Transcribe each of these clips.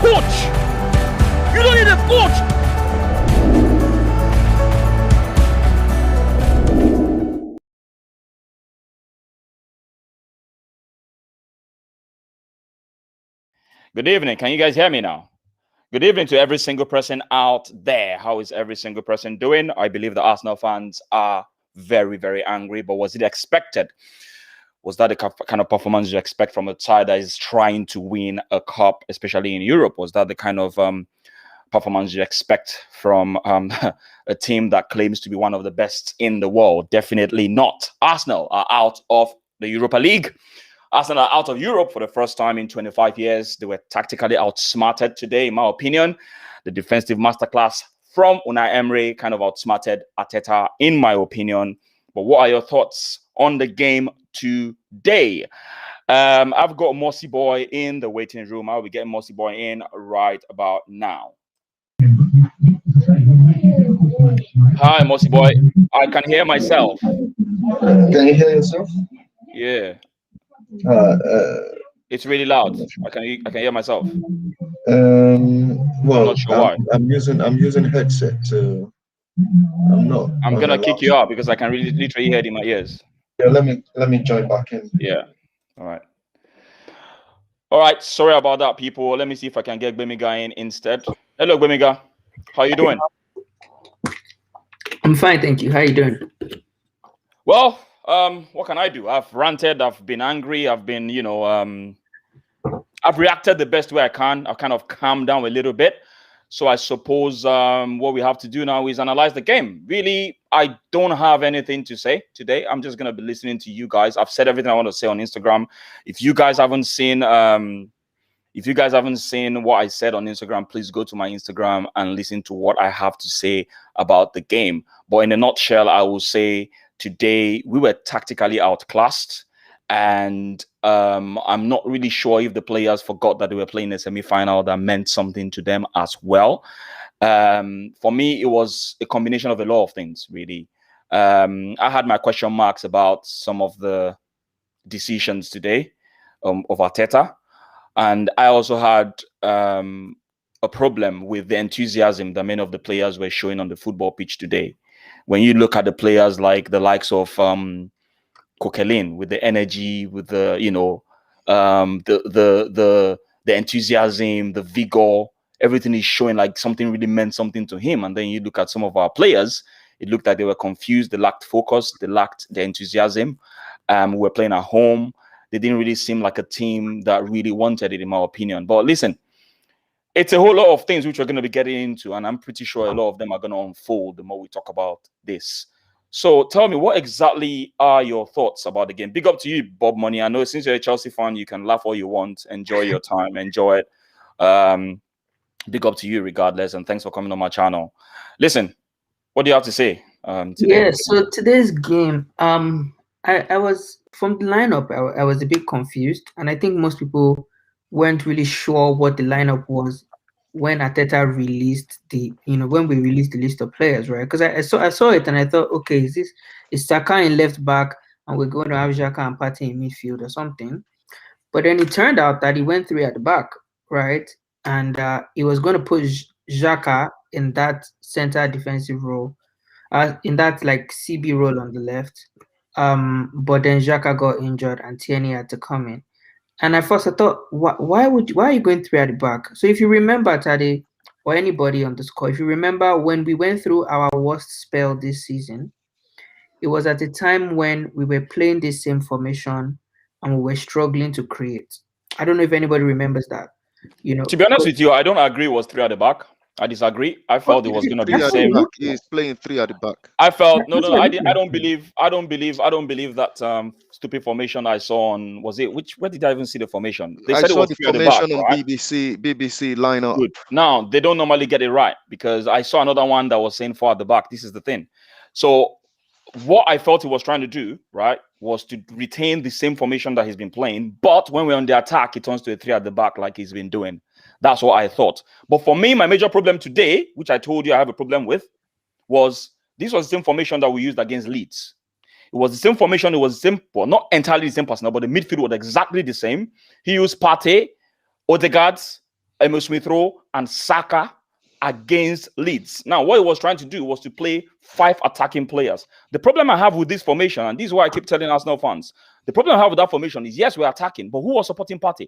coach. You don't need a coach. Good evening. Can you guys hear me now? Good evening to every single person out there. How is every single person doing? I believe the Arsenal fans are very, very angry, but was it expected? Was that the kind of performance you expect from a side that is trying to win a cup, especially in Europe? Was that the kind of performance you expect from a team that claims to be one of the best in the world? Definitely not. Arsenal are out of the Europa League. Arsenal are out of Europe for the first time in 25 years. They were tactically outsmarted today, in my opinion. The defensive masterclass from Unai Emery kind of outsmarted Arteta, in my opinion. But what are your thoughts on the game today? I've got Mossy Boy in the waiting room. I'll be getting Mossy Boy in right about now. Hi, Mossy Boy. I can hear myself. Can you hear yourself? Yeah. It's really loud. I can hear myself. Well, I'm not sure why. I'm using headset, so I'm not. I'm gonna kick you out because I can really literally hear it in my ears. Yeah, let me join back in. Yeah. All right. Sorry about that, people. Let me see if I can get Gbemiga in instead. Hello, Gbemiga. How you doing? I'm fine, thank you. How you doing? Well, what can I do? I've ranted, I've been angry, I've been, I've reacted the best way I can. I've kind of calmed down a little bit. So I suppose what we have to do now is analyze the game. Really, I don't have anything to say today. I'm just going to be listening to you guys. I've said everything I want to say on Instagram. If you guys haven't seen what I said on Instagram, please go to my Instagram and listen to what I have to say about the game. But in a nutshell, I will say today we were tactically outclassed. And I'm not really sure if the players forgot that they were playing a semi-final that meant something to them as well. For me, it was a combination of a lot of things, really. I had my question marks about some of the decisions today of Arteta. And I also had a problem with the enthusiasm that many of the players were showing on the football pitch today. When you look at the players like the likes of Coquelin, with the energy, with the the enthusiasm, the vigor, everything is showing like something really meant something to him. And then you look at some of our players, it looked like they were confused, they lacked focus, they lacked the enthusiasm. We were playing at home. They didn't really seem like a team that really wanted it, in my opinion. But listen, it's a whole lot of things which we're going to be getting into, and I'm pretty sure a lot of them are going to unfold the more we talk about this. So tell me, what exactly are your thoughts about the game? Big up to you, Bob Money. I know since you're a Chelsea fan, you can laugh all you want, enjoy your time, enjoy it. Big up to you regardless, and thanks for coming on my channel. Listen, what do you have to say today? Yeah, so today's game, I was, from the lineup, I was a bit confused, and I think most people weren't really sure what the lineup was when Arteta released when we released the list of players, right? Because I saw it and I thought, okay, is Saka in left back and we're going to have Xhaka and Partey in midfield or something? But then it turned out that he went 3 at the back, right? And he was going to put Xhaka in that center defensive role, in that like CB role on the left. But then Xhaka got injured and Tierney had to come in. And at first I thought, why are you going 3 at the back? So if you remember, Tade, or anybody on this call, if you remember when we went through our worst spell this season, it was at a time when we were playing this same formation and we were struggling to create. I don't know if anybody remembers that. To be honest with you, I don't agree it was 3 at the back. I disagree. I felt it was going to be the same. He's playing 3 at the back. I felt no. I don't believe that stupid formation I saw on, was it where did I even see the formation? They said I saw it was the 3 at the back, formation on right? BBC lineup. Good. Now they don't normally get it right, because I saw another one that was saying 4 at the back. This is the thing. So what I felt he was trying to do, right, was to retain the same formation that he's been playing, but when we're on the attack, it turns to a 3 at the back like he's been doing. That's what I thought. But for me, my major problem today, which I told you I have a problem with, was this was the same formation that we used against Leeds. It was the same formation. It was simple, not entirely the same personnel, but the midfield was exactly the same. He used Partey, Odegaard, Emil Smith Rowe, and Saka against Leeds. Now, what he was trying to do was to play 5 attacking players. The problem I have with this formation, and this is why I keep telling Arsenal fans, the problem I have with that formation is, yes, we're attacking, but who was supporting Partey?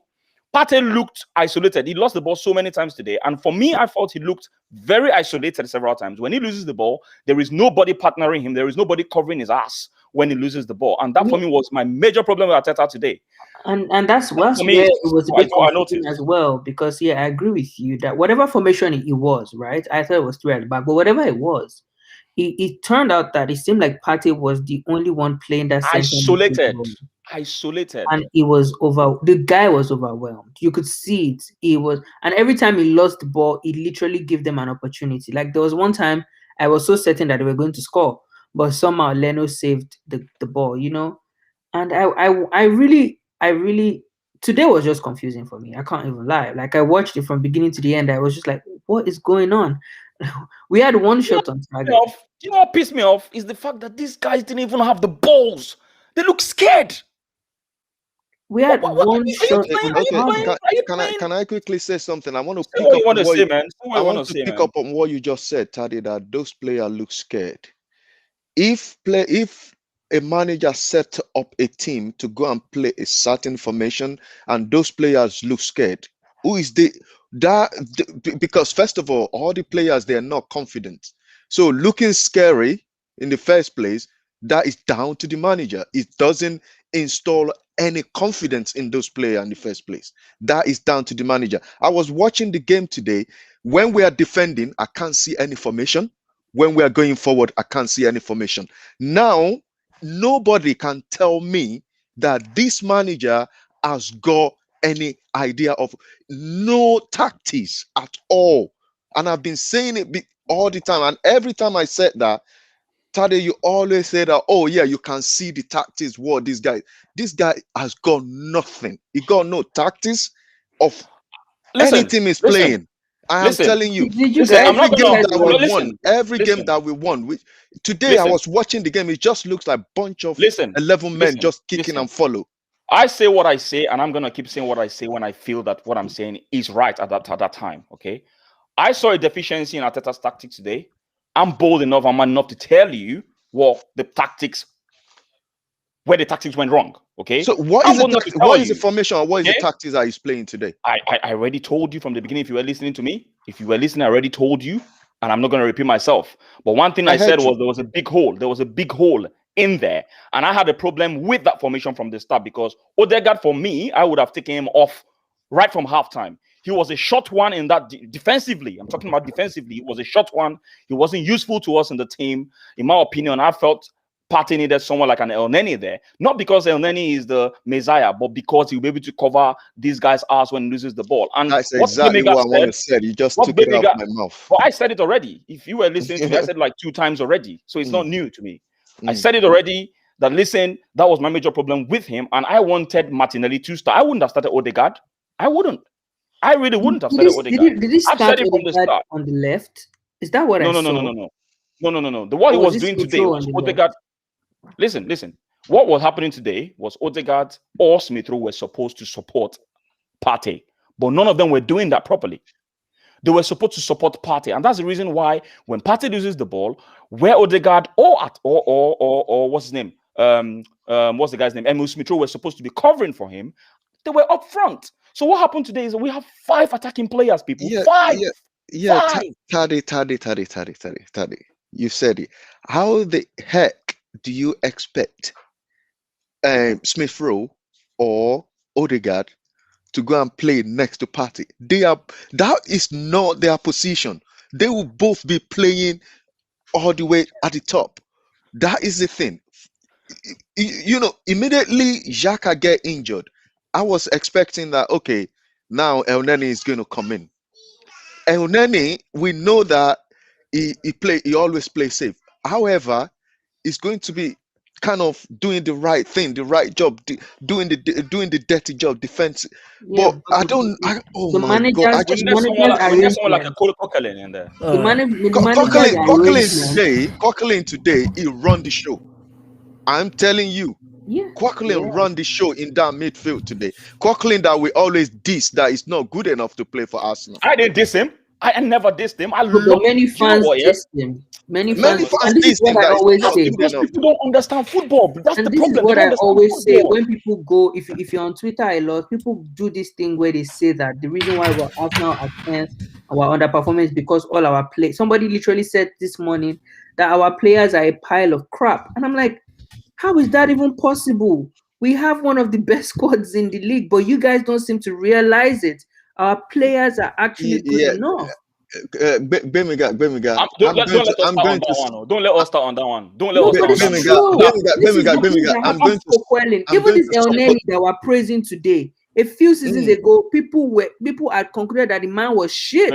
Partey looked isolated. He lost the ball so many times today. And for me, I thought he looked very isolated several times. When he loses the ball, there is nobody partnering him. There is nobody covering his ass when he loses the ball. And that for me was my major problem with Arteta today. And that's where it was a bit confusing as well, because I agree with you that whatever formation it was, right? I thought it was 3 at the back, but whatever it was, it turned out that it seemed like Partey was the only one playing that isolated, and the guy was overwhelmed. You could see it. And every time he lost the ball, it literally gave them an opportunity. Like there was one time I was so certain that they were going to score, but somehow Leno saved the ball, And I really today was just confusing for me. I can't even lie. Like I watched it from beginning to the end. I was just like, what is going on? We had one shot on target. You know what pissed me off is the fact that these guys didn't even have the balls. They look scared. We had one shot. Can I quickly say something? I want to pick up on what you just said, Taddy, that those players look scared. If a manager set up a team to go and play a certain formation and those players look scared, who is because first of all the players, they are not confident. So looking scary in the first place, that is down to the manager. It doesn't install any confidence in those players in the first place. That is down to the manager. I was watching the game today. When we are defending, I can't see any formation. When we are going forward, I can't see any formation. Now, nobody can tell me that this manager has got any idea of no tactics at all. And I've been saying it all the time. And every time I said that, Tade, you always say that, oh yeah, you can see the tactics. What this guy has got nothing. He got no tactics of any team is playing. I am telling you, every game that we won, today I was watching the game. It just looks like a bunch of 11 men just kicking and follow. I say what I say, and I'm gonna keep saying what I say when I feel that what I'm saying is right at that time. Okay, I saw a deficiency in Arteta's tactics today. I'm bold enough, I'm man enough to tell you where the tactics went wrong. Okay. So what is the formation or what is the tactics that he's playing today? I already told you from the beginning. If you were listening to me, I already told you, and I'm not going to repeat myself. But one thing I said was there was a big hole. There was a big hole in there, and I had a problem with that formation from the start because Odegaard, for me, I would have taken him off right from halftime. He was a short one in that defensively. I'm talking about defensively. He was a short one. He wasn't useful to us in the team. In my opinion, I felt Partey needed someone like an El Neni there. Not because El Neni is the messiah, but because he'll be able to cover these guys' ass when he loses the ball. And that's exactly what I want to say. You just took it out of my mouth. Well, I said it already. If you were listening to me, I said like 2 times already. So it's not new to me. I said it already. That listen, that was my major problem with him. And I wanted Martinelli to start. I wouldn't have started Odegaard. I wouldn't. I really wouldn't have started Odegaard. Did he start Odegaard on the left? Is that what I saw? No. What he was doing today was Odegaard. Listen. What was happening today was Odegaard or Smith Rowe were supposed to support Partey, but none of them were doing that properly. They were supposed to support Partey, and that's the reason why when Partey loses the ball, where Odegaard or what's his name? What's the guy's name? Emil Smith Rowe were supposed to be covering for him. They were up front. So what happened today is we have 5 attacking players, people. 5. Taddy. You said it. How the heck do you expect Smith Rowe or Odegaard to go and play next to Partey? That is not their position. They will both be playing all the way at the top. That is the thing. Immediately Xhaka get injured, I was expecting that, okay, now El Neni is going to come in. El Neni, we know that he always plays safe. However, he's going to be kind of doing the right thing, the right job, doing the dirty job, defense. Yeah, but I don't. The manager like a Coquelin in there. Coquelin today, he run the show. I'm telling you, Yeah. Coquelin run the show in that midfield today. Coquelin that we always diss that is not good enough to play for Arsenal. I didn't diss him. I never dissed him. I But love. many Do you know fans what? Yeah, diss him. Many Many fans, fans and this is diss him what I that is always not say. good because enough. people don't understand football. That's And the this is problem. They what don't I understand always say football. when people go, if you're on Twitter a lot, people do this thing where they say that the reason why we're Arsenal are 10th and we're underperforming is because all our play. Somebody literally said this morning that our players are a pile of crap. And I'm like, how is that even possible? We have one of the best squads in the league, but you guys don't seem to realize it. Our players are actually good Yeah, enough. Birmingham. Don't let us start on that one. Oh. Don't let us start on that one. Don't let No, us but start on it's that true. one. This is the thing that I'm happens going to to Quelling. I'm Even going this to El support. Neni that we're praising today, a few seasons Mm. ago, people had concluded that the man was shit.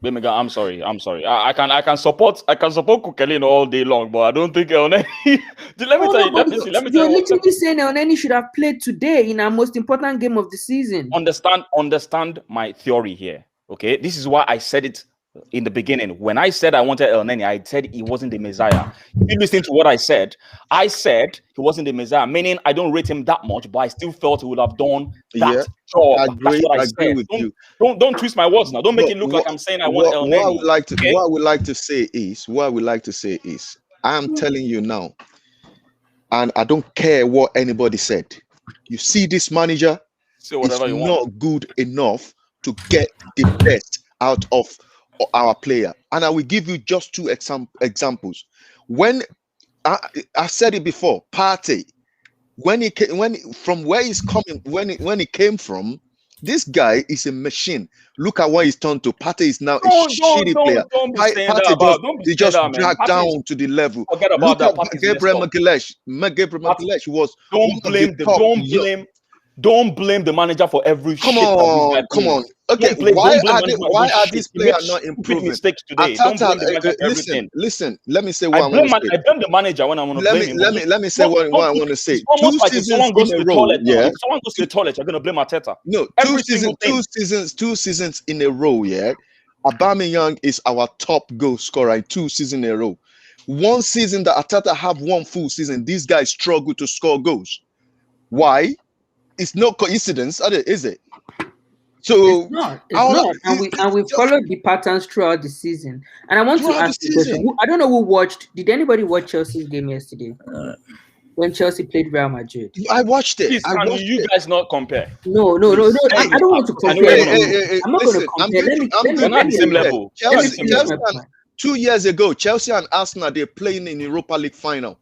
Birmingham, I'm sorry. I can support Kukelin all day long, but I don't think let me tell you. Let me tell You're you. literally saying El Neni should have played today in our most important game of the season. Understand my theory here. Okay, this is why I said it in the beginning. When I said I wanted El Neni, I said he wasn't the Messiah. If you listen to what I said he wasn't the Messiah, meaning I don't rate him that much, but I still felt he would have done Yeah, that job. I That's what I agree said. with you. Don't twist my words now. Don't make But it look like I'm saying I want El what I Neni. would like to Okay? what I would like to say is I'm telling you now, and I don't care what anybody said. You see, this manager Say is whatever you want. not good enough to get the best out of our player. And I will give you just two examples. When I said it before, Partey, when from where he's coming, when he came from, this guy is a machine. Look at what he's turned to. Partey is now a shitty player. Don't be saying that Partey about. Don't be saying that, man. dragged Partey is, down to the level. forget about Look that. at Partey is messed Gabriel up. Magalhaes. Gabriel Magalhaes was one Don't of the blame the top. don't blame the manager for every Come shit that this guy on. plays. Okay, Don't blame management for why every are shit. these He makes players not stupid improving? mistakes today. Don't blame the manager for everything. Listen. Let me say what I want to say. I blame the manager when I want to blame him. Let me say what I want to say. It's almost like if someone goes to the toilet now. Yeah. If someone goes to the toilet, you're gonna blame Arteta. No, Every single thing. two seasons in a row. Yeah, Aubameyang is our top goal scorer in 2 seasons in a row. One season that Arteta have one full season, these guys struggle to score goals. Why? It's no coincidence, is it? So It's not. And we followed the patterns throughout the season. And I want to ask you a question. I don't know who watched. Did anybody watch Chelsea's game yesterday? When Chelsea played Real Madrid. I watched it. Please, can you guys not compare? No. I don't want to compare. I'm not going to compare. We're not the same level. Chelsea, 2 years ago, Chelsea and Arsenal, they're playing in the Europa League final.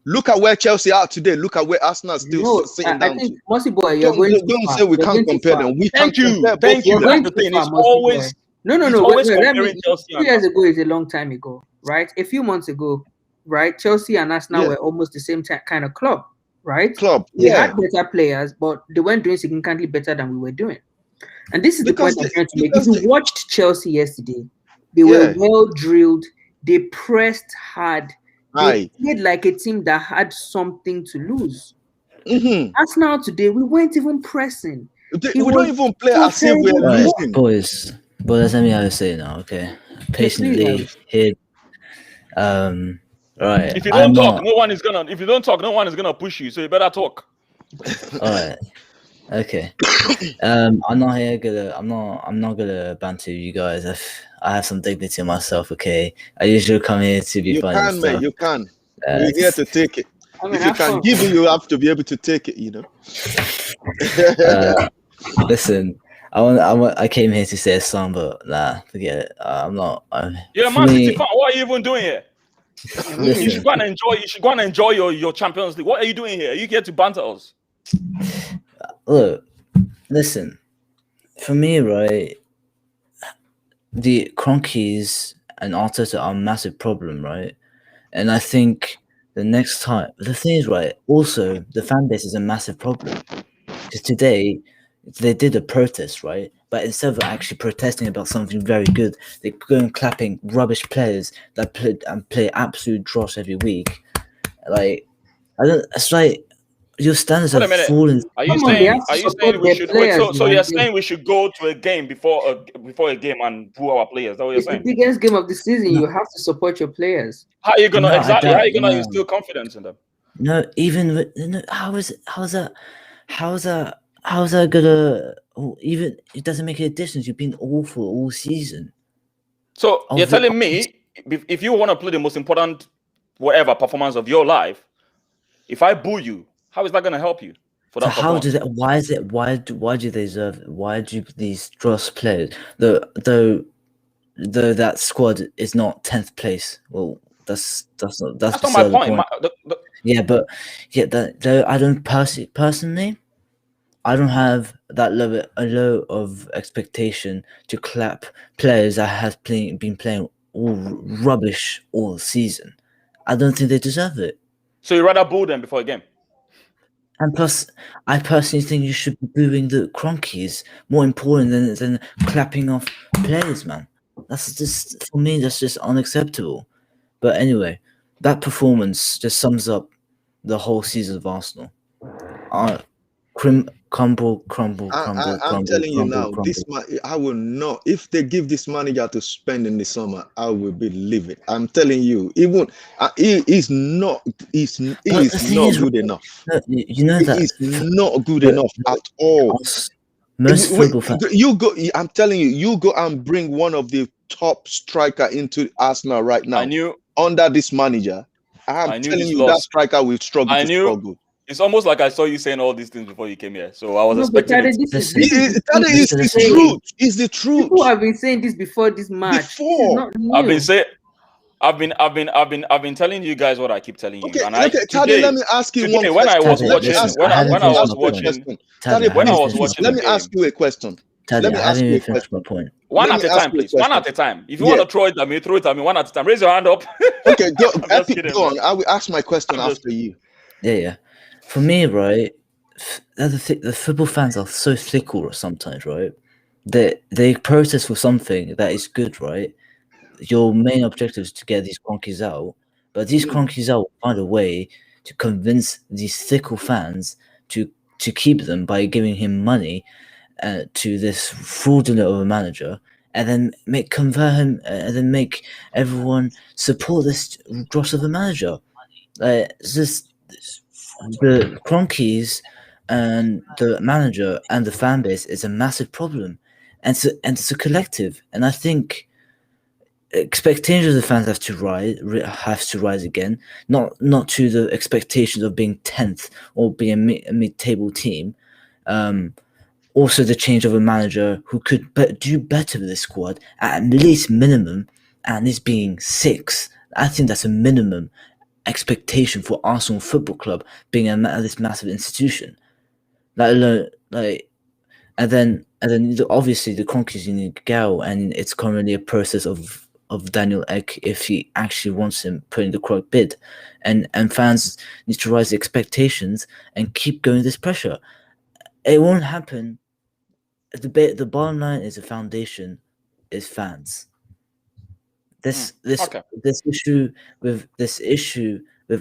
Look at where Chelsea are today. Look at where Arsenal is still sitting down. I think, Mossy boy, you're going too don't far. say we can't compare them. We Thank can't you. compare Thank both you. of them. That's the thing. It's always Wait, Chelsea 2 years ago is a long time ago, right? A few months ago, right? Chelsea and Arsenal were almost the same kind of club, right? They had better players, but they weren't doing significantly better than we were doing. And this is the point I'm trying to make. If you watched Chelsea yesterday, they were well drilled. They pressed hard. They played like a team that had something to lose. Arsenal today, we weren't even pressing. We don't even play as if we're losing. Boys, let me have a say now, okay? Patiently here. Right. If you don't talk, no one is gonna push you. So you better talk. All right. Okay. I'm not gonna banter you guys. I have some dignity in myself. Okay. I usually come here to be funny. Man, you can. We're here to take it. If you can give it, you have to be able to take it. You know. Listen, I came here to say a song, but nah, forget it. I'm not. You're a Man City fan. What are you even doing here? You should go and enjoy your Champions League. What are you doing here? Are you here to banter us? Look, listen. For me, right, the Cronkies and Arteta are a massive problem, right? And I think the next time, the thing is, right, also the fan base is a massive problem. Because today, they did a protest, right? But instead of actually protesting about something very good, they go and clapping rubbish players that play absolute dross every week. Like, it's like your standards have fallen. Are you saying we should wait? So you're saying we should go to a game before a game and boo our players? Is that what you're saying? The biggest game of the season. You have to support your players. How are you gonna instill confidence in them? No, even no, how's that gonna even it doesn't make a difference. You've been awful all season. So you're Obvi- telling me if you want to play the most important whatever performance of your life, if I boo you, how is that going to help you for So that how performance? does it? Why do they deserve it? Why do these trust players? Though that squad is not 10th place. Well, that's That's not my beside the point. point. Yeah, but though I don't personally, I don't have that low of expectation to clap players that have been playing all rubbish all season. I don't think they deserve it. So you rather boo them before a game? And plus, I personally think you should be booing the Cronkies more important than clapping off players, man. That's just for me. That's just unacceptable. But anyway, that performance just sums up the whole season of Arsenal. Crumble. I'm telling you now, I will not. If they give this manager to spend in the summer, I will be livid. I'm telling you, even he is not. He But is the thing not is, good enough. you know He that is not good the, enough at all. most football fans. You go. I'm telling you, you go and bring one of the top striker into Arsenal right now under this manager. I'm I knew telling this you, that loss. striker will struggle I to knew. score good. It's almost like I saw you saying all these things before you came here, so I was No, but expecting Tade, it. this Listen, is the That truth. is the listen. truth. Is the truth. People have been saying this before this match. This is Before. not new. I've been telling you guys what I keep telling you. Okay, And Tade, today, let me ask you one today question. when I was Tade, watching, listen, when I I haven't when I finished was my point. watching, Tade, when I haven't was finished watching my the let me game, ask you a question. Tade, Let me I ask haven't you a even finished my question. point. one Let at me a ask time, you a please. One question. at a time. If you Yeah. want to throw it at me, throw it at me one at a time. Raise your hand up. Okay, go. I'm just Epic, kidding, go man. on. I will ask my question I'm just after you. Yeah. For me, right, the football fans are so fickle sometimes, right? They protest for something that is good, right? Your main objective is to get these cronkies out, but these cronkies out will find a way to convince these fickle fans to keep them by giving him money to this fraudulent of a manager, and then convert him, and then make everyone support this dross of a manager. It's just the Cronkies and the manager and the fan base is a massive problem, and it's a collective. And I think expectations of the fans have to rise again, not to the expectations of being 10th or being a mid-table team. Also, the change of a manager who could do better with the squad at least minimum, and this being 6th. I think that's a minimum expectation for Arsenal Football Club being this massive institution. Let alone and then obviously the Cronkies need to go, and it's currently a process of Daniel Ek if he actually wants him putting the correct bid, and fans need to raise the expectations and keep going this pressure. It won't happen. The bottom line is the foundation is fans. This issue with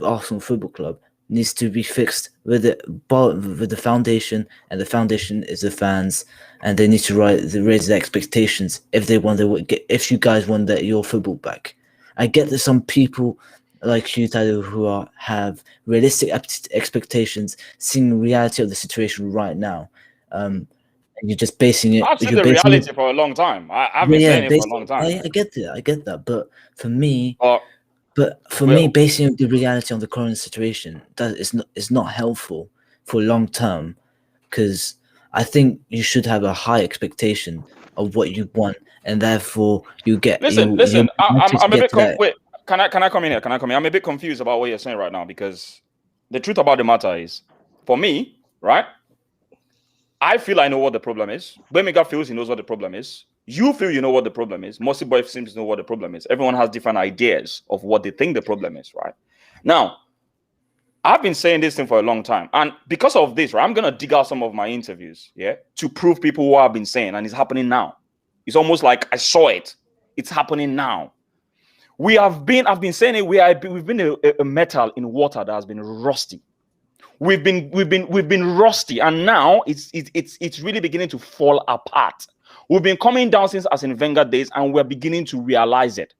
Arsenal Football Club needs to be fixed with the foundation, and the foundation is the fans, and they need to raise the expectations if they want if you guys want your football back. I get that some people like you, Tyler, who have realistic expectations, seeing the reality of the situation right now. And you're just basing it. I've seen You're the basing reality for a long time. I've been saying it for a long time. I get that. But for me, Well, basing the reality on the current situation is not helpful for long term, because I think you should have a high expectation of what you want, and therefore you get. Listen. I'm a bit. That. Wait, can I come in here? Can I come in? I'm a bit confused about what you're saying right now, because the truth about the matter is, for me, right? I feel I know what the problem is. Bemiga feels he knows what the problem is. You feel you know what the problem is. Mossy Boy seems to know what the problem is. Everyone has different ideas of what they think the problem is, right? Now, I've been saying this thing for a long time. And because of this, right, I'm going to dig out some of my interviews, yeah, to prove people what I've been saying. And it's happening now. It's almost like I saw it. It's happening now. I've been saying it, we've been a metal in water that has been rusty. We've been rusty, and now it's really beginning to fall apart. We've been coming down since Arsene Wenger days, and we're beginning to realize it.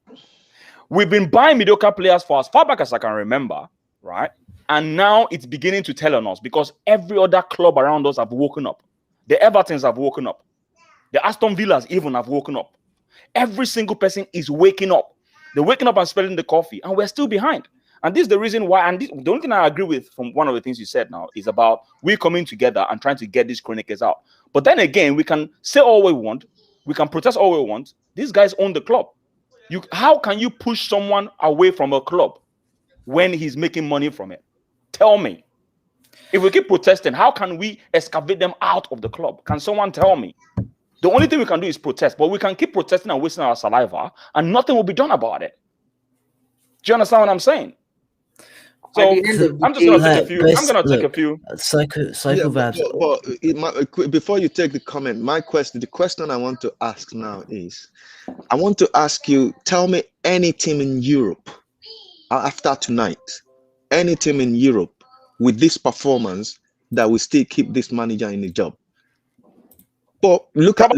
We've been buying mediocre players for as far back as I can remember, right? And now it's beginning to tell on us because every other club around us have woken up. The Evertons have woken up. The Aston Villas even have woken up. Every single person is waking up. They're waking up and spilling the coffee, and we're still behind. And this is the reason why. And the only thing I agree with from one of the things you said now is about we coming together and trying to get these chronicles out. But then again, we can say all we want, we can protest all we want. These guys own the club. How can you push someone away from a club when he's making money from it? Tell me. If we keep protesting, how can we excavate them out of the club? Can someone tell me? The only thing we can do is protest, but we can keep protesting and wasting our saliva, and nothing will be done about it. Do you understand what I'm saying? So I'm just going to take a few. I'm going to take a few. Psycho vibes. But before you take the comment, the question I want to ask now is, I want to ask you, tell me any team in Europe after tonight, any team in Europe with this performance that will still keep this manager in the job. But look at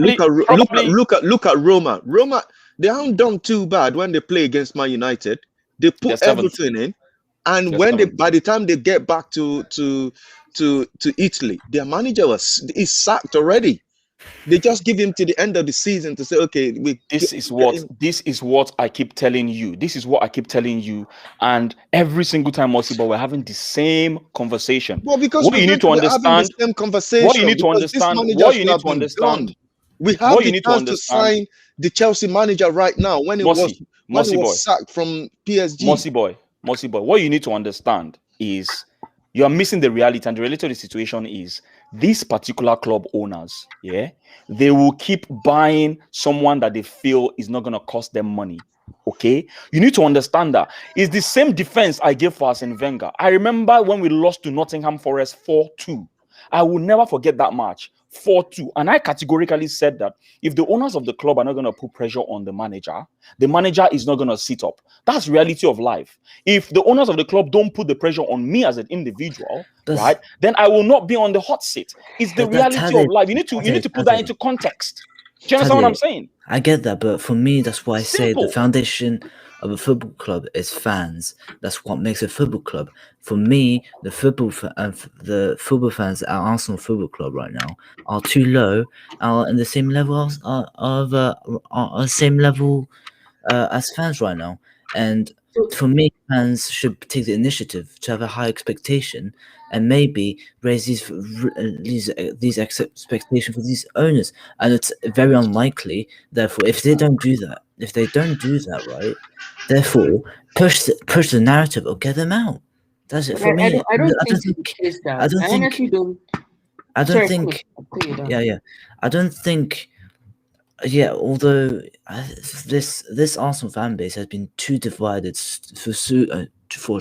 Roma. Roma, they haven't done too bad when they play against Man United. They put everything in, and by the time they get back to Italy, their manager is sacked already. They just give him to the end of the season to say, okay, this is what I keep telling you. This is what I keep telling you. And every single time, Mosiba, we're having the same conversation. Well, because what you need to understand, the same conversation. What you need to understand, what you need to understand. We have the chance to sign the Chelsea manager right now when he was sacked from PSG. Mossy boy, what you need to understand is you are missing the reality, and the reality of the situation is these particular club owners, they will keep buying someone that they feel is not going to cost them money. Okay, you need to understand that it's the same defense I gave for Arsene Wenger. I remember when we lost to Nottingham Forest 4-2. I will never forget that match. 4-2, and I categorically said that if the owners of the club are not going to put pressure on the manager is not going to sit up. That's reality of life. If the owners of the club don't put the pressure on me as an individual, right, then I will not be on the hot seat. It's the reality of life. You need to put that into context. Do you understand what I'm saying? I get that, but for me, that's why I say the foundation of a football club is fans. That's what makes a football club. For me, the football fans at Arsenal Football Club right now are too low, are in the same level as fans right now. And for me, fans should take the initiative to have a high expectation and maybe raise these expectations for these owners. And it's very unlikely. Therefore, if they don't do that, right? Therefore, push the narrative or get them out. That's it for me. I don't think. Yeah, although this Arsenal fan base has been too divided for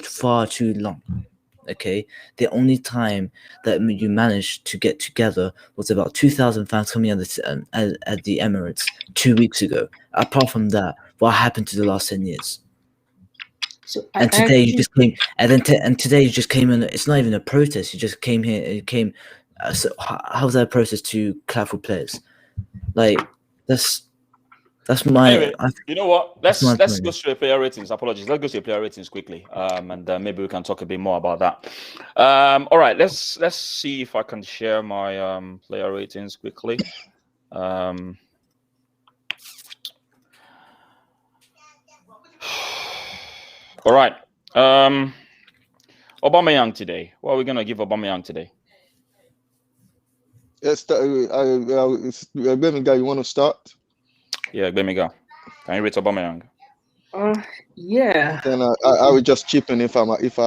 far too long. Okay, the only time that you managed to get together was about 2,000 fans coming at the Emirates 2 weeks ago. Apart from that, what happened to the last 10 years? Today you just came in. It's not even a protest. You just came here. So how's that a protest to clap for players? Like that's my. Anyway, you know what? Let's go straight player ratings. Apologies. Let's go to player ratings quickly, and maybe we can talk a bit more about that. All right. Let's see if I can share my player ratings quickly. All right. Aubameyang today. What are we gonna give Aubameyang today? Yes, Gbemiga, you want to start? Yeah, Gbemiga. Can you rate Aubameyang? Yeah. Then I would just chip in if I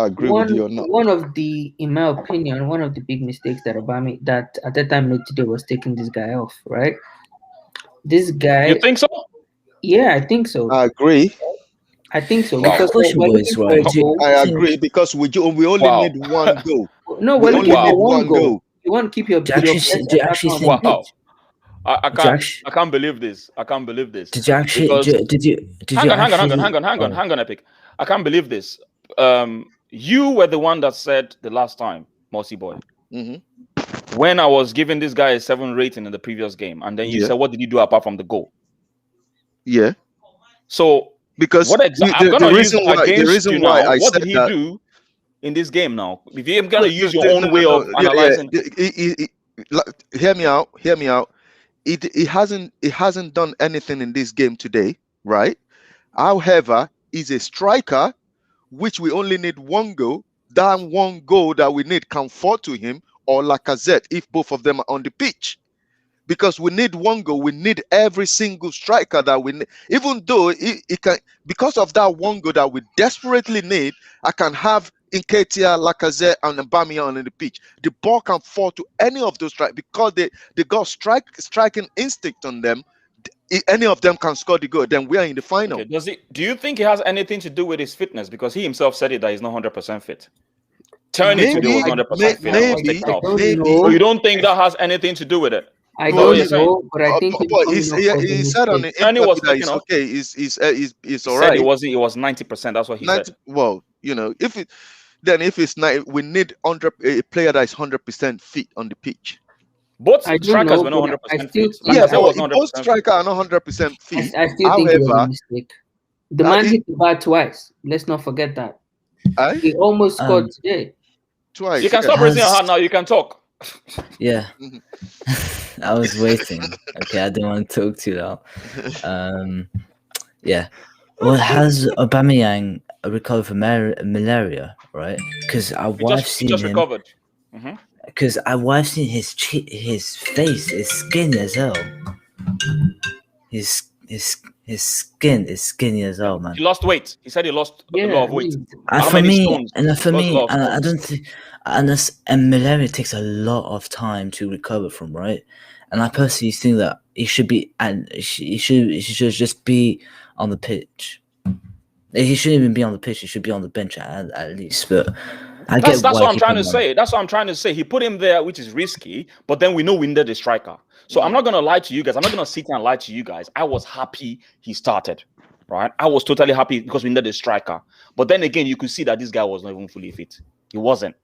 agree with you or not. In my opinion, one of the big mistakes that Arteta made today was taking this guy off. Right? This guy. You think so? Yeah, I think so. I agree. I think so because I agree because we only need one goal. No, we only need one goal. You want to keep your. Do you actually think? Wow. I can't believe this. I can't believe this. Did you actually? Hang on, Epic. I can't believe this. You were the one that said the last time, Mossy boy. Mm-hmm. When I was giving this guy a 7 rating in the previous game, and then you said, "What did he do apart from the goal?" Yeah. So because what exactly? I'm gonna use against you now. What did he do? in this game now. If you're gonna No, use your own way of analyzing, hear me out. Hear me out. It hasn't done anything in this game today, right? However, he's a striker, which we only need one goal. That one goal that we need can fall to him or Lacazette if both of them are on the pitch. Because we need one goal, we need every single striker that we need. Even though it can, because of that one goal that we desperately need, I can have Nketiah, Lacazette, and Aubameyang on the pitch. The ball can fall to any of those strikers because they got striking instinct on them. Any of them can score the goal. Then we are in the final. Okay. Do you think it has anything to do with his fitness? Because he himself said it that he's not 100% fit. Turning today was 100% fit. Maybe. So you don't think that has anything to do with it? I don't know, but I think he said on the interview that it's okay. It's all right. It was 90%. That's what he said. Well, if it's not, we need a player that is 100% fit on the pitch. Both strikers were not 100% fit. Both strikers are not 100% fit. I still think it was a mistake. The man hit the bar twice. Let's not forget that. He almost scored today. Twice. You can stop raising your hand now. You can talk. Yeah. I was waiting. Okay, I didn't want to talk too loud. Yeah. Well, has Aubameyang recovered from malaria, right? Because I've seen him. Recovered. Because I've seen his face is skinny as hell. His skin is skinny as hell, man. He lost weight. He said he lost a lot of weight. For me, I don't think, and malaria takes a lot of time to recover from, right? And I personally think that he should be, and he should just be on the pitch. He shouldn't even be on the pitch. He should be on the bench at least. But that's what I'm trying to say. That's what I'm trying to say. He put him there, which is risky. But then we know we needed a striker. So I'm not gonna lie to you guys. I'm not gonna sit here and lie to you guys. I was happy he started, right? I was totally happy because we needed a striker. But then again, you could see that this guy was not even fully fit. He wasn't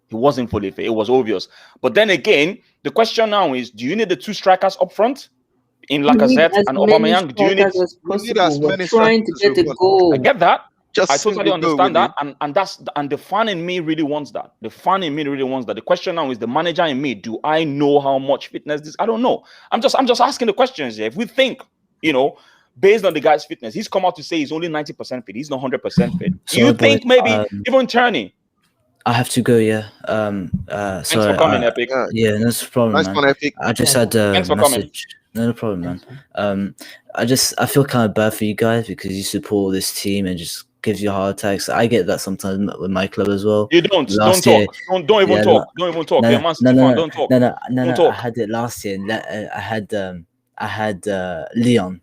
fully fit. It was obvious. But then again, the question now is: do you need the two strikers up front in Lacazette and Aubameyang? Do you need as many trying to get a goal? I get that. I totally understand that, and the fan in me really wants that. The fan in me really wants that. The question now is the manager in me. Do I know how much fitness this? I don't know. I'm just asking the questions here. If we think, based on the guy's fitness, he's come out to say he's only 90% fit. He's not 100% fit. Do you think maybe even Turney? I have to go. Yeah. Thanks for coming, Epic. Yeah, no problem, man. Epic. I just had a message. No problem, man. I feel kind of bad for you guys because you support this team and just gives you heart attacks. I get that sometimes with my club as well. You don't. Don't talk. Don't even talk. Don't even talk. Don't talk. No. I had it last year. And I had Leon.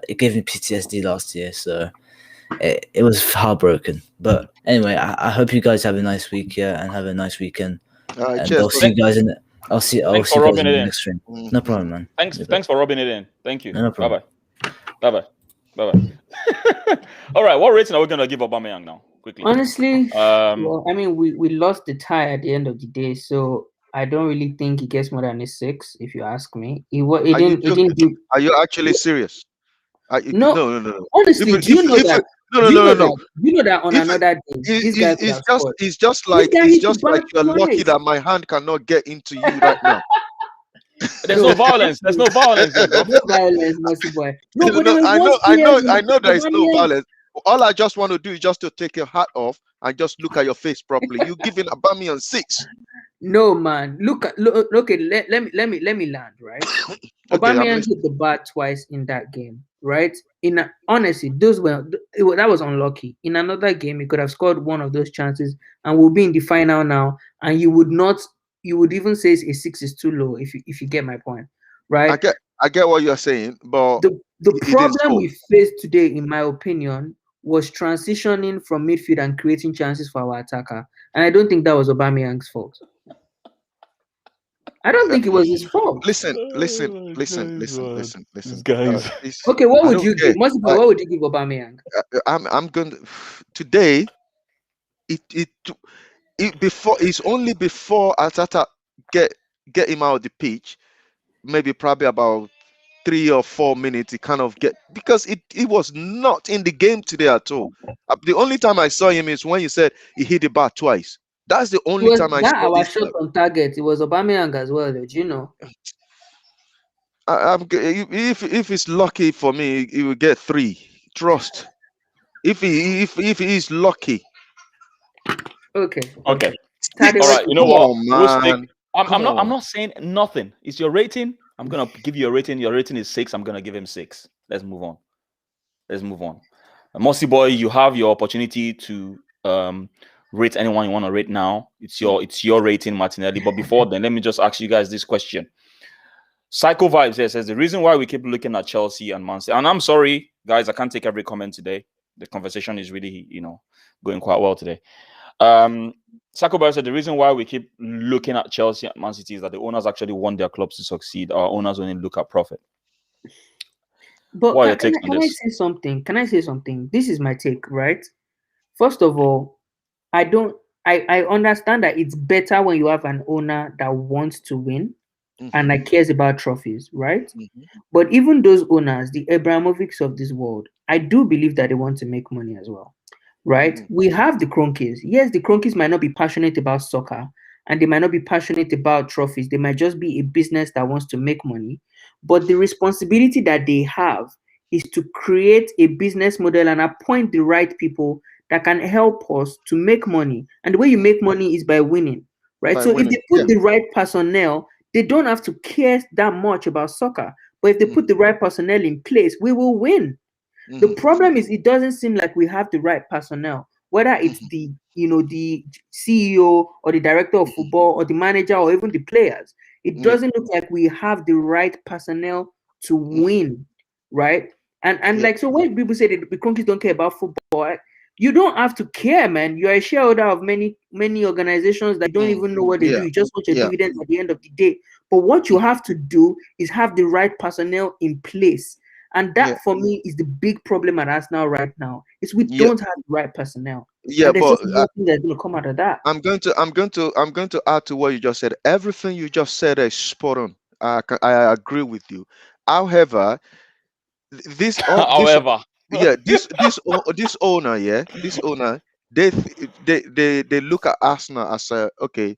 It gave me PTSD last year, so it was heartbroken. But anyway, I hope you guys have a nice week, and have a nice weekend. And I'll see you guys in the. I'll see you guys in the next stream. No problem, man. Thanks for rubbing it in. Thank you. No problem. Bye-bye. All right, what rating are we going to give Aubameyang now? Quickly. Honestly, well, I mean, we lost the tie at the end of the day, so I don't really think he gets more than a 6, if you ask me. Are you actually serious? No. Honestly, do you know that? No. You know that on another day, it's just like you're lucky that my hand cannot get into you right now. There's no violence. There's no violence. No violence, Mercy boy. I know there is no violence. All I just want to do is just to take your hat off and just look at your face properly. You giving Aubameyang 6? No, man. Look. Okay, let me land, right? Aubameyang hit the bar twice in that game, right? Honestly, that was unlucky. In another game, he could have scored one of those chances, and we'll be in the final now. And you would even say a 6 is too low if you get my point, right? I get what you're saying, but the problem we faced today, in my opinion, was transitioning from midfield and creating chances for our attacker, and I don't think that was Aubameyang's fault. I don't think it was his fault. Listen, guys. Okay, what would you give? What would you give Aubameyang? I'm going to, today. It's only before Arteta get him out of the pitch, maybe probably about 3 or 4 minutes, he kind of get, because he was not in the game today at all. The only time I saw him is when you said he hit the bar twice. That's the only was time I that saw our this shot guy. on target. It was Aubameyang as well, though. Do you know? If it's lucky for me, he will get 3. Trust. If he is lucky. Okay. Okay. Tade, All what right. do You you know Come think? what? on, We'll stick. man. I'm Come not. I'm on. not saying nothing. It's your rating. I'm gonna give you a rating. Your rating is 6. I'm gonna give him 6. Let's move on. Let's move on. Mossy boy, you have your opportunity to rate anyone you want to rate now. It's your rating, Martinelli. But before then, let me just ask you guys this question. Psycho Vibes here says the reason why we keep looking at Chelsea and Man City, and I'm sorry, guys, I can't take every comment today. The conversation is really, going quite well today. Psycho Vibes said the reason why we keep looking at Chelsea and Man City is that the owners actually want their clubs to succeed. Our owners only look at profit. But What are your takes on can I this? say something? Can I say something? This is my take, right? First of all, I understand that it's better when you have an owner that wants to win and that cares about trophies, right? Mhm. But even those owners, the Abramovics of this world, I do believe that they want to make money as well, right? Mhm. We have the Cronkies. Yes, the Cronkies might not be passionate about soccer and they might not be passionate about trophies. They might just be a business that wants to make money. But the responsibility that they have is to create a business model and appoint the right people that can help us to make money. And the way you make money is by winning, right? By So if winning. they put Yeah. the right personnel, they don't have to care that much about soccer. But if they put the right personnel in place, we will win. The Mhm. problem is it doesn't seem like we have the right personnel, whether it's the the CEO or the director of football or the manager or even the players. It Yeah. doesn't look like we have the right personnel to win, right? And Yeah. like, so when people say that the Cronkies don't care about football, you don't have to care, man. You're a shareholder of many organizations that don't even know what they do. Yeah. You just want your Yeah. dividends at the end of the day. But what you have to do is have the right personnel in place. And Yeah. that for me is the big problem at Arsenal right now. Is we Yeah. don't have the right personnel. Yeah. And there's But just nothing that's gonna come out of that. I'm going to add to what you just said. Everything you just said is spot on. I agree with you. However, this However, yeah, this owner, yeah, this owner, they look at Arsenal as a okay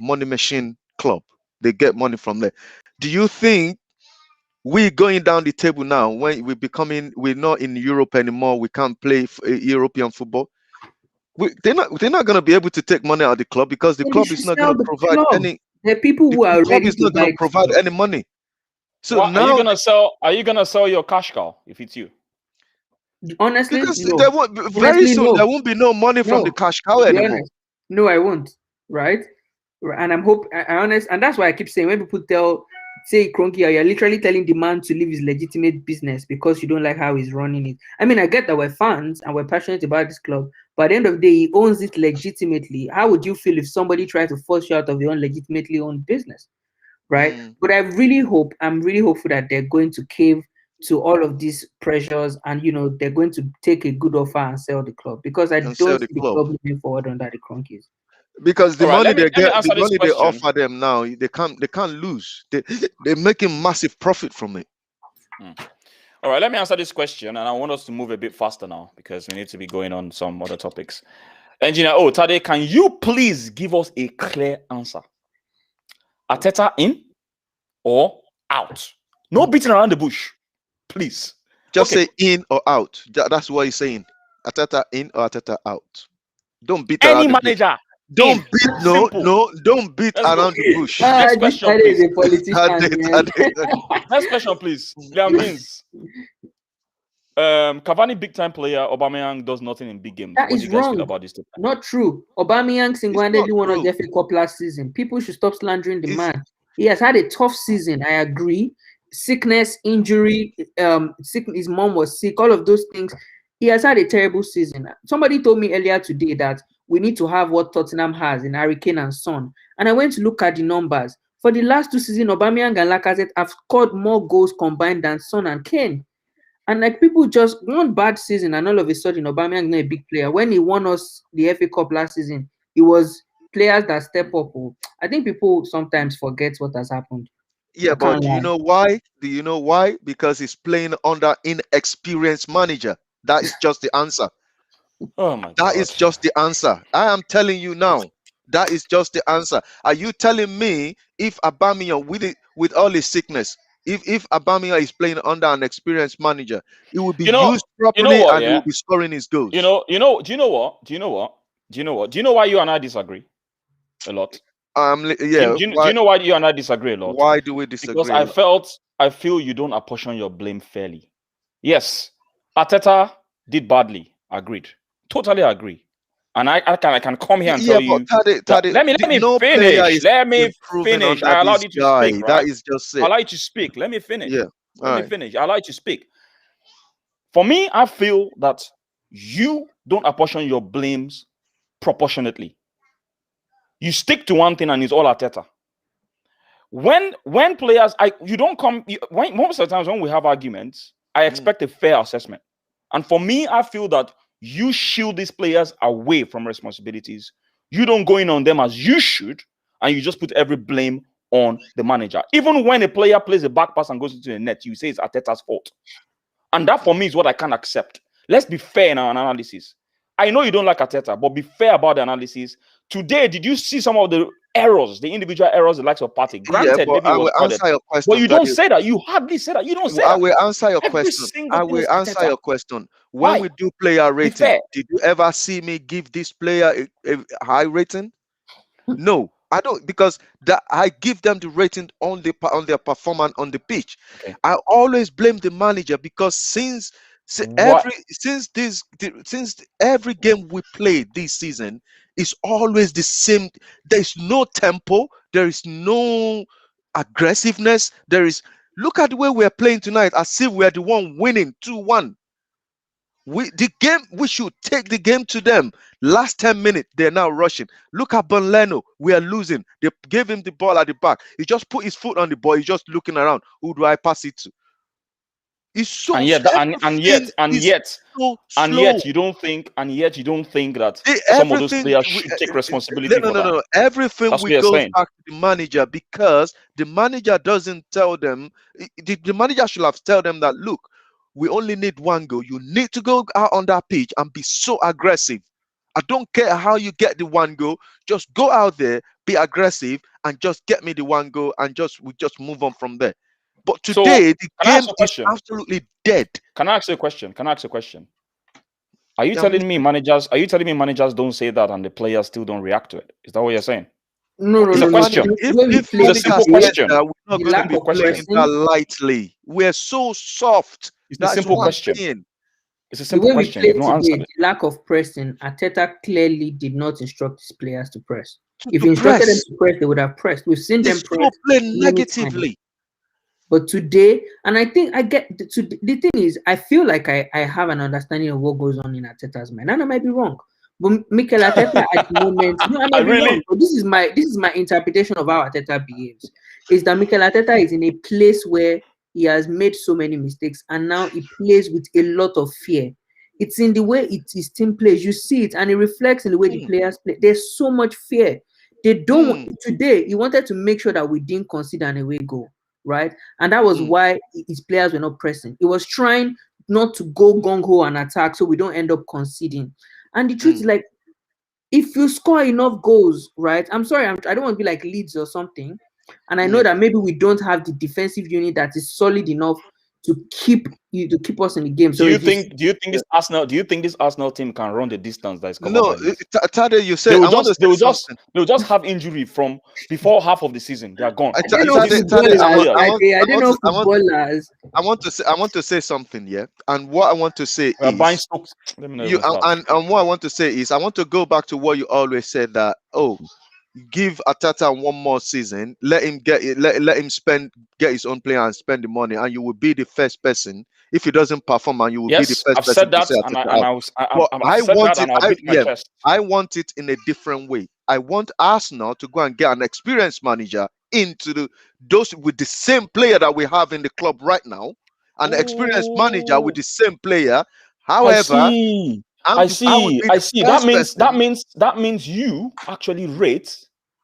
money machine club. They get money from there. Do you think we going down the table now when we're not in Europe anymore? We can't play European football. They're not going to be able to take money out of the club because the Then they club should is not going sell to the provide club. any. There are people who The are club ready is to not going buy to the provide club. any money. So what are you now, gonna sell? Are you gonna sell your cash cow if it's you? Honestly, because no. there won't very Honestly, soon there no. won't be no money from the No. cash cow To be anymore. honest, no, I won't. Right? And I honest, and that's why I keep saying when people say Cronky, you're literally telling the man to leave his legitimate business because you don't like how he's running it. I mean, I get that we're fans and we're passionate about this club, but at the end of the day, he owns it legitimately. How would you feel if somebody tried to force you out of your own legitimately owned business? Right? But I'm really hopeful that they're going to cave to all of these pressures and they're going to take a good offer and sell the club because I And sell don't the see the club. club moving forward under the Cronkies. Because the All right, money let me they get, the answer this money they question. offer them now, they can't lose. They're making massive profit from it. All right, let me answer this question, and I want us to move a bit faster now because we need to be going on some other topics. Engineer, Tade, can you please give us a clear answer? Arteta in or out? No beating around the bush, please. Just Okay. say in or out. That's what he's saying. Ateta in or Ateta out. Don't beat Any around the bush. manager Don't in. beat Simple. don't beat Let's go. around the bush. Next This question, guy is please. a politician, man. Next question, please. Liam Beans. Cavani, big time player. Aubameyang does nothing in big games. That What do is you guys feel wrong. about this? Not true. Aubameyang It's single-handedly not won us true. the FA Cup last season. People should stop slandering the It's man. He has had a tough season. I agree. Sickness, injury, his mom was sick. All of those things. He has had a terrible season. Somebody told me earlier today that we need to have what Tottenham has in Harry Kane and Son. And I went to look at the numbers. For the last 2 seasons, Aubameyang and Lacazette have scored more goals combined than Son and Kane. And like people just one bad season, and all of a sudden, Aubameyang not a big player. When he won us the FA Cup last season, it was players that step up. I think people sometimes forget what has happened. Yeah, I but can't do you lie. know why? Do you know why? Because he's playing under inexperienced manager. That is just the answer. Oh my That is God. just the answer. I am telling you now. That is just the answer. Are you telling me if Aubameyang with all his sickness, if Aubameyang is playing under an experienced manager, it will be You know, used you know properly what, and he will yeah? be scoring his goals? Do you know what? Do you know what? Do you know what? Do you know why you and I disagree a lot? Yeah. Do you know why you and I disagree a lot? Why do we Because disagree? I feel you don't apportion your blame fairly. Yes, Arteta did badly. Agreed. Totally agree. And I can come here and Yeah, tell but you that Tade, let me no player finish. is Let me improving finish. under I allowed this you to speak, guy. That right? is just I it. allowed you to speak. Let me finish. Yeah. All Let me right. finish. I allowed you to speak. For me, I feel that you don't apportion your blames proportionately. You stick to one thing and it's all Arteta. When players, you don't come. Most of the times when we have arguments, I expect a fair assessment. And for me, I feel that you shield these players away from responsibilities. You don't go in on them as you should, and you just put every blame on the manager. Even when a player plays a back pass and goes into the net, you say it's Arteta's fault. And that for me is what I can't accept. Let's be fair in our analysis. I know you don't like Arteta, but be fair about the analysis. Today, did you see some of the errors, the individual errors, the likes of Partey? Yeah, Granted, but maybe it I was will crowded. answer your But question, you don't Tade. say that. You hardly say that. You don't say I that. will answer your Every question. single I thing will is answer Arteta. your question. When Why? we do player Be rating, fair. did you ever see me give this player a high rating? No, I don't, because that I give them the rating on their performance on the pitch. Okay. I always blame the manager because since What? since every game we played this season is always the same. There is no tempo. There is no aggressiveness. Look at the way we are playing tonight, as if we are the one winning 2-1. We should take the game to them. Last 10 minutes, they're now rushing. Look at Bonleno. We are losing. They gave him the ball at the back. He just put his foot on the ball. He's just looking around. Who do I pass it to? It's so And yet, everything is so slow. you don't think, that They, some of those everything players we, should take responsibility no, for no, that. no. Everything That's we what you're goes saying. back to the manager because the manager doesn't tell them. The manager should have tell them that, look, we only need one goal. You need to go out on that pitch and be so aggressive. I don't care how you get the one goal. Just go out there, be aggressive, and just get me the one goal, and we just move on from there. But So, today the can I game ask a is question? absolutely dead. Can I ask you a question? Are you Yeah, I'm telling me managers don't say that and the players still don't react to it? Is that what you're saying? No, no, It's no, a no. question. The way we If play It's a manager simple today, says question. that, we're not the going to lack be Simple of question. playing that pressing, lightly. We're so soft. It's a That's simple what I'm question. saying. It's a the simple way we question. You've play not today, answered it. the lack of pressing, Arteta clearly did not instruct his players to press. If To he instructed them press, to press, they would have pressed. We've seen they them still press play many times. negatively. But today, and I think I get the thing is, I feel like I have an understanding of what goes on in Arteta's mind, and I might be wrong. But Mikel Arteta at the moment, no, I I might be really wrong. But this is my interpretation of how Arteta behaves. Is that Mikel Arteta is in a place where he has made so many mistakes, and now he plays with a lot of fear. It's in the way his team plays. You see it, and it reflects in the way the players play. There's so much fear. They don't. Today, he wanted to make sure that we didn't consider an away goal, right? And that was why his players were not pressing. He was trying not to go gung-ho and attack so we don't end up conceding. And the truth is, like, if you score enough goals, right? I'm sorry, I don't want to be like Leeds or something. And I know that maybe we don't have the defensive unit that is solid enough to keep us in the game. do you think this Arsenal team can run the distance that is covered No, by Leeds? Tade, you They said will I want to just they say will just something. they will just have injury from before half of the season. They are gone. I don't know These footballers. players. I don't know footballers. I want to say something, yeah. And what I want to say We are buying is stocks. Let me not you even start. and what I want to say is I want to go back to what you always said that, oh, give Atata one more season, let him get it, let him get his own player and spend the money, and you will be the first person. If he doesn't perform, and you will be the Yes, first I've person said to that, say and Ateta out. I've said that, and I'll beat my chest. I want it in a different way. I want Arsenal to go and get an experienced manager into those with the same player that we have in the club right now, an experienced manager with Oh, the same player. I However, see. I would be I the see. first person. That means you actually rate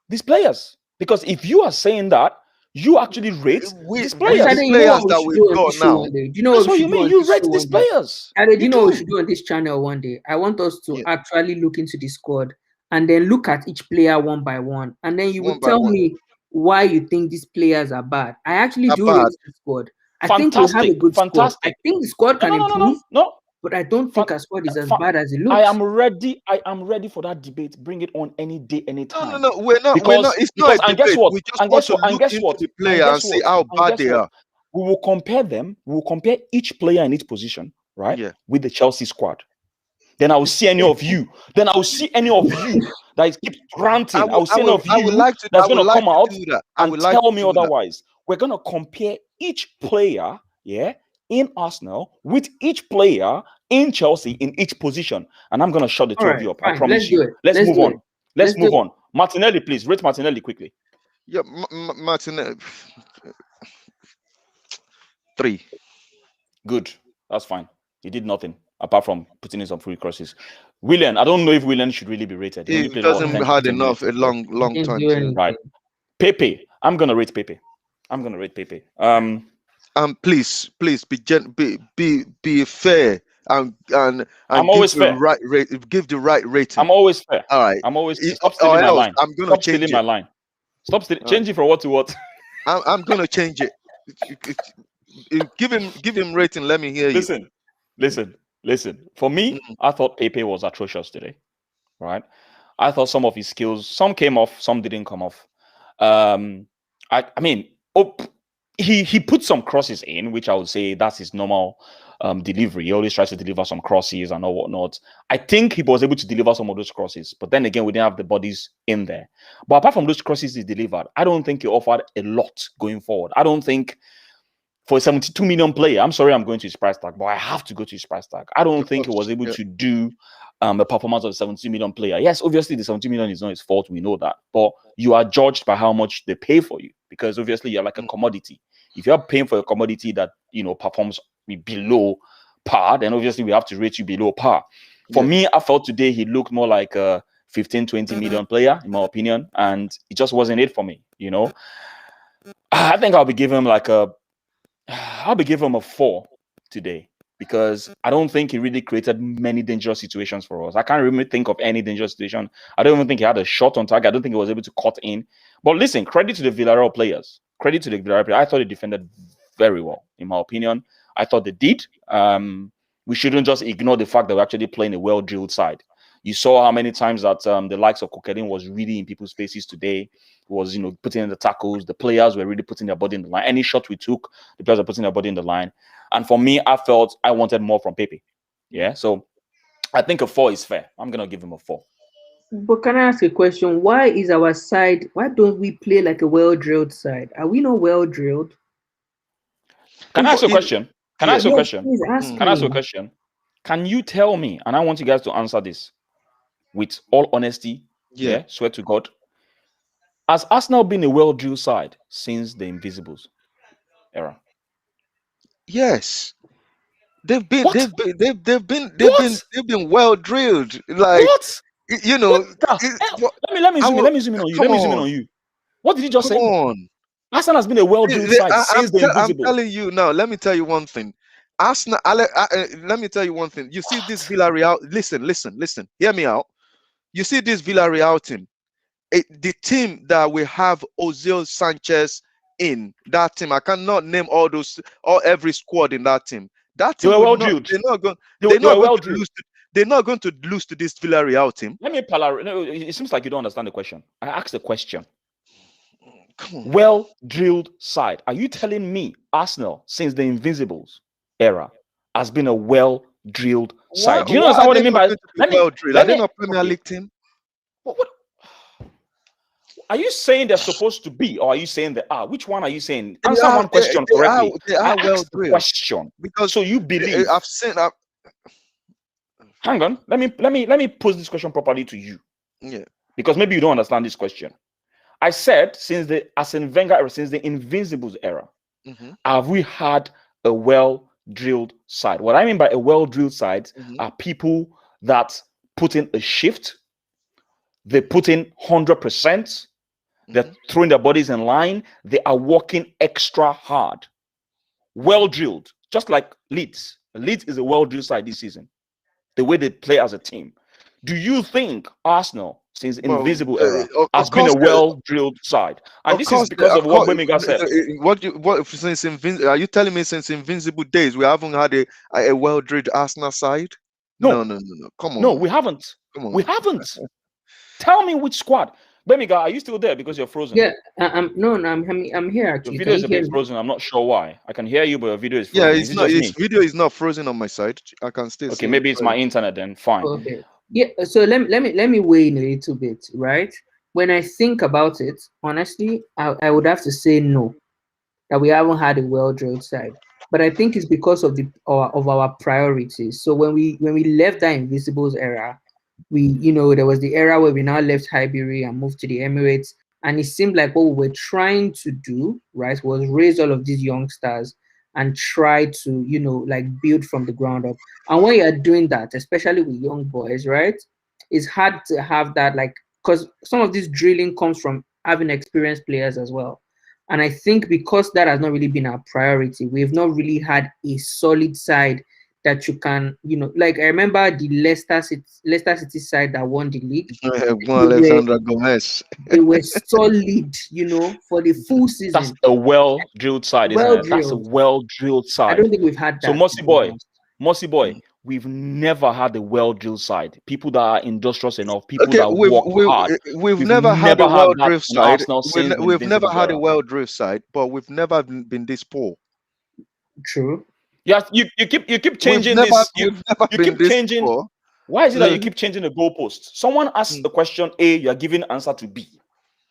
these players, because if you are saying that, You actually rate these These players. Shade, you know players what we that should we've do on got this show now. one day? Do you know That's what we what should you do mean. on You this rate show these one day? players. Shade, do You you know what we do. should do on this channel one day? I want us to Yeah. actually look into the squad and then look at each player one by one, and then you One would by tell one. me why you think these players are bad. I actually Are do bad. rate the squad. I think we have a Fantastic. good squad. I Fantastic. think the squad No, can no, no, no, improve, no. but I don't think our squad is as bad as it looks. I am ready. I am ready for that debate. Bring it on any day, any time. No. We're not. It's not a And guess debate. what? We just And want guess to what? And look guess into what? the And player and guess see what? how And bad guess they what? are. We will compare them. We will compare each player in each position, right? Yeah. With the Chelsea squad. Then I will see any of you. Then I will see any of you that is keep ranting. I will see any of I would you like to. that's I would going to like come to out do that. I and would like tell to me do that. otherwise. We're going to compare each player, yeah, in Arsenal with each player in Chelsea in each position. And I'm going to shut the two All of right, you up. I fine. promise Let's do you. it. Let's move do on. it. Let's move do it. on. Martinelli, please. Rate Martinelli quickly. Yeah, Martin. 3. Good. That's fine. He did nothing apart from putting in some free crosses. Willian, I don't know if Willian should really be rated. He only He played doesn't 10 to had 15 enough minutes. a long Didn't time do to. anything. Right. Pepe. I'm gonna rate Pepe. Please be fair and I'm give always the fair. right rate. Give the right rating. I'm always fair. All right. I'm always It- stop or stealing my else line. I'm gonna Stop change stealing my it. line. Stop All right. changing from what to what. I'm gonna change it. Give him rating. Let me hear you. Listen. For me, I thought Pepe was atrocious today. Right? I thought some of his skills, some came off, some didn't come off. I mean, he put some crosses in, which I would say that's his normal delivery. He always tries to deliver some crosses and all whatnot. I think he was able to deliver some of those crosses, but then again, we didn't have the bodies in there. But apart from those crosses he delivered, I don't think he offered a lot going forward. I don't think for a 72 million player, I'm sorry I'm going to his price tag, but I have to go to his price tag. I don't think he was able to do the performance of a 72 million player. Yes, obviously the 72 million is not his fault. We know that. But you are judged by how much they pay for you, because obviously you're like a commodity. If you're paying for a commodity that, performs below par, then obviously we have to rate you below par. For me, I felt today he looked more like a 15, 20 million player, in my opinion, and it just wasn't it for me, I think I'll be giving him a 4 today, because I don't think he really created many dangerous situations for us. I can't really think of any dangerous situation. I don't even think he had a shot on target. I don't think he was able to cut in. But listen, credit to the Villarreal players. I thought they defended very well, in my opinion. I thought they did. We shouldn't just ignore the fact that we're actually playing a well-drilled side. You saw how many times that the likes of Kokelin was really in people's faces today. Was putting in the tackles. The players were really putting their body in the line. Any shot we took, the players are putting their body in the line. And for me, I felt I wanted more from Pepe. Yeah, so I think a 4 is fair. I'm gonna give him a 4. But can I ask a question? Why don't we play like a well-drilled side? Are we not well-drilled? Can I ask you a question? Can I ask you a question? Please ask Can I ask you a me. question? Can you tell me, and I want you guys to answer this with all honesty, swear to God, has Arsenal been a well-drilled side since the Invisibles era? Yes. They've been What? they've been well drilled. Like What? Let me zoom in on you. What did you just Come say? on. Arsenal has been a well-drilled side since the I'm Invisible. telling you now. Let me tell you one thing. Arsenal. Let me tell you one thing. You see this Villarreal. Listen. Hear me out. You see this Villarreal team. The team that we have Ozil, Sanchez in that team. I cannot name every squad in that team. That team They were well-drilled. They're not going to lose to this Villarreal team. Let me no, it seems like you don't understand the question. I asked the question. Come on. Well-drilled side. Are you telling me Arsenal, since the Invincibles era, has been a well-drilled side? Do you understand what I mean by well-drilled? Are they not Premier League team? What? Are you saying they're supposed to be, or are you saying they are? Which one are you saying? Answer one question correctly. They are well-drilled. Question. Because so you believe? I've seen. Hang on. Let me pose this question properly to you. Yeah. Because maybe you don't understand this question. I said since the Arsene Wenger era, since the Invincibles era, have we had a well-drilled side? What I mean by a well-drilled side are people that put in a shift. They put in 100%. They're throwing their bodies in line. They are working extra hard. Well drilled, just like Leeds. Leeds is a well drilled side this season. The way they play as a team. Do you think Arsenal, since Invisible era, has been a well drilled side? And this is because of what Bemiga said. Are you telling me since Invincible days we haven't had a well drilled Arsenal side? No. Come on. No, we haven't. Come on. We haven't. Tell me which squad. Bemiga, are you still there? Because you're frozen. Yeah, I'm here actually. Your video is a bit frozen. I'm not sure why. I can hear you, but your video is frozen. Yeah, it's not. Its video is not frozen on my side. I can still see. Okay, maybe it's my internet then. Fine. Okay. Yeah. So let me weigh in a little bit, right? When I think about it, honestly, I would have to say no, that we haven't had a well-drilled side. But I think it's because of our priorities. So when we left that Invisibles era, there was the era where we now left Highbury and moved to the Emirates, and it seemed like what we were trying to do, right, was raise all of these youngsters and try to like build from the ground up. And when you're doing that, especially with young boys, right, it's hard to have that, like, because some of this drilling comes from having experienced players as well. And I think because that has not really been our priority, we've not really had a solid side that you can, like I remember the Leicester City side that won the league. Alexandra Gomez. They were solid, for the full season. That's a well-drilled side, isn't it? That's a well-drilled side. I don't think we've had that. So Mossy boy, we've never had a well-drilled side. People that are industrious enough, people that work hard. We've never had a well-drilled side. We've never had a era. well-drilled side, but we've never been this poor. True. Yeah, you keep changing this. You keep changing. Poor. Why is it that you keep changing the goalpost? Someone asks the question A, you are giving answer to B.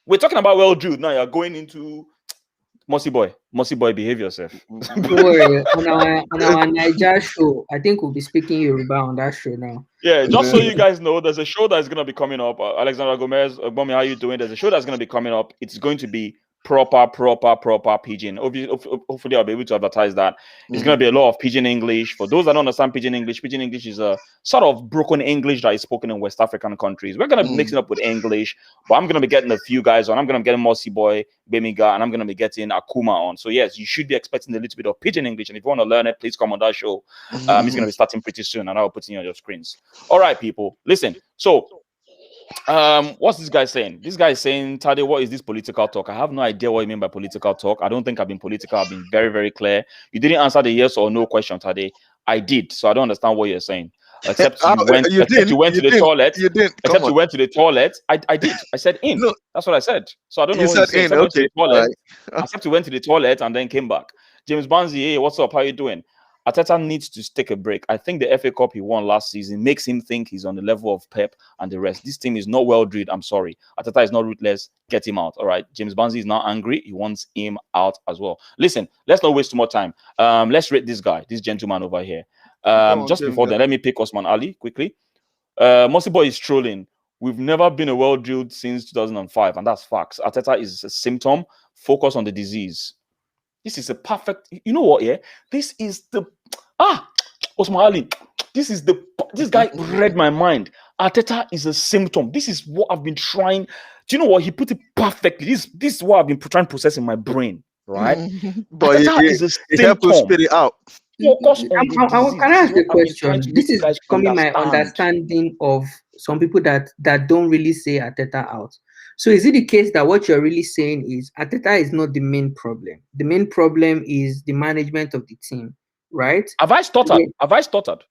We're talking about well-drilled. Now you're going into Mossy boy, behave yourself. Don't worry. On our Niger show, I think we'll be speaking Yoruba on that show now. Yeah, just so you guys know, there's a show that's going to be coming up. Alexandra Gomez, Bomi, how you doing? There's a show that's going to be coming up. It's going to be proper pidgin. Hopefully I'll be able to advertise that. It's going to be a lot of pidgin English. For those that don't understand pidgin English is a sort of broken English that is spoken in West African countries. We're going to mix it up with English, but I'm going to be getting a few guys on. I'm going to be getting Mossy Boy, Bemiga, and I'm going to be getting Akuma on. So yes, you should be expecting a little bit of pidgin English, and if you want to learn it, please come on that show. It's going to be starting pretty soon, and I'll put it on your screens. All right, people, listen. So what's this guy saying? This guy is saying, Tade, what is this political talk? I have no idea what you mean by political talk. I don't think I've been political. I've been very, very clear. You didn't answer the yes or no question, Tade. I did, so I don't understand what you're saying. Except you went to the toilet. You did. Except you went to the toilet. I did. I said in. No. That's what I said. So I don't know what you said. In. Okay. Except you went to the toilet and then came back. James Banzi, hey, what's up? How you doing? Arteta needs to take a break. I think the FA Cup he won last season makes him think he's on the level of Pep and the rest. This team is not well drilled. I'm sorry. Arteta is not ruthless. Get him out. All right. James Banzi is not angry. He wants him out as well. Listen, let's not waste too much time. Let's rate this guy, this gentleman over here. Just before then, let me pick Osman Ali quickly. Mossy Boy is trolling. We've never been a well drilled since 2005, and that's facts. Arteta is a symptom. Focus on the disease. This is a perfect. You know what? Yeah, this is the Osman Ali. This guy read my mind. Arteta is a symptom. This is what I've been trying. Do you know what? He put it perfectly. This is what I've been trying to process in my brain, right? But Arteta is a symptom. To spit it out. Focus on can I ask a question? This is becoming my understanding of some people that don't really say Arteta out. So is it the case that what you're really saying is Arteta is not the main problem? The main problem is the management of the team, right? Have I stuttered? Have I stuttered?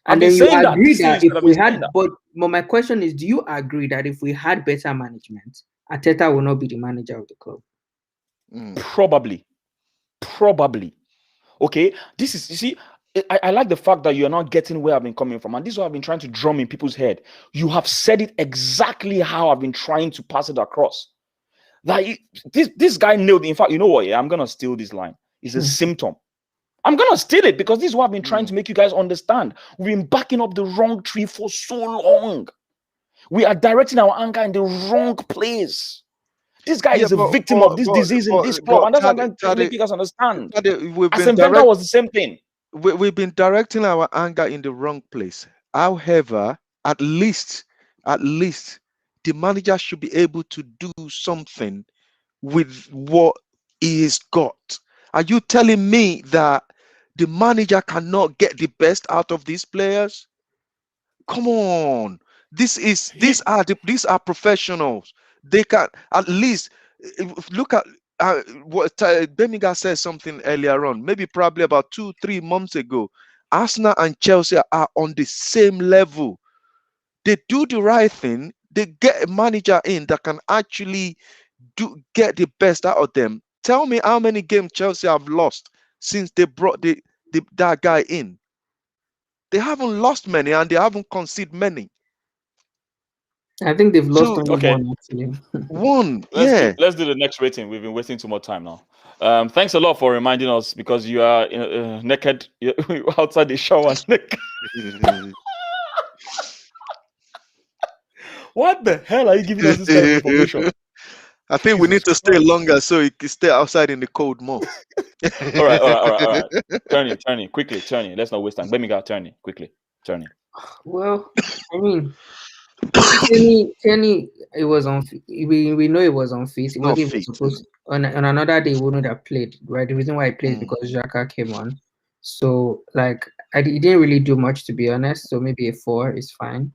And then you agree that if we had, but my question is, do you agree that if we had better management, Arteta will not be the manager of the club? Probably. Okay, this is, you see, I like the fact that you're not getting where I've been coming from, and this is what I've been trying to drum in people's head. You have said it exactly how I've been trying to pass it across. Like this guy nailed it. In fact, you know what? Yeah, I'm gonna steal this line. It's a symptom. I'm gonna steal it because this is what I've been trying to make you guys understand. We've been backing up the wrong tree for so long. We are directing our anger in the wrong place. This guy is a victim of this disease in this club, and that's what I'm trying to make you guys understand. Arsene Wenger was the same thing. We've been directing our anger in the wrong place. However, at least the manager should be able to do something with what he has got. Are you telling me that the manager cannot get the best out of these players? Come on. These are professionals. They can at least look at what Bemiga said something earlier on, maybe probably about 2-3 months ago. Arsenal and Chelsea are on the same level. They do the right thing. They get a manager in that can actually get the best out of them. Tell me how many games Chelsea have lost since they brought that guy in. They haven't lost many and they haven't conceded many. I think they've lost So, only okay. one actually. One, Let's do the next rating. We've been waiting too much time now. Thanks a lot for reminding us, because you are naked. You're outside the shower naked. What the hell are you giving us this kind of information? I think we Jesus need to stay Christ. longer so you can stay outside in the cold more. All right. Turning, quickly, turning. Let's not waste time. Let me go, turning, quickly, turning. Well, I mean, Kenny, it was unfit. We know it was unfit. It Not wasn't even fit. supposed. On another day, he wouldn't have played. Right. The reason why he played is because Xhaka came on. So like, he didn't really do much, to be honest. So maybe a 4 is fine.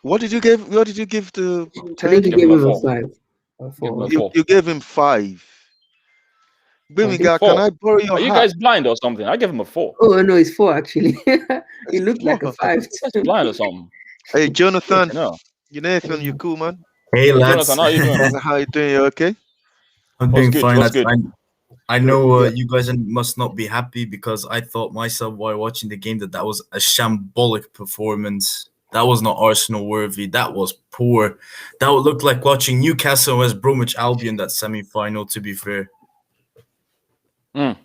What did you give? What did you give to I Ted? think he Give gave him a him a 4. 5. A Give him 4. a 4. You gave him 5. Bimiga, Four. can I borrow your Are you hat? guys blind or something? I gave him a 4. Oh no, it's 4 actually. It looked like a 5. You guys blind or something? Hey, Jonathan. No. You Nathan, you cool, man? Hey Hey, lads, Jonathan, how you doing? How you doing? You okay? I'm What's doing good? fine. What's Lads. good? I know Yeah. you guys must not be happy because I thought myself while watching the game that was a shambolic performance. That was not Arsenal worthy. That was poor. That would look like watching Newcastle and West Bromwich Albion that semi-final. To be fair, that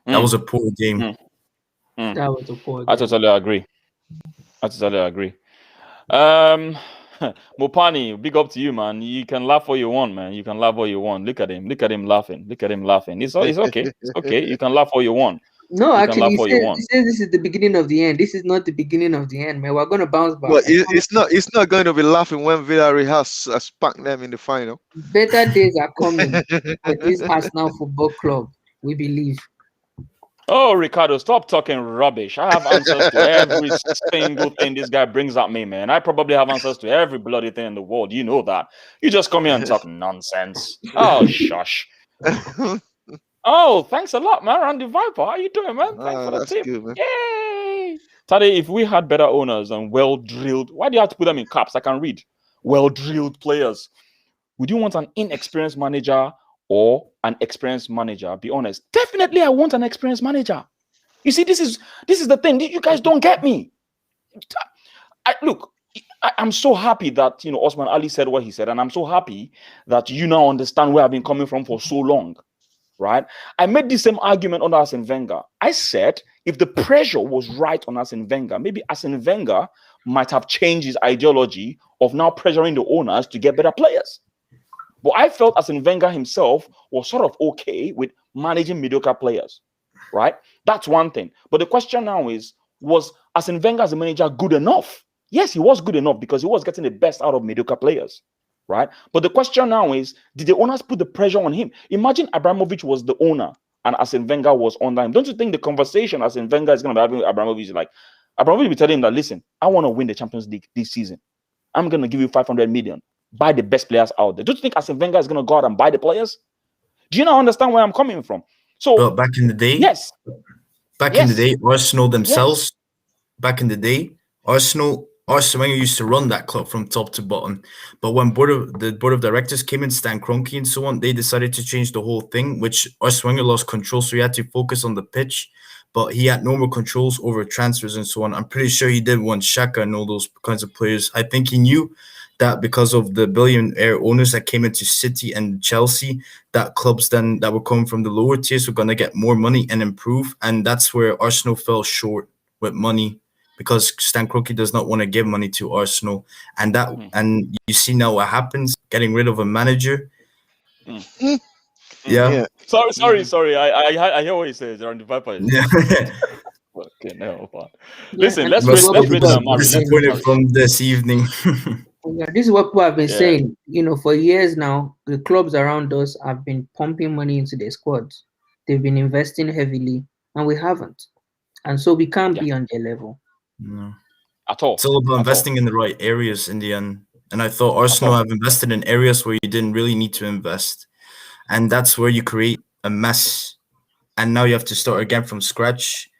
was a poor game. That was a poor game. I totally agree. Mopani, big up to you, man. You can laugh all you want, man. You can laugh all you want. Look at him laughing. It's okay. It's okay. You can laugh all you want. No, You can actually, laugh he all you want. says this is the beginning of the end. This is not the beginning of the end, man. We're gonna bounce back. Well, it's not going to be laughing when Villarreal has spanked them in the final. Better days are coming for this Arsenal Football Club. We believe. Oh, Ricardo, stop talking rubbish. I have answers to every single thing this guy brings at me, man. I probably have answers to every bloody thing in the world. You know that. You just come here and talk nonsense. Oh, shush. Oh, thanks a lot, man. Randy Viper. How you doing, man? Thanks for the that's tip. good, man. Yay! Tade, if we had better owners and well-drilled, why do you have to put them in caps? I can read. Well-drilled players. Would you want an inexperienced manager or an experienced manager? Be honest. Definitely, I want an experienced manager. You see, this is the thing. You guys don't get me. I'm so happy that Osman Ali said what he said, and I'm so happy that you now understand where I've been coming from for so long. Right? I made the same argument on Arsene Wenger. I said if the pressure was right on Arsene Wenger, maybe Arsene Wenger might have changed his ideology of now pressuring the owners to get better players. But I felt Arsene Wenger himself was sort of okay with managing mediocre players. Right? That's one thing. But the question now is, was Arsene Wenger as a manager good enough? Yes, he was good enough because he was getting the best out of mediocre players. Right? But the question now is, did the owners put the pressure on him? Imagine Abramovich was the owner and Arsene Wenger was under him. Don't you think the conversation Arsene Wenger is going to be having with Abramovich is like, Abramovich will be telling him that, listen, I want to win the Champions League this season. I'm going to give you 500 million. Buy the best players out there. Don't you think Arsene Wenger is going to go out and buy the players? Do you not understand where I'm coming from? So, Well, back in the day, yes. in the day, Arsenal themselves, back in the day, Arsene Wenger used to run that club from top to bottom. But when the board of directors came in, Stan Kroenke and so on, they decided to change the whole thing, which Arsene Wenger lost control, so he had to focus on the pitch. But he had no more controls over transfers and so on. I'm pretty sure he did want Xhaka and all those kinds of players. I think he knew that because of the billionaire owners that came into City and Chelsea, that clubs then that were coming from the lower tiers were going to get more money and improve. And that's where Arsenal fell short with money, because Stan Kroenke does not want to give money to Arsenal. And and you see now what happens, getting rid of a manager. Yeah. Sorry. I hear what he says around the Viper. Yeah. Okay, no, but Yeah, listen, and let's this is rate what people have been saying. Disappointed from this evening. Yeah, this is what people have been Yeah. saying. For years now, the clubs around us have been pumping money into their squads. They've been investing heavily, and we haven't. And so we can't be on their level. No. At all. It's all about At all. investing in the right areas in the end. And I thought Arsenal have invested in areas where you didn't really need to invest. And that's where you create a mess. And now you have to start again from scratch.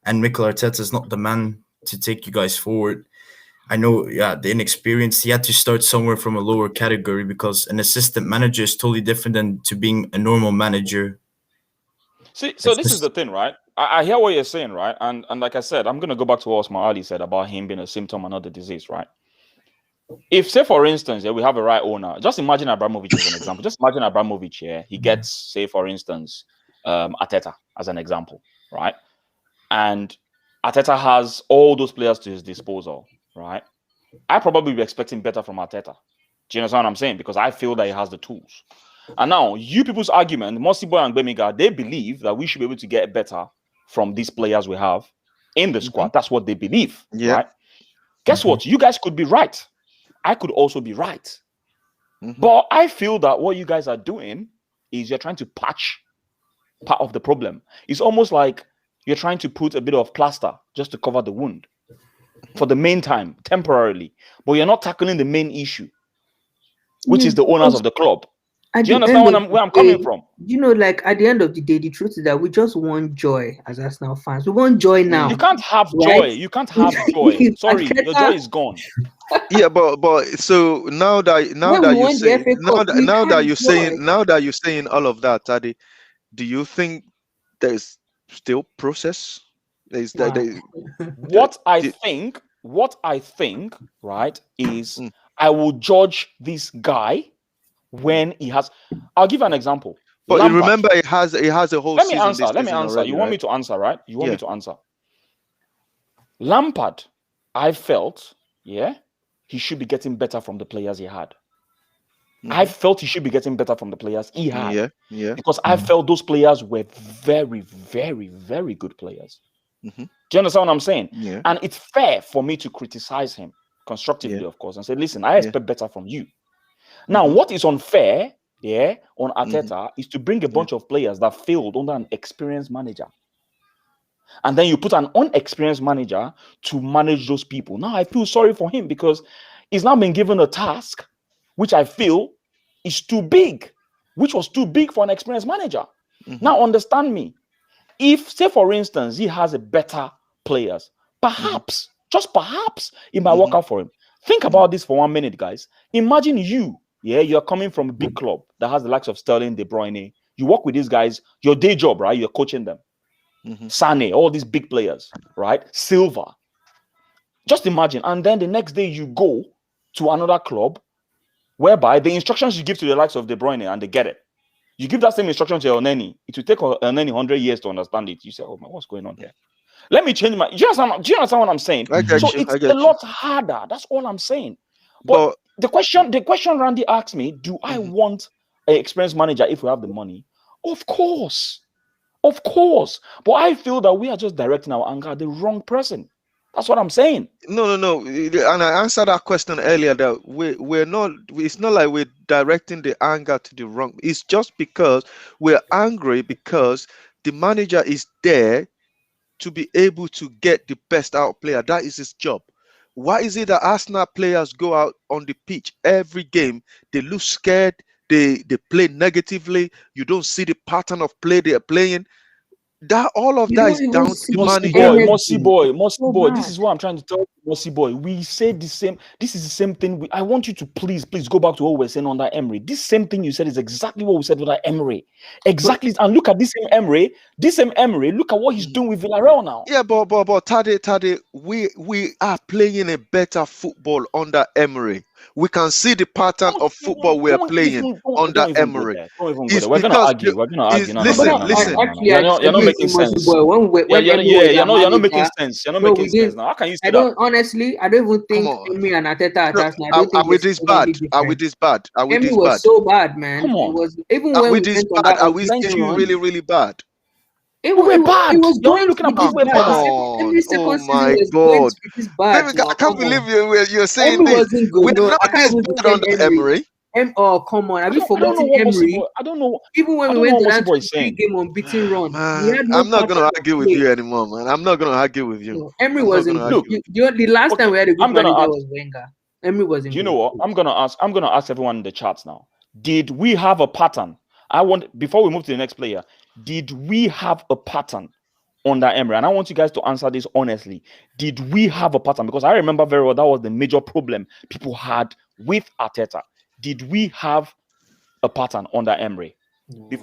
And Mikel Arteta is not the man to take you guys forward. I know, the inexperience, he had to start somewhere from a lower category because an assistant manager is totally different than to being a normal manager. See, so this is the thing, right? I hear what you're saying, right? And like I said, I'm going to go back to what Osman Ali said about him being a symptom and not the disease, right? If, say, for instance, we have a right owner, just imagine Abramovich as an example. Just imagine Abramovich here. He gets, say, for instance, Arteta as an example, right? And Arteta has all those players to his disposal, right? I probably be expecting better from Arteta. Do you understand what I'm saying? Because I feel that he has the tools. And now, you people's argument, Mosiboy and Bemiga, they believe that we should be able to get better from these players we have in the squad. That's what they believe, right? Guess what? You guys could be right. I could also be right. But I feel that what you guys are doing is you're trying to patch part of the problem. It's almost like you're trying to put a bit of plaster just to cover the wound for the meantime, temporarily. But you're not tackling the main issue, which is the owners of the club. Do you understand where I'm coming from? Like at the end of the day, the truth is that we just want joy as Arsenal fans. We want joy now. You can't have right? joy. You can't have joy. Sorry, your joy is gone. Yeah, but so now that you're saying all of that, Taddy, do you think there's still process? What I think, right, is I will judge this guy when he has. I'll give an example. But Lampard. remember, it has a whole. Let season me answer. this Let me season answer. already, You want right? me to answer, right? You want me to answer. Lampard, I felt, he should be getting better from the players he had. I felt he should be getting better from the players he had. Because I felt those players were very, very, very good players. Do you understand what I'm saying? Yeah. And it's fair for me to criticize him constructively, of course, and say, listen, I expect better from you. Now, what is unfair, on Arteta is to bring a bunch of players that failed under an experienced manager. And then you put an unexperienced manager to manage those people. Now, I feel sorry for him because he's now been given a task which I feel is too big, which was too big for an experienced manager. Now, understand me. If, say, for instance, he has a better players, perhaps, just perhaps, it might work out for him. Think about this for 1 minute, guys. Imagine you're coming from a big club that has the likes of Sterling, De Bruyne. You work with these guys, your day job, right? You're coaching them. Sane, all these big players, right? Silva. Just imagine. And then the next day you go to another club whereby the instructions you give to the likes of De Bruyne and they get it. You give that same instruction to Elneny. It will take Elneny 100 years to understand it. You say, oh man, what's going on here? Let me change my. Do you understand what I'm saying? It's a lot harder. That's all I'm saying. But the question Randy asked me, do I want an experienced manager if we have the money? Of course. Of course. But I feel that we are just directing our anger at the wrong person. That's what I'm saying. No. And I answered that question earlier that we're not. It's not like we're directing the anger to the wrong. It's just because we're angry because the manager is there to be able to get the best out of player. That is his job. Why is it that Arsenal players go out on the pitch every game? They look scared. They play negatively. You don't see the pattern of play they are playing. That all of that is down to the manager. Mossy boy. This is what I'm trying to tell you, Mossy boy. We say the same. This is the same thing. I want you to please go back to what we were saying under Emery. This same thing you said is exactly what we said under Emery. Exactly. And look at this same Emery. Look at what he's doing with Villarreal now. Yeah, but Tade, we are playing a better football under Emery. We can see the pattern of football we are playing under Emery. We're gonna argue. Listen. You're not making sense. You're not making sense. You're not making sense now. How can you say that? Honestly, I don't even think Emery and Arteta at Arsenal. Are we this bad? Emery was so bad, man. Come on. It was even are when we this bad? Are we still really, really bad? We're bad. It was You're only going looking to at be this we're bad. bad. Every second Oh season my was going God. to be this bad. David, Now, I can't come on. believe you're saying Emery this. wasn't good. We No, know I can't this even bad defend under Emery. Emery. Oh, come on. Have you I don't know forgotten what Emery? I don't know. Even when I we don't know went what to that Mosibo is saying. 3-game unbeaten run, we Man, had no I'm not gonna pattern of argue with play. you anymore, man. I'm not gonna argue with you. No, Emery I'm not wasn't gonna good. argue with The last Okay, time we had a good I'm gonna manager ask. was Wenger. Emery wasn't Do you good. know what? I'm gonna ask everyone in the chats now. Did we have a pattern? Before we move to the next player, did we have a pattern under Emery? And I want you guys to answer this honestly. Did we have a pattern? Because I remember very well that was the major problem people had with Arteta. Did we have a pattern under Emery?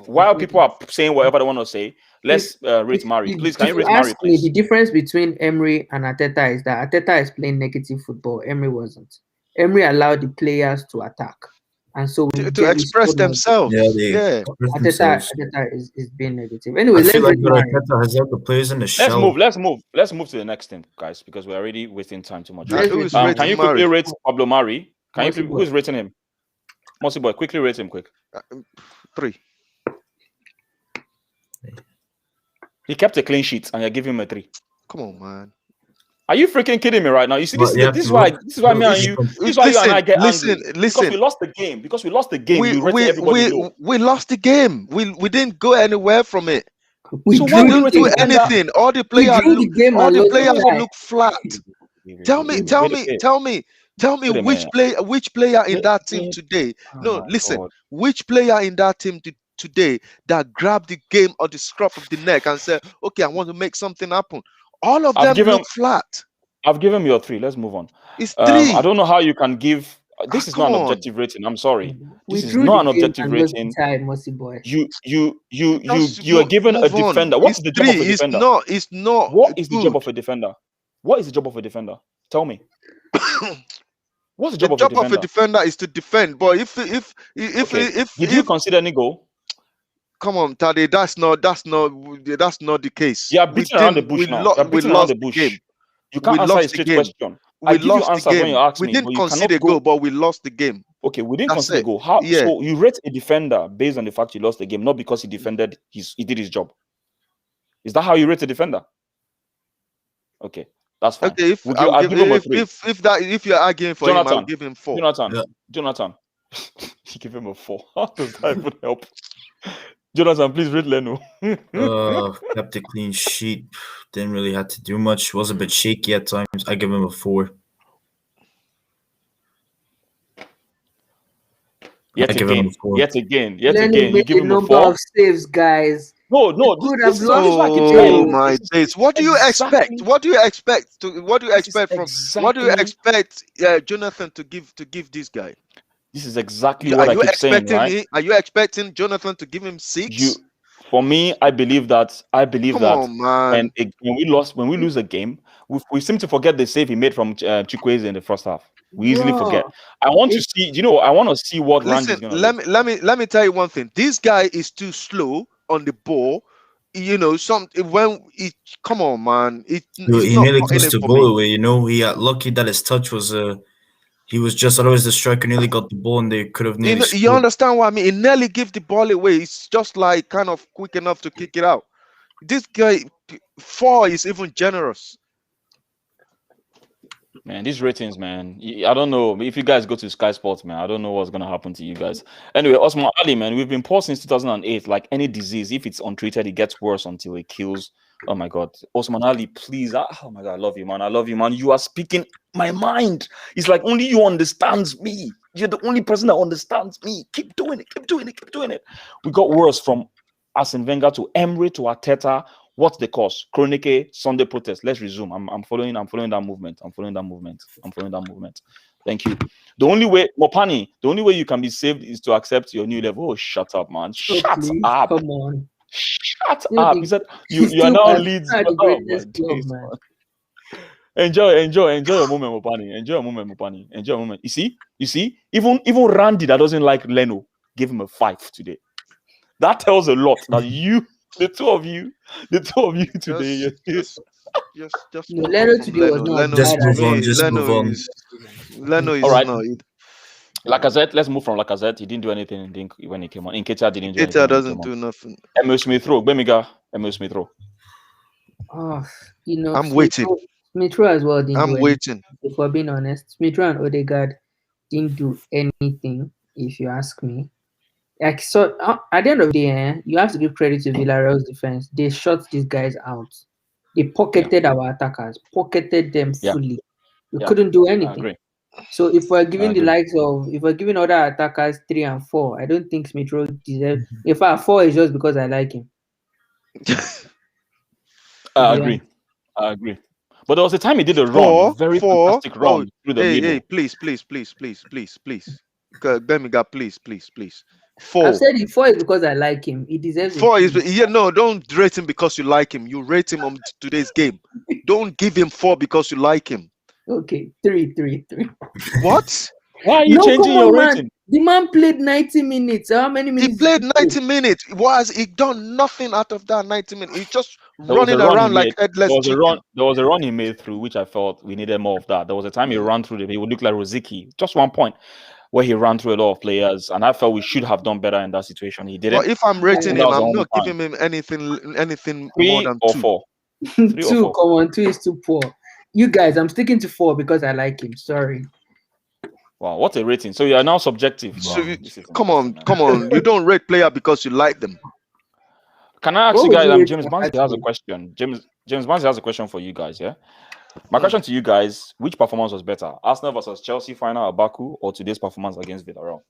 While people are saying whatever they want to say, let's rate Mari. Please, can you rate Mari, ask me, please? the difference between Emery and Arteta is that Arteta is playing negative football. Emery wasn't. Emery allowed the players to attack, and so we to get express this scoreline. themselves. Yeah, they Yeah. express themselves. Arteta is being negative. Anyway, I let's feel like rate that Mari. Arteta has helped the players in the shell. Let's move to the next thing, guys, because we're already wasting time too much. Let's Who rate is Mari. Can you rating quickly Mari? rate Pablo Mari? Mossy boy. Who's rating him? Mossy boy, quickly rate him, quick. 3. He kept a clean sheet, and you're giving him a 3. Come on, man. Are you freaking kidding me right now? You see, Well, this is why me and you. This is why you and I get angry. Because we lost the game. Because we lost the game. You rated everybody low. We lost the game. We didn't go anywhere from it. We So drew why We do you the didn't rate do game. anything. All the players drew the game all and the lost. players Why? look flat. Tell me which player in that team today. No, listen. Which player in that team today that grabbed the game or the scruff of the neck and said, "Okay, I want to make something happen." All of them look flat. I've given you a 3. Let's move on. It's 3. I don't know how you can give. This is not come an on. objective rating. I'm sorry. We This is drew not an the game objective and lost rating. the tie, Mossy boy. You are given a Move on. defender. What It's is the job of a 3. defender? It's not What is the job good. of a defender? What is the job of a defender? Tell me. What's the The job job of a of a defender is to defend. But if did you consider any goal? come on, Tade, that's not the case. You are beating around the bush now. You are beating around the bush. Game. You can't We answer a lost the straight game. question. We I give you lost the answers when game. you ask We me, didn't but you concede cannot a goal, but we lost the game. Okay, we didn't That's concede a it. goal. How? Yeah. So you rate a defender based on the fact he lost the game, not because he defended he did his job. Is that how you rate a defender? Okay, that's fine. Okay, I'll give him a 3. if you're arguing for him, I'll give him 4. Jonathan, you give him a 4. How does that even help? Jonathan, please read Leno. Kept a clean sheet. Didn't really have to do much. Was a bit shaky at times. I give him a 4. Yet again, Lenny you give him a number 4. of saves, guys. No, this is why I keep telling Oh you. my days! What do you expect? What do you expect Jonathan to give this guy? This is exactly what I keep saying, right? Are you expecting Jonathan to give him 6? For me, I believe that Come on, man. when we lose a game, we seem to forget the save he made from Chukwueze in the first half. We easily forget. I want to see, I want to see what Randy is going to do. Let me tell you one thing. This guy is too slow on the ball. Come on, man. He nearly tossed the ball away. He got lucky that his touch was he was just, otherwise the striker nearly got the ball and they could have nearly you understand what I mean? He nearly gave the ball away. It's just like kind of quick enough to kick it out. This guy 4 is even generous. Man, these ratings, man. I don't know if you guys go to Sky Sports, man. I don't know what's gonna happen to you guys. Anyway, Osman Ali, man, we've been poor since 2008. Like any disease, if it's untreated, it gets worse until it kills. Oh my God, Osman Ali, please. Oh my God, I love you, man. I love you, man. You are speaking my mind. It's like only you understands me. You're the only person that understands me. Keep doing it. Keep doing it. Keep doing it. We got worse from Arsene Wenger to Emery to Arteta. What's the cause? Chronique, Sunday protest. Let's resume. I'm following that movement. I'm following that movement. Thank you. The only way, Mopani, the only way you can be saved is to accept your new level. Oh, shut up, man. Shut up. Come on. Shut up. He said you are now Leeds. Enjoy your moment, Mopani. Enjoy your moment. You see, even Randy that doesn't like Leno, give him a 5 today. That tells a lot that the two of you today. Leno today was not. Just move on. Leno is all right. not. Lacazette, let's move from Lacazette. He didn't do anything when he came on. Nketiah didn't do anything. Nketiah doesn't do nothing. Emil Smith Rowe, Bemiga. Emil Smith Rowe. Oh, you know, I'm waiting. Smith Rowe as well didn't I'm do waiting. anything. If we're being honest, Smith Rowe and Odegaard didn't do anything, if you ask me. Like, so at the end of the day, you have to give credit to Villarreal's defense. They shut these guys out. They pocketed our attackers, pocketed them fully. We couldn't do I anything. agree. So if we're giving the agree. likes of, if we're giving other attackers 3 and 4, I don't think Smith Rowe deserves. In fact, 4 is just because I like him. I agree. But there was a time he did a fantastic run through the middle. Hey, please. Bemiga, please. 4. I've said 4 is because I like him. He deserves 4 it. is no. Don't rate him because you like him. You rate him on today's game. Don't give him 4 because you like him. Okay, 3. What? Why are you changing your rating? Man. The man played 90 minutes. How many minutes? He played 90 minutes. He done nothing out of that 90 minutes? He's just running around like headless chicken. There was a run he made through, which I felt we needed more of that. There was a time he ran through he would look like Rosicky. Just one point where he ran through a lot of players, and I felt we should have done better in that situation. He didn't. But if I'm rating him, I'm not giving him anything more than 3 or 2. 4. 2, come on, 2 is too poor. You guys, I'm sticking to 4 because I like him. Sorry. Wow, what a rating! So you are now subjective. So come on. You don't rate player because you like them. Can I ask you guys? James Bansi has a question. James Bansi has a question for you guys. Yeah. My question to you guys: which performance was better, Arsenal versus Chelsea final at Baku, or today's performance against Villarreal?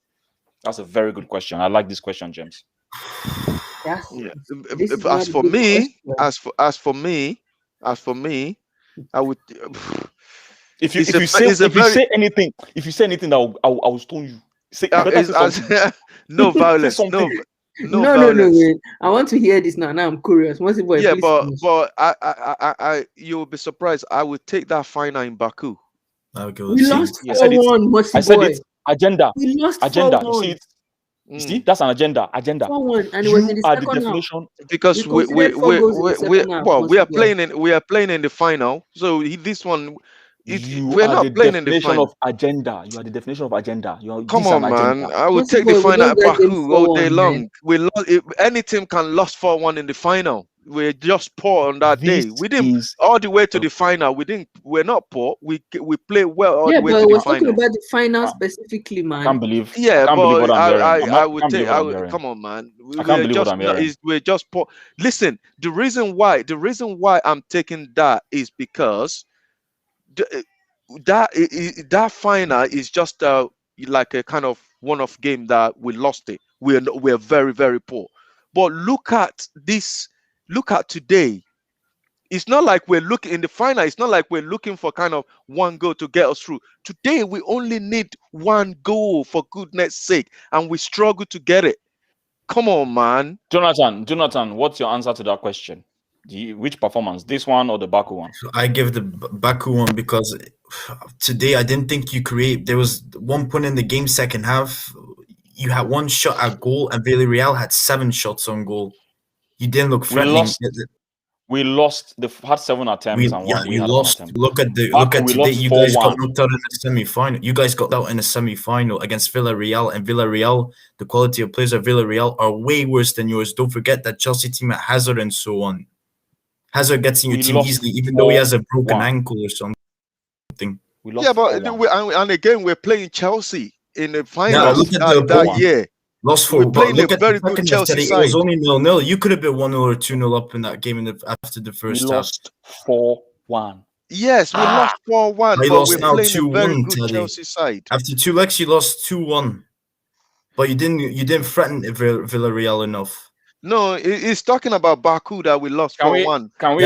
That's a very good question. I like this question, James. Yeah. As for me, I would. If you say anything that I will stone you. Say, no violence. No violence. Wait. I want to hear this now. Now I'm curious. But I you'll be surprised. I would take that final in Baku. We lost 4-1. I said it. Agenda. We lost agenda. 4-1. You see it? You see, that's an agenda. 4-1, and it was in the second definition half. Because we are playing in the final. So this one. We're not playing in the final of agenda. You are the definition of agenda. Come on, man. I would take the final at Baku all day long. Any team can lose 4-1 in the final. We're just poor on that day. We didn't all the way to the final. We're not poor. We play well all the way to the final. Talking about the final specifically, man. I can't believe. Yeah, but I would take. Come on, man. We're just poor. Listen, the reason why I'm taking that is because that final is just like a kind of one-off game that we lost it. We're very, very poor. But look at this. Look at today. It's not like we're looking in the final. It's not like we're looking for kind of one goal to get us through. Today we only need one goal for goodness sake, and we struggle to get it. Come on, man. Jonathan, what's your answer to that question? Which performance, this one or the Baku one? So I give the Baku one because today I didn't think you create. There was one point in the game, second half, you had one shot at goal, and Villarreal had 7 shots on goal. You didn't look threatening. We lost. Had 7 attempts and one. We lost. Look at today. You guys got knocked out in the semi-final. You guys got out in the semi-final against Villarreal, and Villarreal, the quality of players of Villarreal are way worse than yours. Don't forget that Chelsea team at Hazard and so on. Hazard gets in your team easily, even though he has a broken ankle or something. And again, we're playing Chelsea in the final that year. Lost 4. We're playing a very good Chelsea side. It was only 0-0. You could have been 1-0 or 2-0 up in that game after the first half. Lost 4-1. Yes, we lost 4-1, but we're playing a very good Chelsea side. After 2 legs, you lost 2-1, but you didn't threaten Villarreal enough. No, he's talking about Baku that we lost 4-1. Can we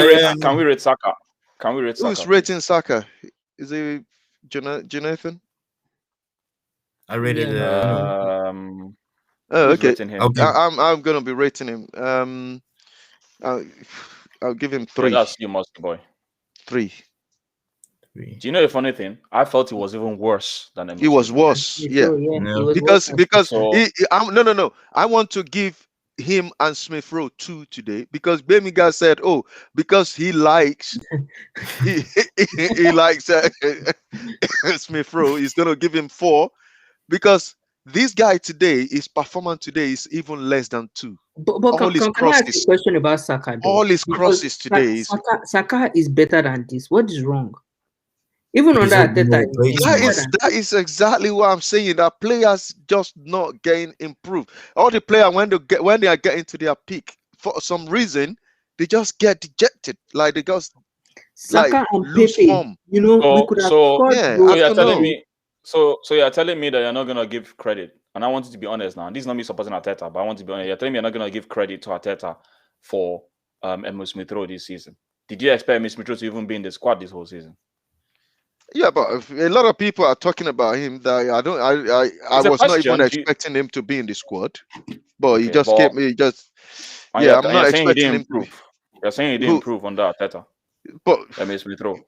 rate Saka? Can we rate Saka? Who's rating Saka? Is it Jonathan? I rated Oh, okay. Okay. I'm gonna be rating him. I'll give him 3. That's you, must boy. 3. Do you know a funny thing? I felt it was even worse than It was worse. Yeah. Because no. I want to give him and Smith Rowe 2 today because Bemiga said, "Oh, because he likes he likes Smith Rowe, he's gonna give him 4 because This guy today, his performance today is even less than 2. But All his can I ask you a crosses, question about Saka though? all his Because crosses today is Saka is better than this. What is wrong? Even He's under a Arteta, he's better replacement. than that is exactly what I'm saying. That players just not getting improved. All the players when they are getting to their peak, for some reason, they just get dejected. Like they just like Saka and lose Pepe. form. You know, we So could have so scored Yeah, goals I you're don't telling know. me so you're telling me that you're not gonna give credit, and I want you to be honest now. This is not me supporting Arteta, but I want to be honest. You're telling me you're not gonna give credit to Arteta for Emil Smith Rowe this season. Did you expect Emil Smith Rowe to even be in the squad this whole season? Yeah, but a lot of people are talking about him that I It's a was not even question. expecting him to be in the squad, but he Okay, just but came. He just and yeah, you're, I'm and you're not saying he expecting didn't him to be. improve. You're saying he didn't Who? improve under Arteta. But Emil Smith Rowe.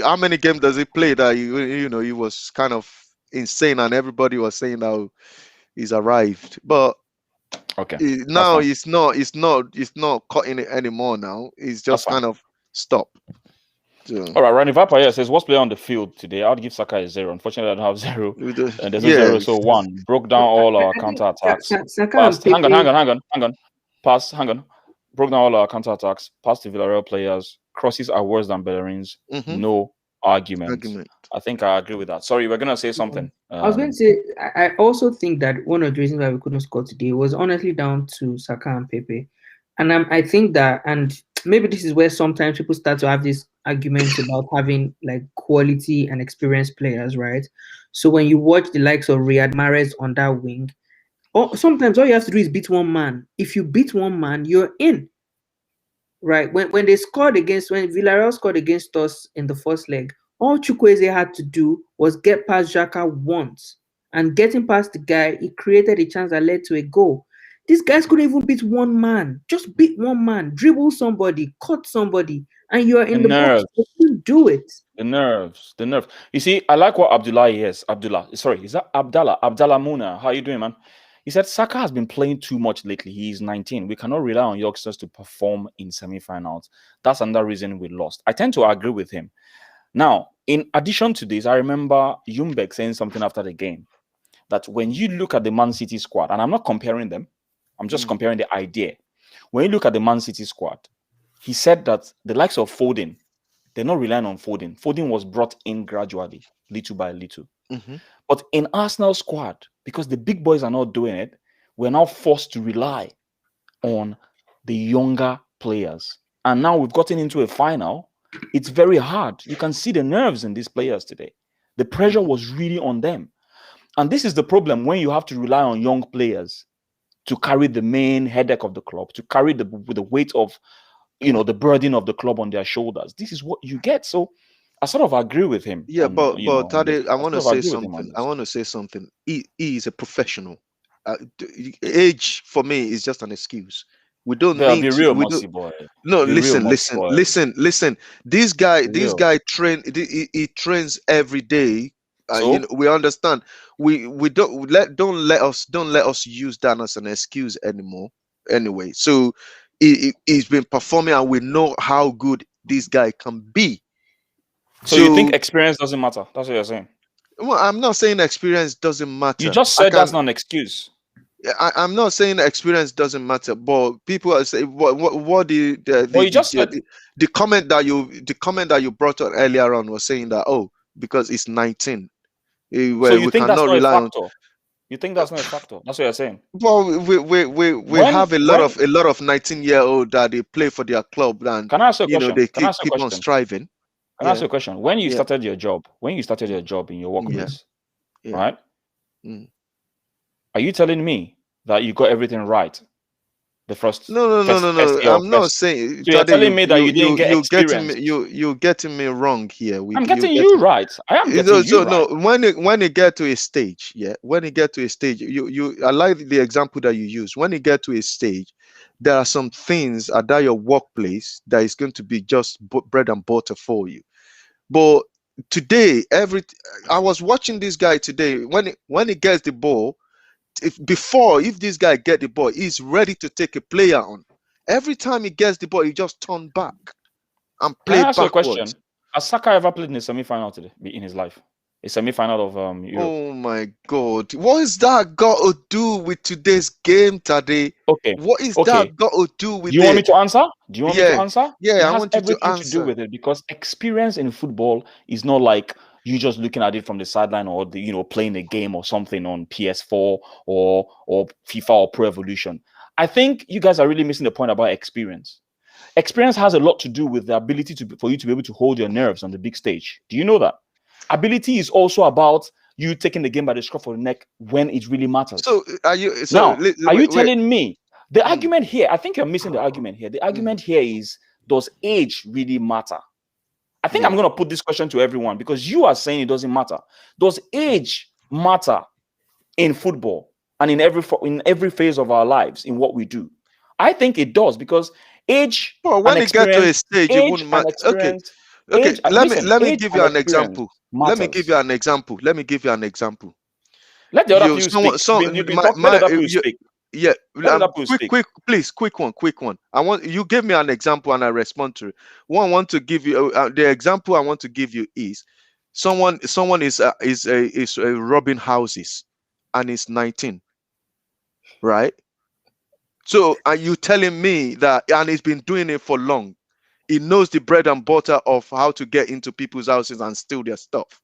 how many games does he play that he was kind of insane and everybody was saying that he's arrived, but Okay, that's now fine. it's not cutting it anymore. Now it's That's just fine. kind of stop. So, All right, Randy Vapaya says, "What's player on the field today?" I'd give Saka a 0. Unfortunately, I don't have 0, and there's no 0, so 1. Broke down all our I counter think attacks. Saka and Passed. Hang Pepe. on. Pass. Hang on. Broke down all our counter attacks. Passed to Villarreal players. Crosses are worse than Bellerin's. mhm, No argument. argument. I think I agree with that. Sorry, we're gonna say something. I was going to say, I also think that one of the reasons why we couldn't score today was honestly down to Saka and Pepe. And I think that, and maybe this is where sometimes people start to have these arguments about having like quality and experienced players, right? So when you watch the likes of Riyad Mahrez on that wing, or sometimes all you have to do is beat one man. If you beat one man, you're in. Right. When Villarreal scored against us in the first leg, all Chukwueze had to do was get past Xhaka once. And getting past the guy, he created a chance that led to a goal. These guys couldn't even beat one man. Just beat one man, dribble somebody, cut somebody, and you're in the box. You couldn't do it. The nerves. You see, I like what Abdullah is. Sorry, is that Abdallah? Abdallah Muna. How you doing, man? He said Saka has been playing too much lately. He's 19. We cannot rely on youngsters to perform in semi-finals. That's another reason we lost. I tend to agree with him. Now, in addition to this, I remember Ljungberg saying something after the game that when you look at the Man City squad, and I'm not comparing them, I'm just comparing the idea. When you look at the Man City squad, he said that the likes of Foden, they're not relying on Foden. Foden was brought in gradually, little by little. Mhm. But in Arsenal squad, because the big boys are not doing it, we're now forced to rely on the younger players. And now we've gotten into a final. It's very hard. You can see the nerves in these players today. The pressure was really on them. And this is the problem when you have to rely on young players to carry the main headache of the club, to carry the weight of, the burden of the club on their shoulders. This is what you get. So I sort of agree with him. Yeah, but on this. Tade, I want to sort say of agree with him on something. this. I want to say something. He is a professional. Age for me is just an excuse. We don't They'll need be to. real, We Mossy don't. boy. No, Be real, listen. Mossy boy. This Be real. guy he trains every day. So We understand. We don't let us use that as an excuse anymore. Anyway, so he's been performing, and we know how good this guy can be. So you think experience doesn't matter? That's what you're saying. Well, I'm not saying experience doesn't matter. You just said that's not an excuse. I'm not saying experience doesn't matter, but people are saying what Well, you just said the comment that you brought up earlier on was saying that because it's 19, so you we think that's cannot not a rely on. factor. You think that's not a factor. That's what you're saying. Well, we have a lot of 19-year-old that they play for their club, and Can I ask you a question? they Can I ask you a keep on question? striving. Can I ask you a question? When you Yeah. started your job, in your workplace, Yeah. right? Mm. Are you telling me that you got everything right the first No. first year of I'm not first? saying. So you're Tade, telling me that you didn't get you getting experience. me you getting me wrong here. I'm getting you right. I am getting you right. No, when it get to a stage, when it get to a stage, I like the example that you use. When it get to a stage, there are some things at your workplace that is going to be just bread and butter for you. But today, I was watching this guy today. When he gets the ball, if this guy get the ball, he's ready to take a player on. Every time he gets the ball, he just turn back and play Can I ask you a backwards. question? Has Saka ever played in a semi-final today in his life? a semi-final of Europe. Oh my God. What is that got to do with today's game today? Okay. What is Okay. that got to do with Do you want me it? to answer? Do you want me to Yeah. answer? Yeah, It I has want you to everything to do answer. with it because experience in football is not like you just looking at it from the sideline or playing a game or something on PS4 or FIFA or Pro Evolution. I think you guys are really missing the point about experience. Experience has a lot to do with the ability for you to be able to hold your nerves on the big stage. Do you know that? Ability is also about you taking the game by the scruff of the neck when it really matters. So are you? Now, are you wait. telling me the argument here? I think you're missing the argument here. The argument here is, does age really matter? I think I'm going to put this question to everyone because you are saying it doesn't matter. Does age matter in football and in every phase of our lives in what we do? I think it does because age. Well, when and you get to a experience, stage, it won't matter. Okay. Okay. Age, Let me age give and you an experience example. matters. Let me give you an example. Let me give you an example. Let the other people speak. You've been talking. Let the other people speak. Yeah, Let the other people speak. please, quick one. I want you give me an example and I respond to it. One I want to give you the example I want to give you is someone is robbing houses and is 19, right? So are you telling me that, and he's been doing it for long? He knows the bread and butter of how to get into people's houses and steal their stuff.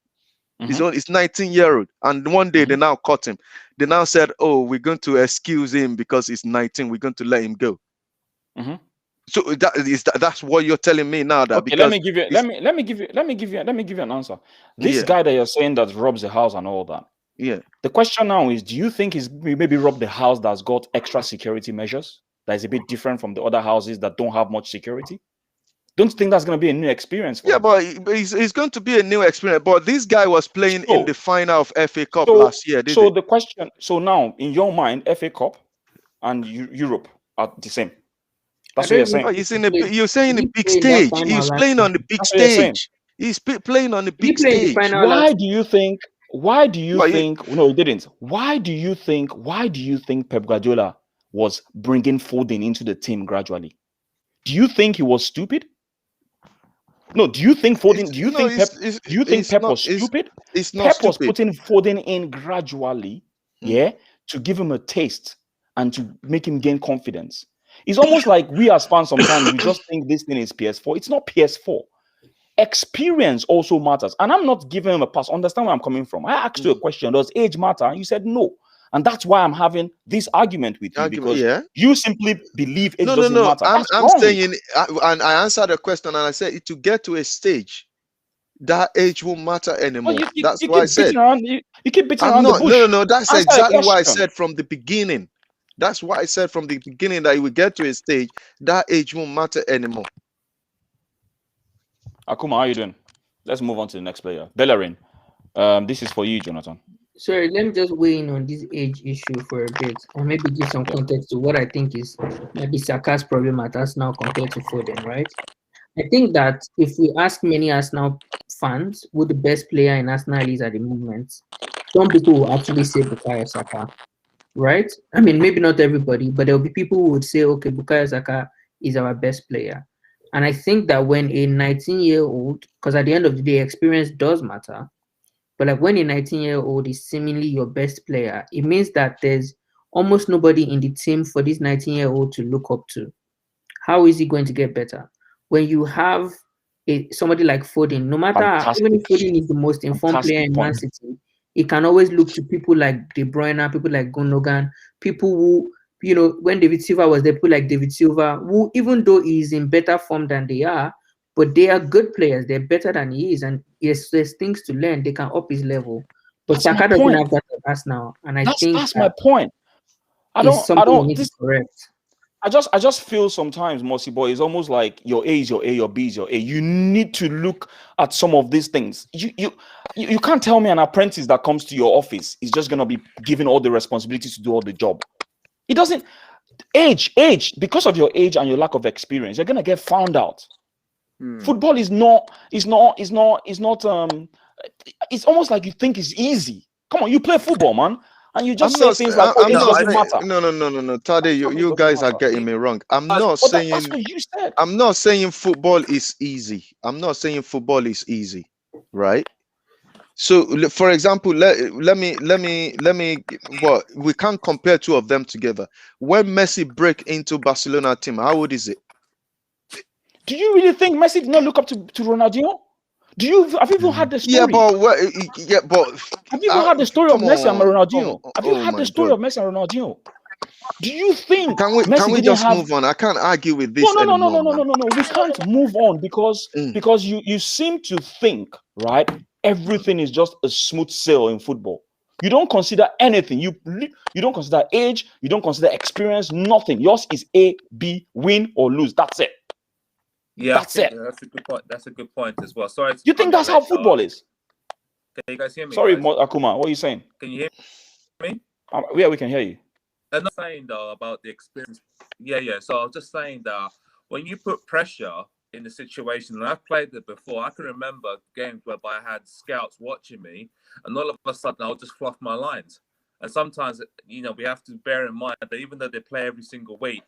He's 19-year-old, and one day they now caught him. They now said, "Oh, we're going to excuse him because he's 19. We're going to let him go." So that's what you're telling me now. That okay, let me give you an answer. This guy that you're saying that robs the house and all that. Yeah. The question now is, do you think he's maybe robbed the house that's got extra security measures that is a bit different from the other houses that don't have much security? Don't you think that's going to be a new experience for him? But it's going to be a new experience. But this guy was playing in the final of FA Cup last year. The question, now in your mind, FA Cup and Europe are the same. That's what you're saying. You're saying the big stage. He's playing on the big stage. He's playing on the big stage. Why do you think? No, he didn't. Why do you think Pep Guardiola was bringing Foden into the team gradually? Do you think he was stupid? No, do you think Foden? Do you think Pep was stupid? Pep was putting Foden in gradually, to give him a taste and to make him gain confidence. It's almost like we as fans sometimes we just think this thing is PS4. It's not PS4. Experience also matters, and I'm not giving him a pass. Understand where I'm coming from? I asked you a question: does age matter? And you said no, and that's why I'm having this argument with you because you simply believe age doesn't matter. I'm saying, and I answered the question, and I said to get to a stage, that age won't matter anymore. That's why I said you keep beating around the bush. No. That's exactly what I said from the beginning. That's why I said from the beginning that you will get to a stage that age won't matter anymore. Akuma, how you doing? Let's move on to the next player. Bellerin. This is for you, Jonathan. Sorry, let me just weigh in on this age issue for a bit and maybe give some context to what I think is maybe Saka's problem at Arsenal compared to Foden, right? I think that if we ask many Arsenal fans who the best player in Arsenal is at the moment, some people will actually say Bukayo Saka, right? I mean, maybe not everybody, but there will be people who would say, okay, Bukayo Saka is our best player. And I think that when a 19-year-old, because at the end of the day, experience does matter, but like when a 19-year-old is seemingly your best player, it means that there's almost nobody in the team for this 19-year-old to look up to. How is he going to get better? When you have somebody like Foden, no matter, even if Foden is the most informed player in Man City, he can always look to people like De Bruyne, people like Gundogan, people who, when David Silva was there, people like David Silva, who, even though he is in better form than they are, but they are good players. They're better than he is. And yes, there's things to learn. They can up his level. But Saka doesn't have that at us now. And I think that's my point. I just feel sometimes, Mossy Boy, it's almost like your A is your A, your B is your A. You need to look at some of these things. You can't tell me an apprentice that comes to your office is just gonna be given all the responsibilities to do all the job. It doesn't. Age, because of your age and your lack of experience, you're gonna get found out. Football is not. It's almost like you think it's easy. Come on, you play football, man. And you just say things like, "Oh, it doesn't matter." No. Tade, you guys are getting me wrong. I'm not saying. That's what you said. I'm not saying football is easy. I'm not saying football is easy, right? So, for example, let me. Well, we can't compare two of them together. When Messi break into Barcelona team, how old is it? Do you really think Messi did not look up to Ronaldinho? Have you even heard the story? Yeah, but have you even heard the story of come Messi and on, Ronaldinho? Have you oh heard the my story God. of Messi and Ronaldinho? Do you think Can we Messi didn't just have? move on? I can't argue with No, this no, no, no, anymore, no, no, man. no, no, no. We can't move on because Mm. you seem to think, right, everything is just a smooth sail in football. You don't consider anything. You don't consider age. You don't consider experience. Nothing. Yours is A, B, win or lose. That's it. Yeah, That's it. that's a good point. That's a good point as well. Sorry, You think that's how football is? Can you guys hear me? Sorry, guys? Akuma. What are you saying? Can you hear me? Yeah, we can hear you. I'm not saying though about the experience. Yeah. So I was just saying that when you put pressure in the situation, and I've played it before, I can remember games whereby I had scouts watching me, and all of a sudden I'll just fluff my lines. And sometimes, we have to bear in mind that even though they play every single week,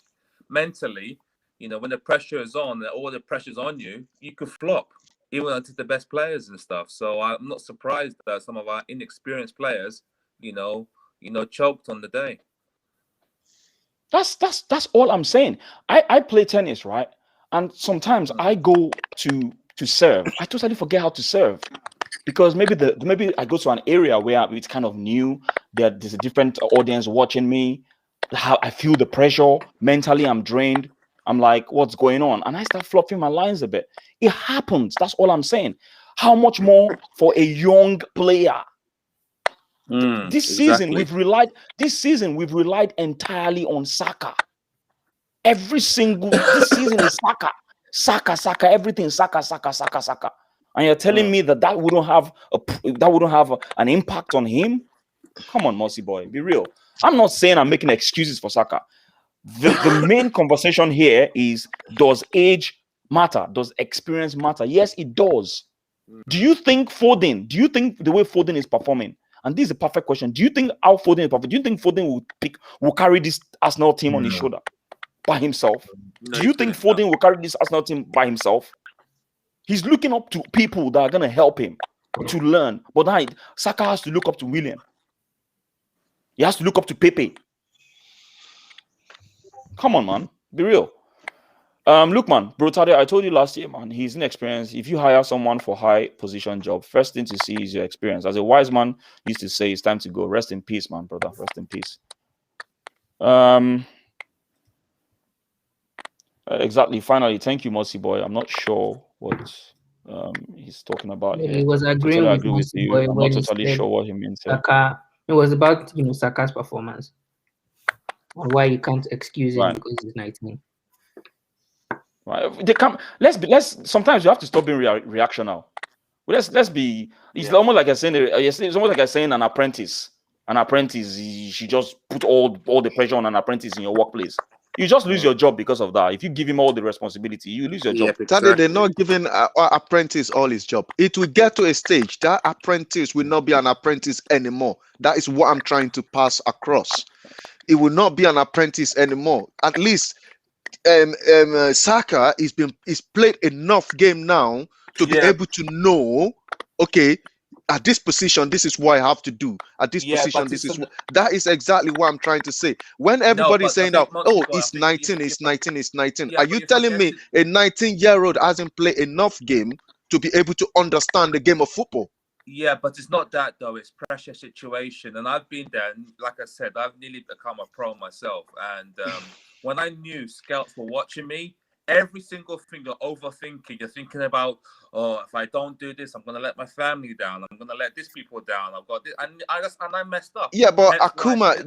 mentally, when the pressure is on, all the pressure's on you, you could flop, even though it's the best players and stuff. So I'm not surprised that some of our inexperienced players, choked on the day. That's all I'm saying. I play tennis, right? And sometimes I go to serve. I totally forget how to serve because maybe I go to an area where it's kind of new. There's a different audience watching me. How I feel the pressure mentally, I'm drained. I'm like, what's going on? And I start flopping my lines a bit. It happens. That's all I'm saying. How much more for a young player? This season we've relied entirely on Saka. Every single this season is Saka, everything Saka. And you're telling me that wouldn't have an impact on him? Come on, Mossy boy, be real. I'm not saying I'm making excuses for Saka. The main conversation here is, does age matter? Does experience matter? Yes, it does. Do you think the way Foden is performing? And this is a perfect question. Do you think how Foden is performing? Do you think Foden will carry this Arsenal team on his shoulder by himself? Do you think Foden will carry this Arsenal team by himself? He's looking up to people that are going to help him to learn. But now Saka has to look up to Willian. He has to look up to Pepe. Come on, man. Be real. Look, man, Bro Tade, I told you last year, man, he's inexperienced. If you hire someone for high position job, first thing to see is your experience. As a wise man used to say, it's time to go. Rest in peace, man, brother. Rest in peace. Exactly. Finally, thank you, Mossy boy. I'm not sure what he's talking about here. He was agreeing Totally with agree with Mossy you. Boy I'm when not he totally said sure what he means here. Saka. It was about Saka's performance and why you can't excuse him because he's 19. Right. They come. Let's. Sometimes you have to stop being reactional. Let's be. It's almost like I'm saying. It's almost like I'm saying an apprentice. An apprentice. You should just put all the pressure on an apprentice in your workplace. You just lose your job because of that. If you give him all the responsibility, you lose your job. Exactly. They're not giving our apprentice all his job. It will get to a stage that apprentice will not be an apprentice anymore. That is what I'm trying to pass across. It will not be an apprentice anymore. At least Saka is played enough game now to be able to know, okay, at this position, this is what I have to do. At this position, this is that is exactly what I'm trying to say. When everybody's saying that, it's 19, it's 19, it's 19. Are you telling me a 19-year-old hasn't played enough game to be able to understand the game of football? Yeah, but it's not that though. It's pressure situation, and I've been there. And like I said, I've nearly become a pro myself. And when I knew scouts were watching me, every single thing you're overthinking. You're thinking about, oh, if I don't do this, I'm gonna let my family down. I'm gonna let these people down. I've got this, and I messed up. Yeah, but Akuma,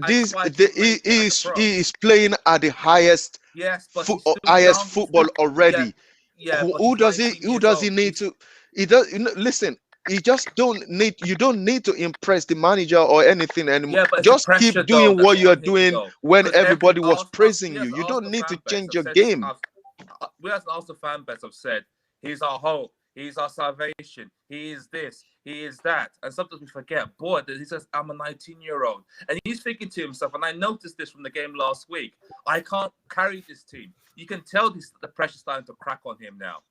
he is playing at the highest, highest football already. Yeah, who does he need to? He does. Listen. You don't need to impress the manager or anything anymore. Just keep doing what you're doing when everybody was praising you. You don't need to change your game. We as an Arsenal fan base have said, he's our hope, he's our salvation, he is this, he is that. And sometimes we forget, boy, that he says, I'm a 19-year-old. And he's thinking to himself, and I noticed this from the game last week, I can't carry this team. You can tell the pressure's starting to crack on him now.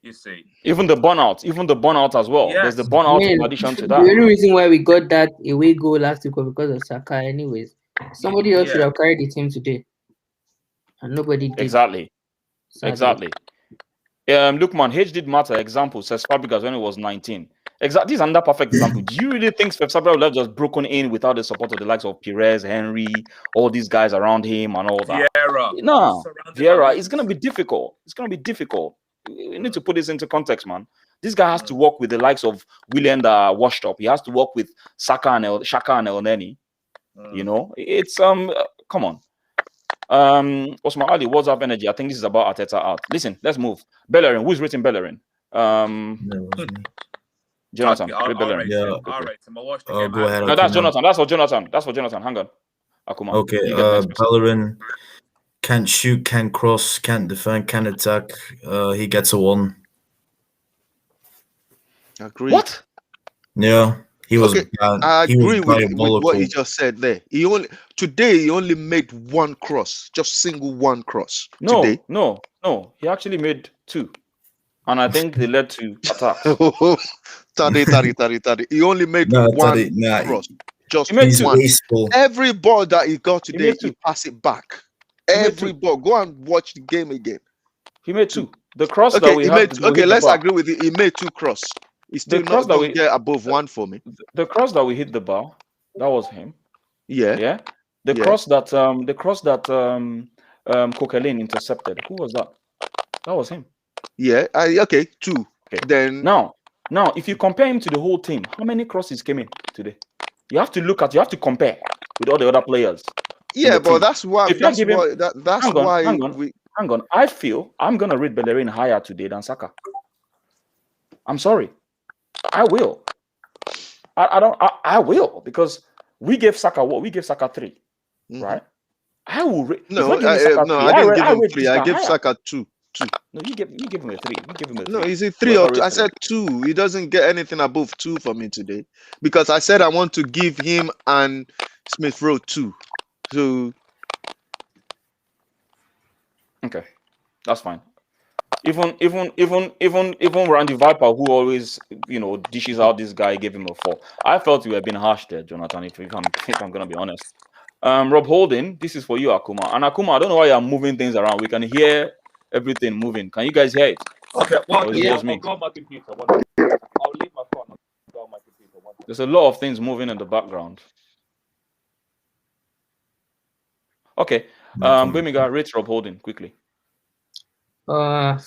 You see, Even the burnout as well. There's the Yes. burnout in Man, addition to the that. only reason why we got that away goal last week was because of Saka. Anyways, somebody else should Yeah. have carried the team today, and nobody did. Exactly. Sadly. Exactly. Look, man, age did matter. Example, says Fabregas when he was 19. Exactly. This is another perfect example. Do you really think Fabregas would have just broken in without the support of the likes of Perez, Henry, all these guys around him and all that? Vieira. No, Surrounded by Vieira, legends. it's going to be difficult. It's going to be difficult. We need to put this into context, man. This guy has to work with the likes of Willian that washed up. He has to work with Shaka and El Neni. You know, it's come on. Osman Ali, what's up, energy? I think this is about Arteta out. Listen, let's move. Bellerin, who's rating Bellerin? Jonathan, I'll rate Bellerin. rate him. I'll rate him. I watched the game. Go ahead. No, that's Jonathan. That's for Jonathan. That's for Jonathan. Hang on. Akuma. Okay, you get next person. Bellerin can't shoot, can't cross, can't defend, can't attack. He gets a 1. Agreed. What? Yeah, he was. Okay, bad. I He was agree with diabolical. what he just said there. He only made one cross, just single one cross No, today. no. He actually made 2. And I think they led to attacks. Tari. He only made Nah, one Taddy, nah, cross, just He made He's two. one. wasteful. Every ball that he got He today, made he two. passed it back. He made Every two. ball. Go and watch the game again. He made 2. The cross Okay, that we he had made. to go Okay, hit the let's bar. agree with it. He made 2 cross. He still cross not that don't we- get above 1 for me. The cross that we hit the bar, that was him. Yeah. Yeah. The Yeah. cross that Coquelin intercepted. Who was that? That was him. Yeah. Okay, 2. Okay. Then Now, if you compare him to the whole team, how many crosses came in today? You have to compare with all the other players. yeah, the but team. that's why. If you That's give him- why. That's Hang on, why hang on. we. Hang on. I feel I'm gonna rate Bellerin higher today than Saka. I'm sorry. I will. I will, because we gave Saka what? We gave Saka 3, Mhm. right? I will rate. No, if I give Saka 3, I didn't give him rate 3. this I guy gave higher. Saka 2. No, you give him a 3. You give him a 3. No, is it 3 or Whoever 2? I rates said 2. He doesn't get anything above 2 for me today, because I said I want to give him and Smith Rowe 2. So Okay, that's fine. Even Randy Viper, who always dishes out this guy, gave him a 4. I felt you were being harsh there, Jonathan. If I'm gonna be honest. Rob Holding, this is for you, Akuma. And Akuma, I don't know why you're moving things around. We can hear everything moving. Can you guys hear it? Okay, well, Or is it yeah, just me? I'll go on my computer. I'll leave my phone. I'll go on my computer. There's a lot of things moving in the background. Okay, Bemiga, rate Rob Holding quickly. Funny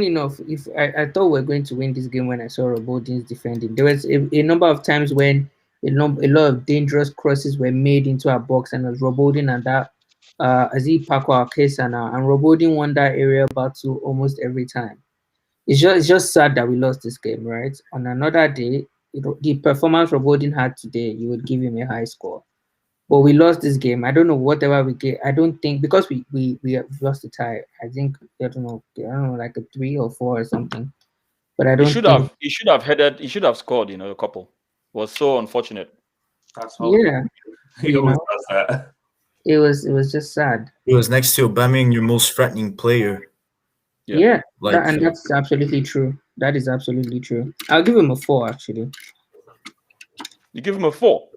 enough, if I thought we were going to win this game when I saw Robodin's defending. There was a number of times when a lot of dangerous crosses were made into our box, and it was Robodin and that Aziz Paco Akesana, and Robodin won that area battle almost every time. It's just sad that we lost this game, right? On another day, the performance Robodin had today, you would give him a high score. But we lost this game. I don't know whatever we get. I don't think, because we have lost the tie. I think I don't know, like a 3 or 4 or something. But I don't. He should have headed. He should have scored. A couple. It was so unfortunate. That's all. Yeah. He always does that. It was just sad. He was next to Aubameyang, your most threatening player. Yeah. And that's absolutely true. That is absolutely true. I'll give him a 4 actually. You give him a 4.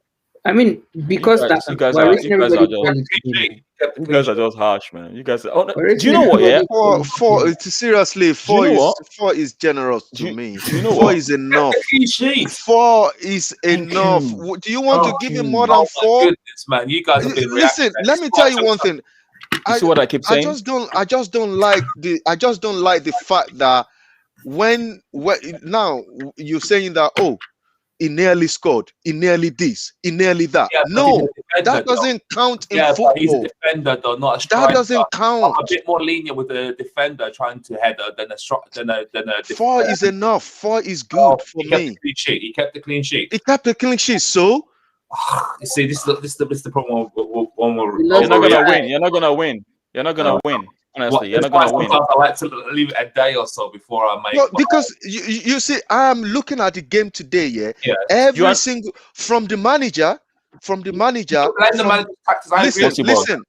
I mean, because you guys are just harsh, man. You guys. Do you know what? Yeah. 4. Seriously, 4 you know is 4 is generous to me. Do you know 4 what? is enough. Clean sheet. 4 is enough. Do you want to give him more than 4? Goodness, man, you guys have been Listen, let me tell you one thing. You see what I keep saying? I just don't like the fact that when now you're saying that he nearly scored, he nearly this, he nearly that. Yeah, no, that doesn't count in football. But he's a defender, though, not a striker. That doesn't count. I'm a bit more lenient with the defender trying to header than a 4 is enough. 4 is good for me. He kept the clean sheet. He kept the clean sheet. So you see, this is the problem. You're not gonna win. You're not gonna win. You're not gonna win. Honestly, you're not gonna win. I like to leave it a day or so before I make. well, because you see, I'm looking at the game today. Yeah, Yeah. every single from the manager.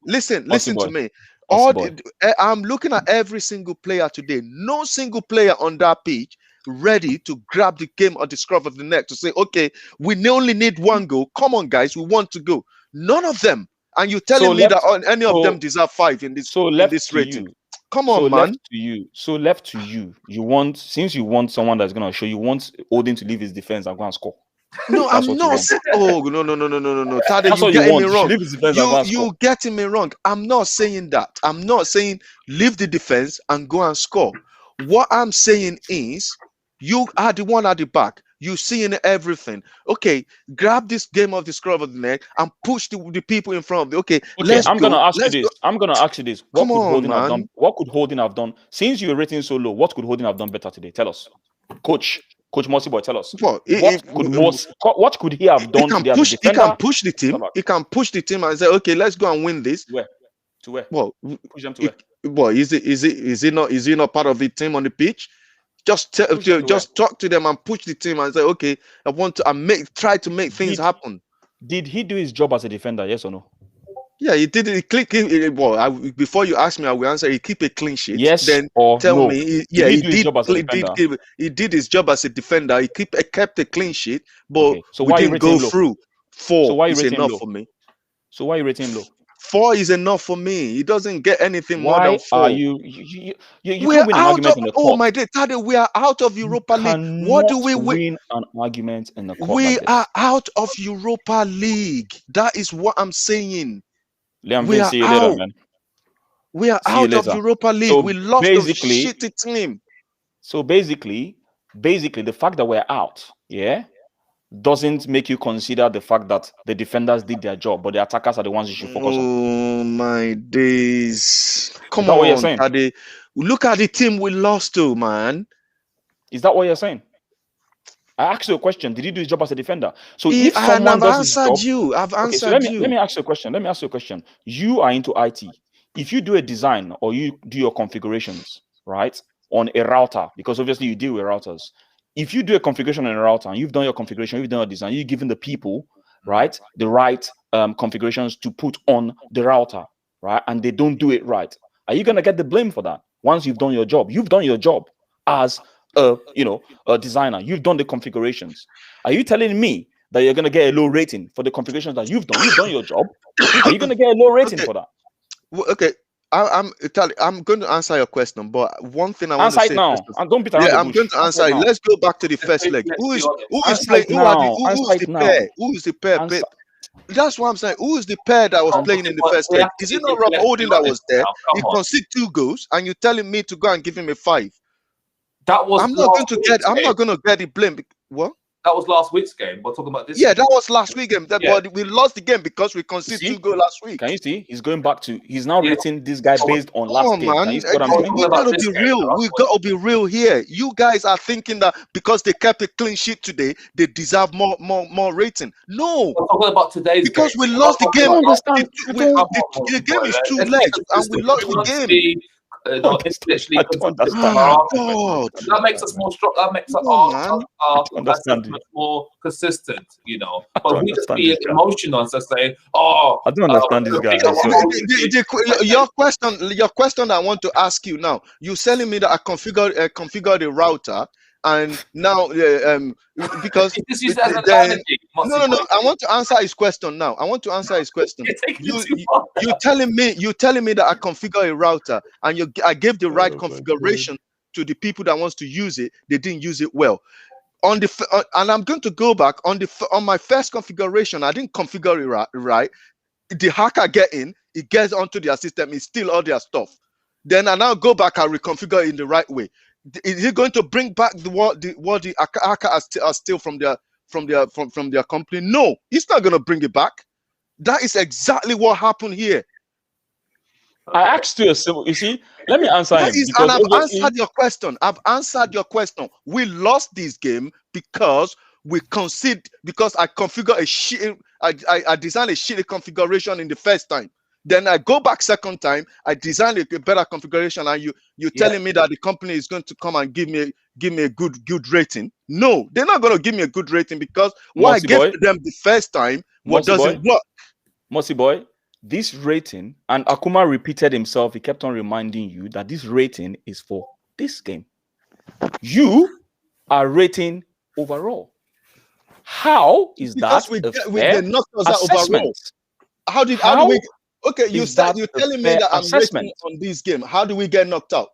Listen to me. I'm looking at every single player today. No single player on that pitch ready to grab the game at the scruff of the neck to say, okay, we only need one goal. Come on, guys, we want to go. None of them. And you're telling me that any of them deserve 5 in this rating. Come on, man. Left to you. You want, since you want someone that's gonna show, you want Odin to leave his defense and go and score. No, I'm not. Oh, no. Tade, you're getting me wrong. You getting me wrong. I'm not saying that. I'm not saying leave the defense and go and score. What I'm saying is, you are the one at the back. You seeing everything. Okay, grab this game of the scruff of the neck and push the people in front of you. Okay, I'm gonna ask you this. What could Holding have done? What could Holding have done? Since you're rating so low, what could Holding have done better today? Tell us, Coach Mossy Boy. Tell us. What could he have done today as a defender? He can push the team. He can push the team and say, okay, let's go and win this. Where? To where? Well, push them to where? Well, is he not part of the team on the pitch? Just talk to them and push the team and say, okay, I want to try to make things happen. Did he do his job as a defender? Yes or no? Yeah, he did. Before you ask me, I will answer. He keep a clean sheet. Yes, then or tell no. me. He did his job as a defender. He did his job as a defender. He kept a clean sheet, but okay. So we why didn't go through. 4 so why is enough low? For me. So why you rating him low? 4 is enough for me. He doesn't get anything more than 4. Are you we're can win an argument in the court. Oh my day, Tade, we are out of Europa League. What do we win an argument in the court? We are out of Europa League. That is what I'm saying. Liam, see you later, man. We are out of Europa League. So we lost a shitty team. So basically, the fact that we're out, doesn't make you consider the fact that the defenders did their job, but the attackers are the ones you should focus on. Oh my days! Come on, what you're saying? Tade. Look at the team we lost to, man. Is that what you're saying? I asked you a question. Did he do his job as a defender? So if someone does his job, I've answered you. Let me ask you a question. You are into IT. If you do a design or you do your configurations, right, on a router, because obviously you deal with routers. If you do a configuration on a router and you've done your configuration, you've done your design, you're giving the people, right, the right configurations to put on the router, right, and they don't do it right, are you gonna get the blame for that? Once you've done your job, as a designer, you've done the configurations. Are you telling me that you're gonna get a low rating for the configurations that you've done? You've done your job. Are you gonna get a low rating for that? Well, okay. I'm going to answer your question, but one thing I want to say now. And don't beat around the bush. I'm going to answer it. Let's go back to the first leg. Who is the pair? That's what I'm saying. Who is the pair that was playing in the first leg? Is it not Rob Holding that was there? He conceded 2 goals, and you're telling me to go and give him a 5. I'm not going to get the blame. What? That was last week's game. We're talking about this. Yeah, that was last week's game. But we lost the game because we conceded 2 goals last week. Can you see? He's going back to. He's now rating this guy based on last game. Man. We gotta be real. We gotta be real here. You guys are thinking that because they kept a clean sheet today, they deserve more rating. No, we're talking about today's because game. We lost the game. The game is 2 legs, and we lost the game. It's literally that makes us more strong. That makes our message much more consistent, But we just be emotional and just say, "Oh, I don't understand this guy." Your question I want to ask you now. You're telling me that I configured a router. And now, because no, I want to answer his question now. You're telling me that I configure a router and I gave the right configuration to the people that wants to use it. They didn't use it well. And I'm going to go back on my first configuration. I didn't configure it right. The hacker it gets onto their system, it steals all their stuff. Then I now go back and reconfigure it in the right way. Is he going to bring back what the hacker has steal from their company? No, he's not going to bring it back. That is exactly what happened here. I asked you a simple. You see, let me answer him. And I've answered your question. We lost this game because we conceded because I configured I designed a shitty configuration in the first time. Then I go back second time, I design a better configuration, and you're telling me that the company is going to come and give me a good rating. No, they're not going to give me a good rating because what I gave to them the first time doesn't work. Mossy boy, this rating, and Akuma repeated himself, he kept on reminding you that this rating is for this game. You are rating overall. How is Because that we get knocked us out overall. How do we? Okay, you're telling me that I'm rating on this game. How do we get knocked out?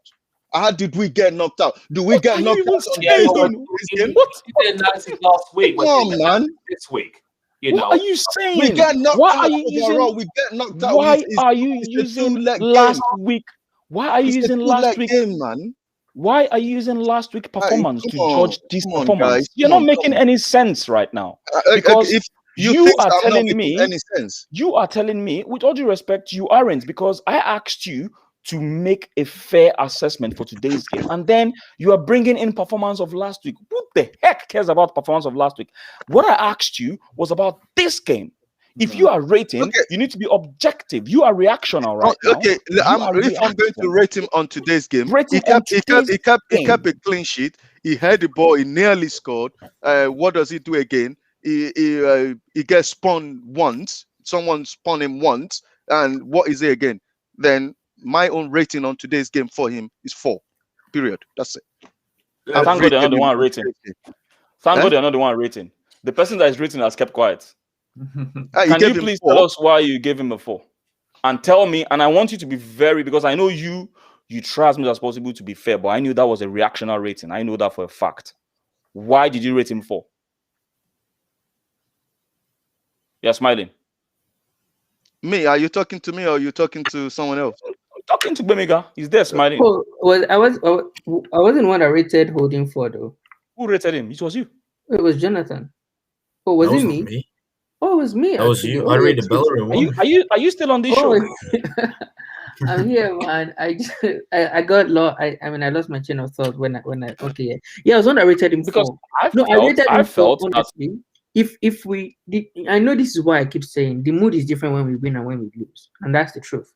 How did we get knocked out? Do we get knocked out on this game? What? You did analysis last week. Come on, man. This week. What are you saying? We get knocked out overall. We get knocked out. Why are you using last week? Why are you using last week game, man? Why are you using last week performance to judge this performance? Guys, You're not making any sense right now. Because if you are telling me any sense. You are telling me, with all due respect, you aren't, because I asked you to make a fair assessment for today's game, and then you are bringing in performance of last week. Who the heck cares about performance of last week? What I asked you was about this game. If you are rating, you need to be objective. You are reactional right now. Okay, if I'm going to rate him on today's game, he kept a clean sheet. He had the ball. He nearly scored. What does he do again? He gets spun once. Someone spun him once. And what is it again? Then my own rating on today's game for him is 4. Period. That's it. Thank God they're not the one rating. Thank God they're not the one rating. The person that is rating has kept quiet. Can you please tell us why you gave him a 4? And tell me, and I want you to be very, because I know you try as much as possible to be fair, but I knew that was a reactional rating. I know that for a fact. Why did you rate him 4? You're smiling. Me? Are you talking to me or are you talking to someone else? I'm talking to Bemiga. He's there smiling. I wasn't one that rated holding 4 though. Who rated him? It was you. It was Jonathan. Oh, was it me? Oh, it was me. That was you. I rated Bellerin. Are you still on this show? I'm here, man. I got lost. I mean, I lost my chain of thought when I okay. Yeah, I was one that rated him because 4. I felt honestly. If we did, I know this is why I keep saying the mood is different when we win and when we lose, and that's the truth.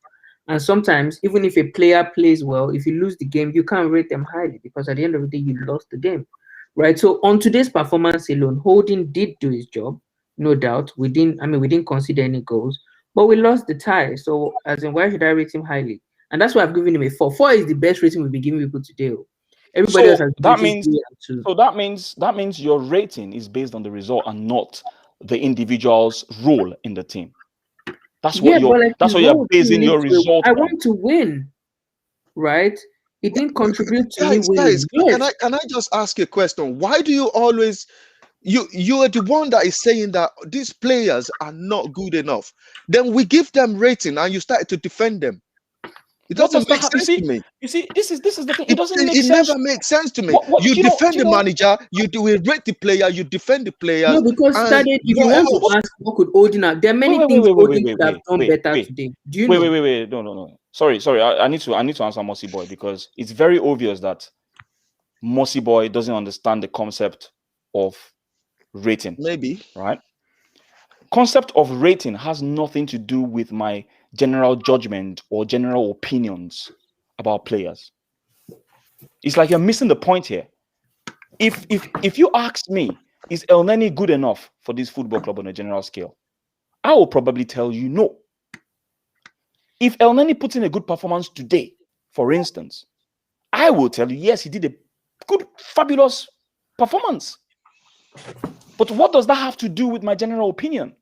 And sometimes, even if a player plays well, if you lose the game, you can't rate them highly because at the end of the day, you lost the game, right? So on today's performance alone, Holding did do his job, no doubt. We didn't concede any goals, but we lost the tie. So as in, why should I rate him highly? And that's why I've given him a 4. 4 is the best rating we've been giving people today. Everybody else has that means your rating is based on the result and not the individual's role in the team. That's what you're basing your result on. I want to win, right? It didn't contribute to me winning. Guys, can I just ask you a question? Why do you always you are the one that is saying that these players are not good enough? Then we give them rating and you start to defend them. It doesn't make sense to me. You see, this is the thing. It doesn't make sense. It never makes sense to me. You defend the manager, you rate the player, you defend the players. No, because if you want to ask what could Odin have, there are many things Odin could have done better today. Do you know? Wait. No. Sorry. I need to answer Mossy Boy because it's very obvious that Mossy Boy doesn't understand the concept of rating. Maybe. Right? Concept of rating has nothing to do with my general judgment or general opinions about players. It's like you're missing the point here. If you ask me, is El Neni good enough for this football club on a general scale? I will probably tell you no. If El Neni puts in a good performance today, for instance, I will tell you, yes, he did a good, fabulous performance. But what does that have to do with my general opinion?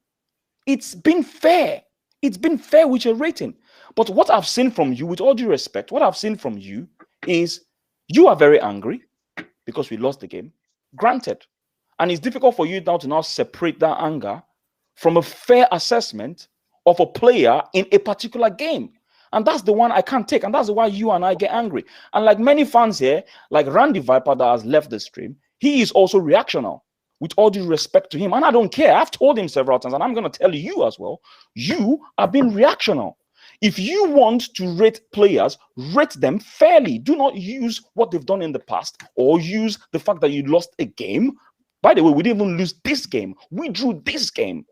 It's been fair. It's been fair with your rating. But what I've seen from you, with all due respect, what I've seen from you is you are very angry because we lost the game. Granted. And it's difficult for you now to separate that anger from a fair assessment of a player in a particular game. And that's the one I can't take. And that's why you and I get angry. And like many fans here, like Randy Viper that has left the stream, he is also reactional. With all due respect to him, and I don't care. I've told him several times, and I'm going to tell you as well, you are being reactional. If you want to rate players, rate them fairly. Do not use what they've done in the past or use the fact that you lost a game. By the way, we didn't even lose this game. We drew this game,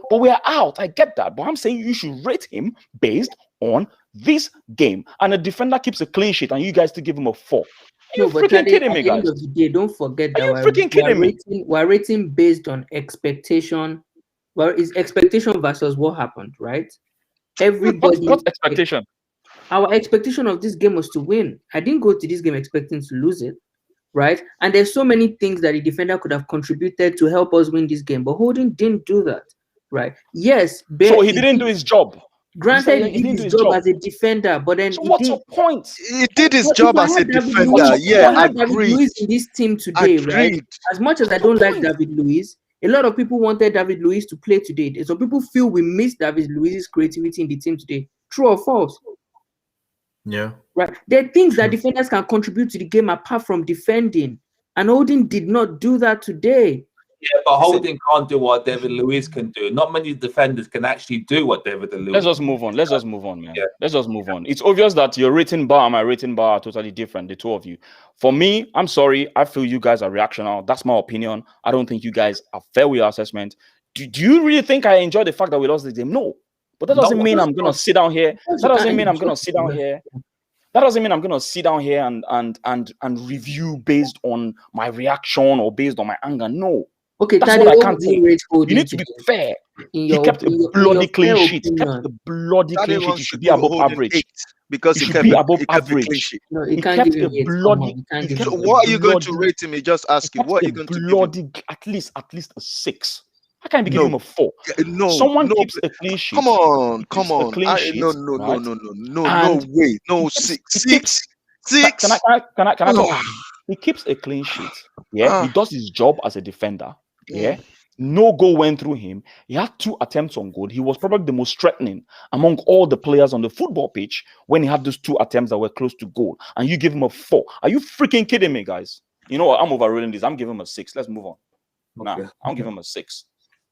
but we are out. I get that, but I'm saying you should rate him based on this game. And a defender keeps a clean sheet, and you guys to give him a 4. You're freaking kidding me, guys. At the end of the day, don't forget that we're rating based on expectation. Well, it's expectation versus what happened, right? Everybody. What expectation? Our expectation of this game was to win. I didn't go to this game expecting to lose it, right? And there's so many things that the defender could have contributed to help us win this game, but Holding didn't do that, right? Yes, So he didn't do his job. Granted, He he didn't did do his his job job as a defender, but then So he what's did. your point? He did his But job if I as a had David defender. Luiz, if I Yeah, had David agreed. Luiz in this team today, right? Agreed. As much as I don't like David Luiz, a lot of people wanted David Luiz to play today. So people feel we missed David Luiz's creativity in the team today. True or false? Yeah. Right. There are things that defenders can contribute to the game apart from defending. And Holding did not do that today. Yeah, but Holding can't do what David Luiz can do. Not many defenders can actually do what David Luiz. Let's just move on. Let's just move on, man. Yeah. Let's just move on. It's obvious that your rating bar and my rating bar are totally different, the two of you. For me, I'm sorry. I feel you guys are reactional. That's my opinion. I don't think you guys are fair with your assessment. Do you really think I enjoy the fact that we lost the game? No. But that doesn't mean I'm going to sit down here. That doesn't mean I'm going to sit down here. That doesn't mean I'm going to sit down here and review based on my reaction or based on my anger. No. Okay, that's Tade, what I can't take. You need to be fair. He kept a bloody clean sheet. He kept a bloody clean sheet. He should be above average. Because he should be above average. No, he can't give him bloody. So what are you going to rate him? He just asking. What are you going to give him? At least a 6. I can't be giving him a 4. No, someone keeps a clean sheet. Come on. No way. No, 6. Can I talk? He keeps a clean sheet. Yeah, he does his job as a defender. Yeah, no goal went through him. He had 2 attempts on goal. He was probably the most threatening among all the players on the football pitch when he had those 2 attempts that were close to goal. And you give him a 4. Are you freaking kidding me, guys? You know what? I'm overruling this. I'm giving him a 6. Let's move on. Okay. Nah, I'm giving him a 6.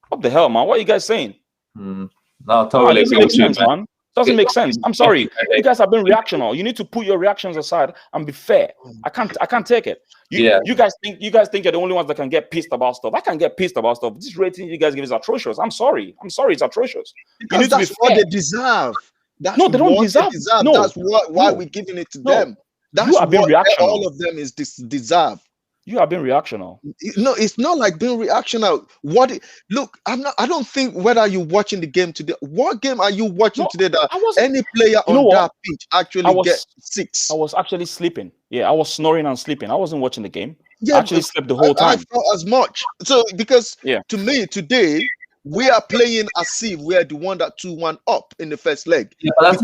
What the hell, man? What are you guys saying? No, totally. Doesn't make sense, man. Doesn't make sense. I'm sorry. You guys have been reactional. You need to put your reactions aside and be fair. I can't take it. You guys think you're the only ones that can get pissed about stuff. I can get pissed about stuff. This rating you guys give is atrocious. I'm sorry. It's atrocious. Because you need that's to be what they deserve. That's no, they don't deserve. No, that's why we're giving it to them. That's you have been reactional. All of them is deserve. You have been reactional. No, it's not like being reactional. Look, I don't think whether you're watching the game today. What game are you watching today that any player on that pitch actually get 6? I was actually sleeping. Yeah, I was snoring and sleeping. I wasn't watching the game. I actually slept the whole time. I felt as much. So because to me today, we are playing as if we are the one that 2-1 up in the first leg. Yeah, but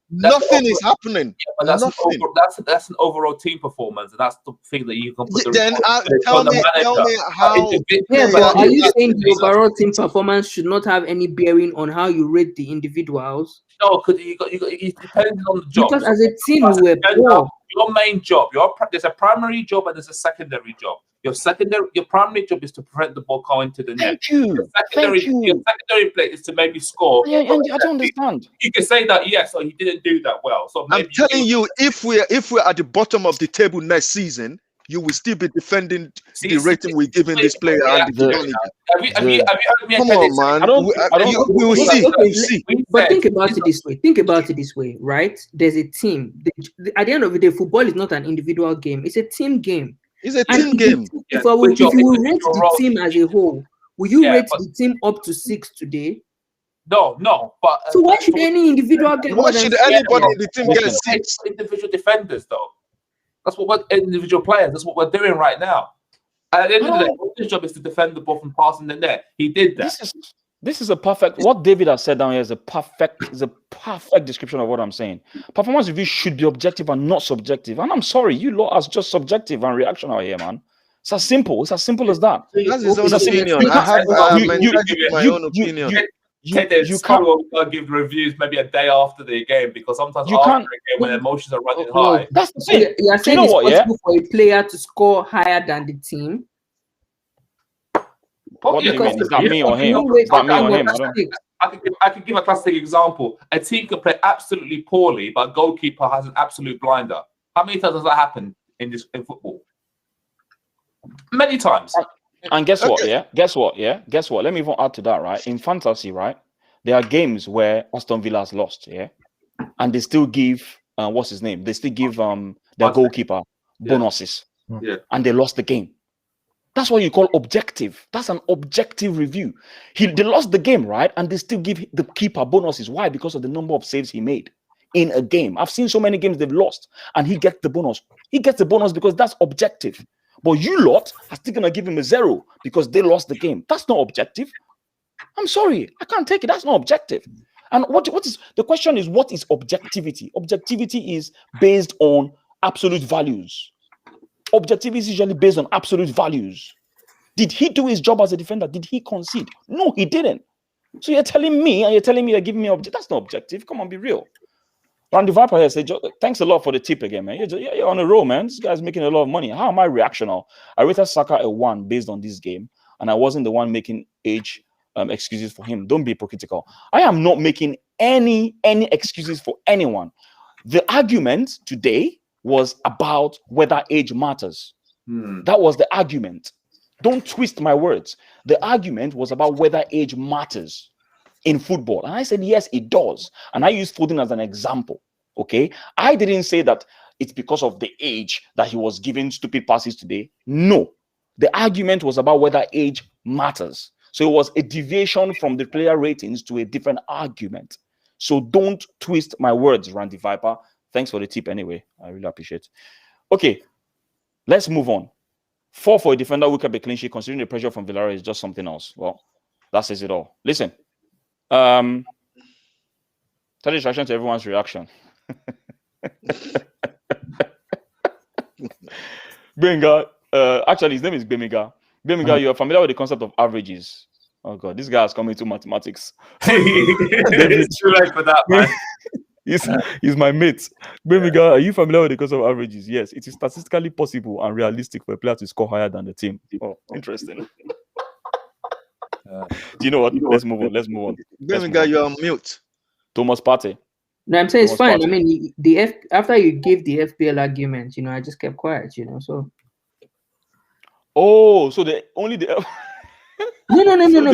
nothing is happening. Yeah, but that's an overall team performance, and that's the thing that you can put. Then tell me how. Yeah, but are you saying the overall team performance should not have any bearing on how you rate the individuals? No, because it depends on the job. Because as a team, we were poor. Your main job, there's a primary job and there's a secondary job. Your primary job is to prevent the ball going to the net. Your secondary play is to maybe score. Yeah, and I don't understand. You can say that yes, or he didn't do that well. So I'm telling you, if we're at the bottom of the table next season, you will still be defending the rating we're giving this player and the manager. Have you heard me? Come on, man. We will see. But think about it this way, right? There's a team. At the end of the day, football is not an individual game. It's a team game. It's a team game. If you rate the team as a whole, will you rate the team up to 6 today? No. But so why should any individual get? Why should anybody in the team get 6? Individual defenders, though. That's what we're individual players. That's what we're doing right now. At the end of the day, his job is to defend the ball from passing the net. He did that. This is a perfect. What David has said down here is a perfect description of what I'm saying. Performance review should be objective and not subjective. And I'm sorry, you lot are just subjective and reactional here, man. It's as simple. It's as simple as that. That's his own opinion. I have my own opinion. You can't give reviews maybe a day after the game because sometimes after the game when emotions are running high. That's the thing. You're saying it's possible for a player to score higher than the team. What do you mean? Is that me or him? Is that me or him? I could give a classic example. A team can play absolutely poorly, but a goalkeeper has an absolute blinder. How many times does that happen in football? Many times. And guess what? Yeah. Guess what? Let me even add to that. Right, in fantasy, right, there are games where Aston Villa has lost. Yeah, and they still give what's his name? They still give their goalkeeper bonuses. Yeah, and they lost the game. That's what you call objective. That's an objective review. They lost the game, right? And they still give the keeper bonuses. Why? Because of the number of saves he made in a game. I've seen so many games they've lost, and he gets the bonus. He gets the bonus because that's objective. But you lot are still gonna give him a 0 because they lost the game. That's not objective. I'm sorry, I can't take it. That's not objective. And what is the question is, what is objectivity? Objectivity is based on absolute values. Objectivity is usually based on absolute values. Did he do his job as a defender? Did he concede? No, he didn't. So you're telling me, and you're giving me that's not objective. Come on, be real. Randy Viper here said, thanks a lot for the tip again, man. You're on a roll, man. This guy's making a lot of money. How am I reactional? I rated Saka a 1 based on this game, and I wasn't the one making age excuses for him. Don't be hypocritical. I am not making any excuses for anyone. The argument today was about whether age matters. That was the argument. Don't twist my words. The argument was about whether age matters in football. And I said, yes, it does. And I used Foden as an example. Okay. I didn't say that it's because of the age that he was giving stupid passes today. No. The argument was about whether age matters. So it was a deviation from the player ratings to a different argument. So don't twist my words, Randy Viper. Thanks for the tip anyway. I really appreciate it. Okay, let's move on. 4 for a defender who kept a clean sheet, considering the pressure from Villarreal is just something else. Well, that says it all. Listen, tell distraction to everyone's reaction. Benga, actually, his name is Bemiga. Bemiga, you're familiar with the concept of averages. Oh God, this guy has come into mathematics. It's too late for that, man. He's my mate. Bemiga, are you familiar with the concept of averages? Yes, it is statistically possible and realistic for a player to score higher than the team. Oh, interesting. Do you know what? Let's move on. Bemiga, you're on mute. Thomas Partey. No, I'm saying it's Thomas fine. Partey. I mean, after you gave the FPL argument, I just kept quiet, so. Oh, so the No,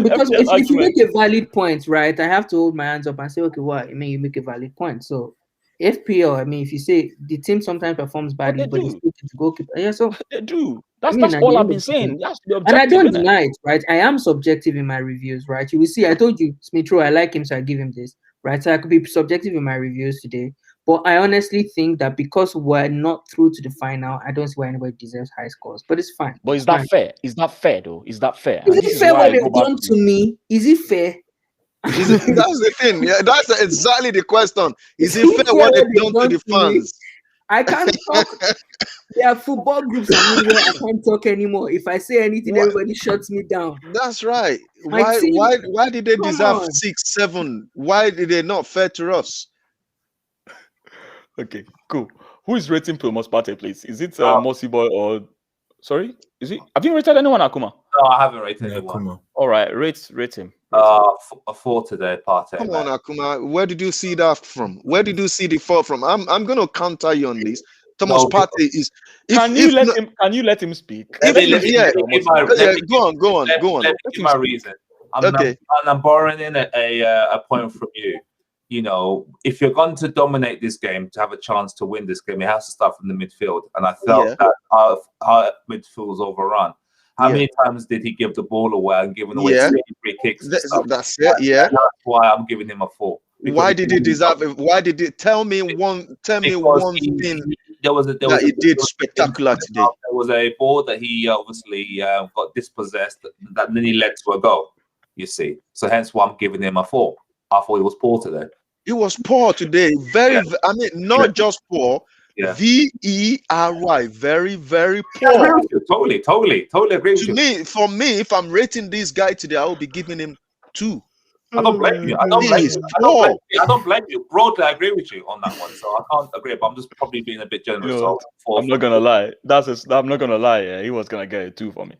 because FPL if you make a valid point, right, I have to hold my hands up and say, okay, what? I mean, you make a valid point. So FPL, I mean, if you say the team sometimes performs badly, but it's still the goalkeeper. Yeah, so they do. That's at all the I've end been of the saying. day- It has to be And I objective, don't innit? deny it, right? I am subjective in my reviews, right? You will see, I told you, Smith Rowe, I like him, so I give him this, right? So I could be subjective in my reviews today. But I honestly think that because we're not through to the final, I don't see why anybody deserves high scores. But it's fine. But is that fair? Is that fair though? Is that fair? Is And this it is fair why what I go they've back done to to me? Is it fair? That's the thing. Yeah, that's exactly the question. Is it Is fair it what fair they've done to the me? fans? I can't talk. There are football groups and where I can't talk anymore. If I say anything, What? everybody shuts me down. That's right. My Why team- why did they Come deserve on. 6, 7? Why did they not fair to us? Okay, cool. Who is rating Thomas Partey, please? Is it Mossy Boy or sorry? Is it? Have you rated anyone, Akuma? No, I haven't rated Yeah, anyone. come on. All right, rate him. A 4 today, Partey. Come man. on, Akuma. Where did you see that from? Where did you see the fall from? I'm gonna counter you on this. Thomas No, Partey is. Can you let him speak? Let me Let him yeah, speak, give my- Mossy Boy. let Yeah, me go on. Let me give my reason. I'm borrowing in a point from you. If you're going to dominate this game, to have a chance to win this game, it has to start from the midfield. And I felt that our midfield was overrun. How many times did he give the ball away and giving away 3 free kicks? That's it. Yeah. That's why I'm giving him a 4. Why did he deserve it? Why did it? Tell me one thing There was that he did spectacular today. There was a ball that he obviously got dispossessed that then he led to a goal. You see, so hence why I'm giving him a 4. I thought he was poor today. He was poor today. I mean, not just poor. Yeah. VERY. Very, very poor. Totally agree with you. For me, if I'm rating this guy today, I will be giving him 2. I don't blame you. I don't blame you. Broadly, I agree with you on that one. So I can't agree, but I'm just probably being a bit generous. So I'm not gonna lie. I'm not gonna lie. Yeah, he was gonna get a 2 for me.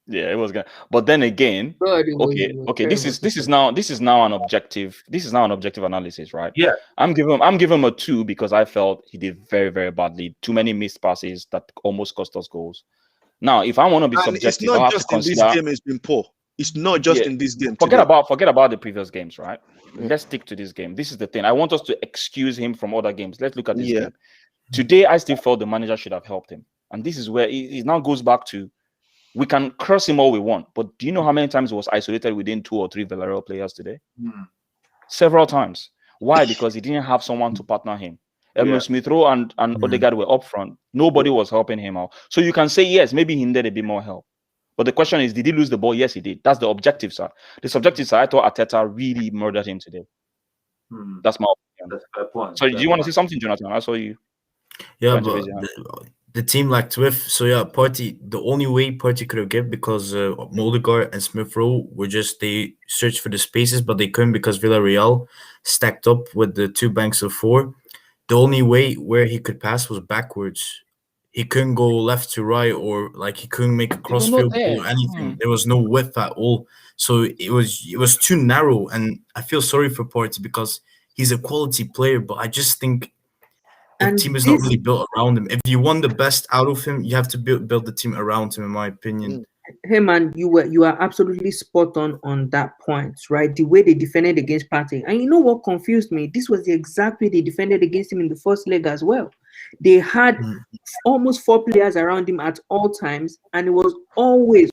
Yeah, it was gonna. But then again, okay. This is now an objective. This is now an objective analysis, right? Yeah. I'm giving him a 2 because I felt he did very, very badly. Too many missed passes that almost cost us goals. Now, if I want to be subjective, it's not just in this game. It's been poor. It's not just in this game. Forget about the previous games, right? Let's stick to this game. This is the thing. I want us to excuse him from other games. Let's look at this game. Today, I still felt the manager should have helped him. And this is where it now goes back to, we can curse him all we want, but do you know how many times he was isolated within 2 or 3 Villarreal players today? Several times. Why? Because he didn't have someone to partner him. Smith-Rowe and Odegaard were up front. Nobody was helping him out. So you can say, yes, maybe he needed a bit more help. But the question is, did he lose the ball? Yes, he did. That's the objective side. The subjective side, I thought Arteta really murdered him today. That's my opinion. That's a fair point. So do you want to say something, Jonathan? I saw you. Yeah, but the team lacked width. So yeah, Partey, the only way Partey could have given, because Odegaard and Smith-Rowe were they searched for the spaces, but they couldn't because Villarreal stacked up with the 2 banks of 4. The only way where he could pass was backwards. He couldn't go left to right, or like he couldn't make a crossfield or anything. There was no width at all. So it was too narrow, and I feel sorry for Partey because he's a quality player, but I just think the team is not really built around him. If you want the best out of him, you have to build the team around him, in my opinion. Hey man, you are absolutely spot on that point, right? The way they defended against Partey, and you know what confused me? This was the exact way they defended against him in the first leg as well. They had almost 4 players around him at all times, and it was always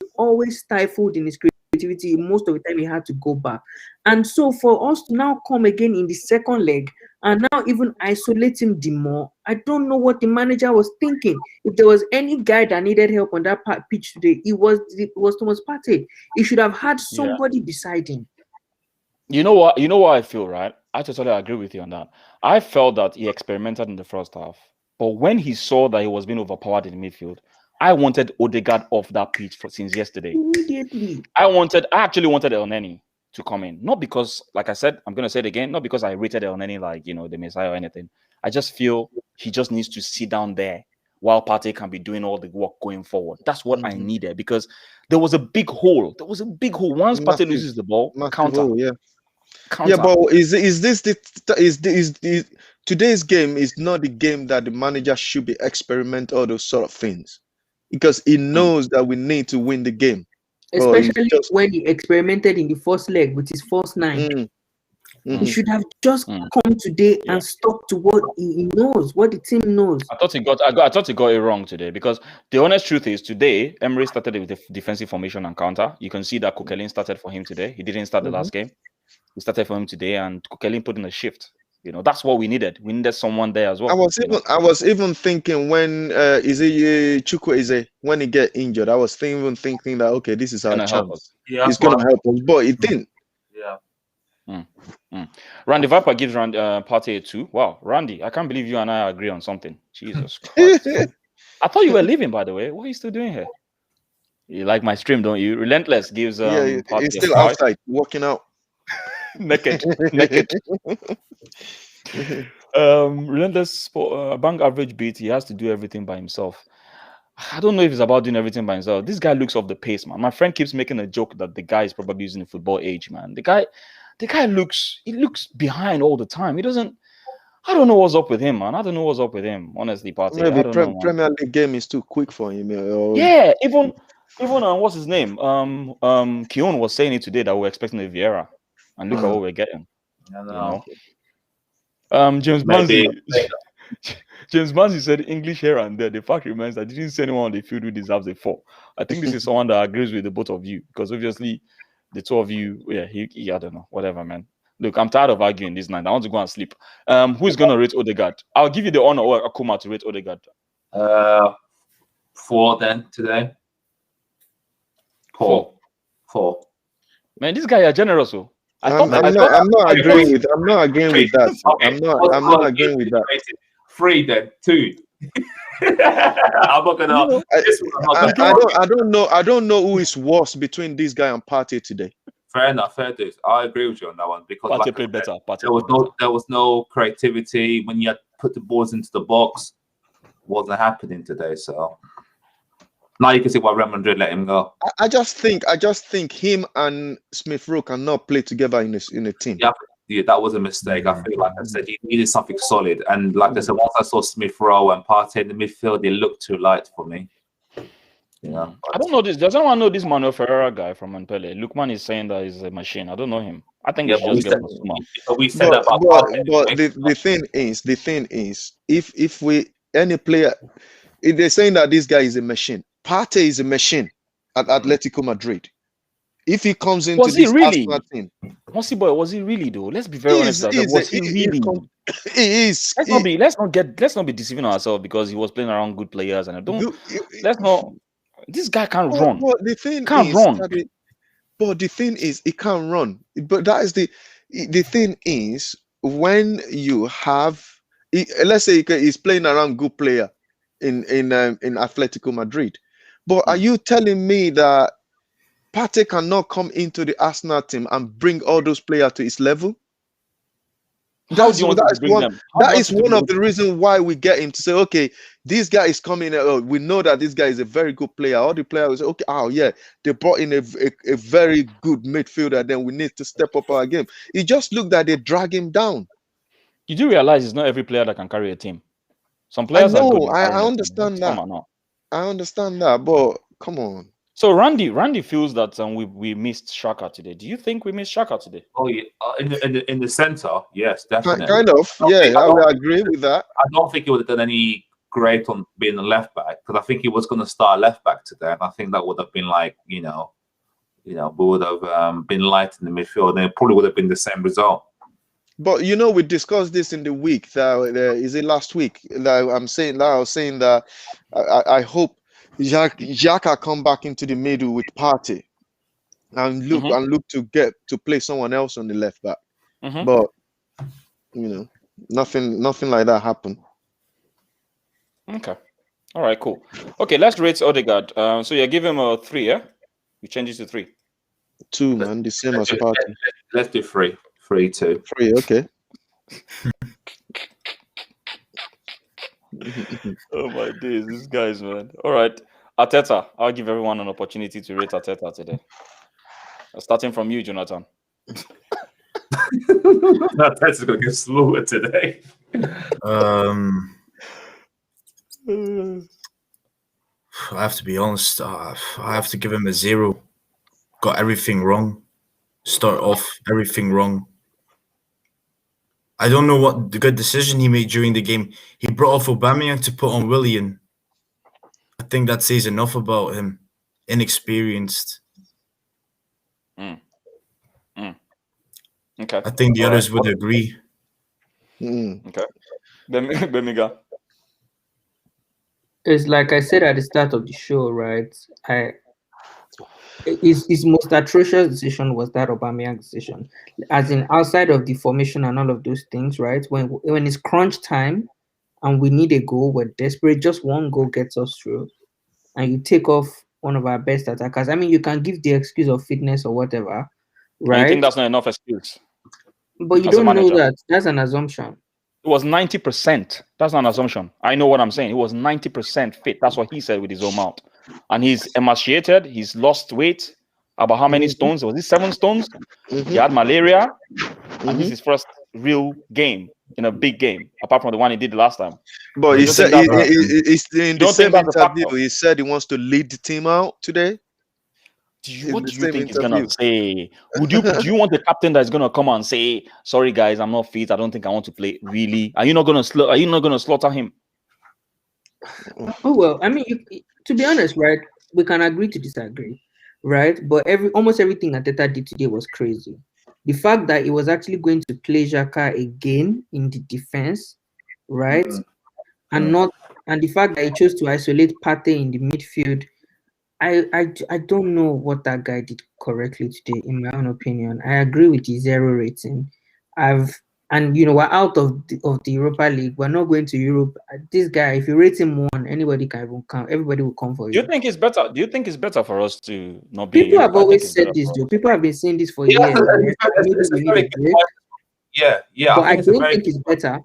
stifled in his creativity. Most of the time, he had to go back. And so for us to now come again in the second leg and now even isolate him the more, I don't know what the manager was thinking. If there was any guy that needed help on that pitch today, it was Thomas Partey. He should have had somebody beside him. You know what I feel, right? I totally agree with you on that. I felt that he experimented in the first half, but when he saw that he was being overpowered in the midfield, I wanted Odegaard off that pitch since yesterday. Immediately. I actually wanted Elneny to come in. Not because, like I said, I'm going to say it again, not because I rated Elneny like, the Messiah or anything. I just feel he just needs to sit down there while Partey can be doing all the work going forward. That's what I needed, because there was a big hole. Once Partey loses the ball, counter. Yeah, but is today's game is not the game that the manager should be experiment all those sort of things, because he knows that we need to win the game. Especially when he experimented in the first leg with his first 9. He should have just come today and stuck to what he knows, what the team knows. I thought he got it wrong today, because the honest truth is today Emery started with the defensive formation and counter. You can see that Coquelin started for him today. He didn't start the last game. He started for him today, and Coquelin put in a shift. That's what we needed. We needed someone there as well. I was even thinking when Chukwu when he get injured, I was thinking that okay, this is our chance. He's gonna help us, but it didn't. Randy Viper gives Partey a 2. Wow, Randy, I can't believe you and I agree on something. Jesus Christ. I thought you were leaving, by the way. What are you still doing here? You like my stream, don't you? Relentless gives Partey he's still outside working out. naked. Relentless bank average beat. He has to do everything by himself. I don't know if it's about doing everything by himself. This guy looks off the pace, man. My friend keeps making a joke that the guy is probably using the football age, man. The guy looks behind all the time. He doesn't. I don't know what's up with him, man. I don't know what's up with him, honestly, Partey. Maybe Premier League game is too quick for him. Yeah, even what's his name? Keon was saying it today that we're expecting a Vieira, and look at what we're getting. James Manzi said English here and there. The fact remains that I didn't see anyone on the field who deserves a 4. I think this is someone that agrees with the both of you, because obviously the two of you, I don't know, whatever, man. Look, I'm tired of arguing this night. I want to go and sleep. Who's gonna rate Odegaard? I'll give you the honor, or Akuma, to rate Odegaard. 4 then today. 4. Man, this guy is generous. So I'm not agreeing with that. I'm not agreeing with that. 3 then, 2. I'm not gonna. I don't know who is worse between this guy and Partey today. Fair enough, fair dues. I agree with you on that one, because Partey played better. There was no creativity when you had to put the balls into the box. Wasn't happening today. So now you can see why Real Madrid let him go. I just think him and Smith-Rowe cannot play together in a team. Yeah, that was a mistake. I feel like I said he needed something solid, and like I said, once I saw Smith-Rowe and Partey in the midfield, they looked too light for me. I don't know this. Does anyone know this Manuel Ferreira guy from Montpellier? Lukman is saying that he's a machine. I don't know him. I think it's just we said that about the thing is, if we any player, They're saying that this guy is a machine. Partey is a machine at Atletico Madrid. If he comes into Was he this really? Arsenal team, Mossy boy, was he really though? Let's be very honest. Was he really? He is. Let's not be deceiving ourselves because he was playing around good players and let's not. This guy can't run. But the thing Can't is, run. but the thing is, he can't run. But that is the thing is when you have, let's say he's playing around good player in Atletico Madrid. But are you telling me that Partey cannot come into the Arsenal team and bring all those players to his level? How do you want to bring them? That is one of the reasons why we get him to say, okay, this guy is coming. We know that this guy is a very good player. All the players say, okay, oh yeah, they brought in a very good midfielder. Then we need to step up our game. It just looked that they drag him down. You do realize it's not every player that can carry a team. Some players are good. I understand that. I understand that, but come on. So Randy feels that we missed Xhaka today. Do you think we missed Xhaka today? Oh yeah, in the center, yes, definitely. Kind of, yeah. I would agree with that. I don't think he would have done any great on being a left back because I think he was going to start left back today, and I think that would have been like we would have been light in the midfield, and it probably would have been the same result. But we discussed this in the week. Is it last week? I was saying that I hope Xhaka come back into the middle with Partey and look to play someone else on the left back. But nothing like that happened. Okay, all right, cool. Okay, let's rate Odegaard. So you give him a 3, yeah? You change it to 3. 2, man, the same as Partey. Let's do 3. 3, 2. 3, okay. Oh my days, these guys, man. All right, Arteta. I'll give everyone an opportunity to rate Arteta today. Starting from you, Jonathan. Arteta's going to get slaughtered today. I have to be honest. I have to give him a 0. Got everything wrong. Start off everything wrong. I don't know what the good decision he made during the game. He brought off Aubameyang to put on Willian. I think that says enough about him. Inexperienced. Okay. I think the others would agree. Okay. Bemiga. It's like I said at the start of the show, right? His most atrocious decision was that Aubameyang decision. As in outside of the formation and all of those things, right? When it's crunch time and we need a goal, we're desperate, just one goal gets us through. And you take off one of our best attackers. I mean, you can give the excuse of fitness or whatever, right? I think that's not enough excuse. But you don't know that. That's an assumption. It was 90%. That's not an assumption. I know what I'm saying. It was 90% fit. That's what he said with his own mouth. And he's emaciated. He's lost weight. About how many stones? Was it 7 stones? He had malaria. And this is his first real game in a big game, apart from the one he did the last time. But he said in the same interview, he said he wants to lead the team out today. What do you think he's gonna say? Do you want the captain that's gonna come and say, "Sorry guys, I'm not fit. I don't think I want to play"? Really? Are you not gonna slaughter him? Oh well, I mean, to be honest, right? We can agree to disagree, right? But almost everything Arteta did today was crazy. The fact that he was actually going to play Xhaka again in the defense, right? And the fact that he chose to isolate Partey in the midfield. I don't know what that guy did correctly today, in my own opinion. I agree with the 0 rating. We're out of the Europa League. We're not going to Europe. This guy, if you rate him 1, anybody can even come. Everybody will come for you. Do you think it's better? Do you think it's better for us to not be? People have always said this, though. People have been saying this for years. Yeah. But I don't think it's better,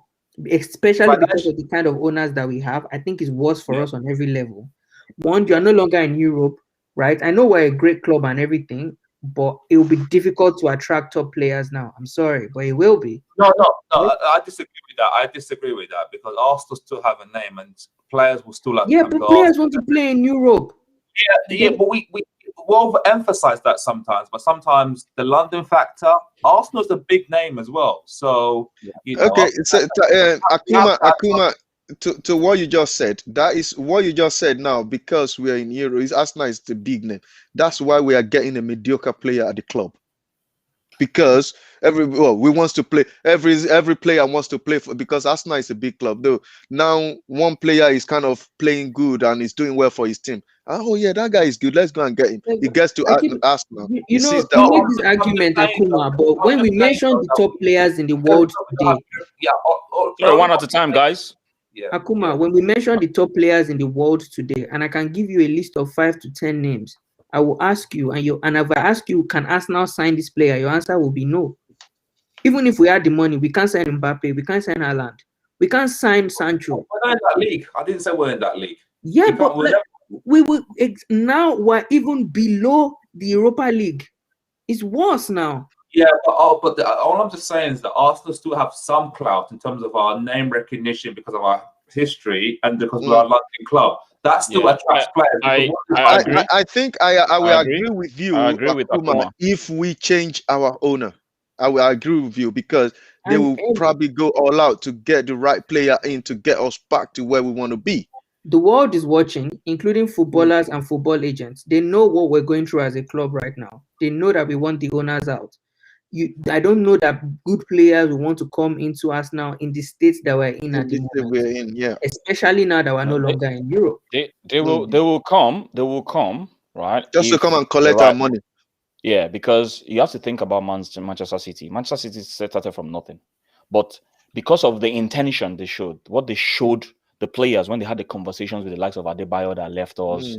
especially because of the kind of owners that we have. I think it's worse for us on every level. One, you are no longer in Europe, right? I know we're a great club and everything, but it will be difficult to attract top players now. I'm sorry, but it will be. No. I disagree with that because Arsenal still have a name and players will still have. Yeah, but players want to play in Europe. Yeah, but we overemphasize that sometimes. But sometimes the London factor, Arsenal's a big name as well. So okay, so to what you just said, that is what you just said now, because we are in Euro, Arsenal is the big name. That's why we are getting a mediocre player at the club. Because we wants to play, every player wants to play for, because Arsenal is a big club. Though now one player is kind of playing good and is doing well for his team. Oh yeah, that guy is good. Let's go and get him. He gets to Arsenal. You know, you make this argument, Akuma, but when we mention the top players in the world today, Sorry, one at a time, guys. Akuma, when we mention the top players in the world today, and I can give you a list of 5 to 10 names, I will ask you, and if I ask you, can Arsenal sign this player? Your answer will be no. Even if we had the money, we can't sign Mbappe, we can't sign Haaland, we can't sign Sancho. We're not in that league. I didn't say we're in that league. Yeah, but we will now we're even below the Europa League. It's worse now. Yeah, but all I'm just saying is that Arsenal still have some clout in terms of our name recognition because of our history and because we're a London club. That still attracts players. I think I will agree with you. I agree with Akuma. If we change our owner, I will agree with you, because they will probably go all out to get the right player in to get us back to where we want to be. The world is watching, including footballers and football agents. They know what we're going through as a club right now. They know that we want the owners out. I don't know that good players will want to come into us now in the states that we're in at the moment. We're in, yeah. Especially now that we're no longer in Europe. They will come, right? Just to come and collect our money. Yeah, because you have to think about Manchester City. Manchester City started from nothing, but because of the intention they showed, what they showed the players when they had the conversations with the likes of Adebayo that left us,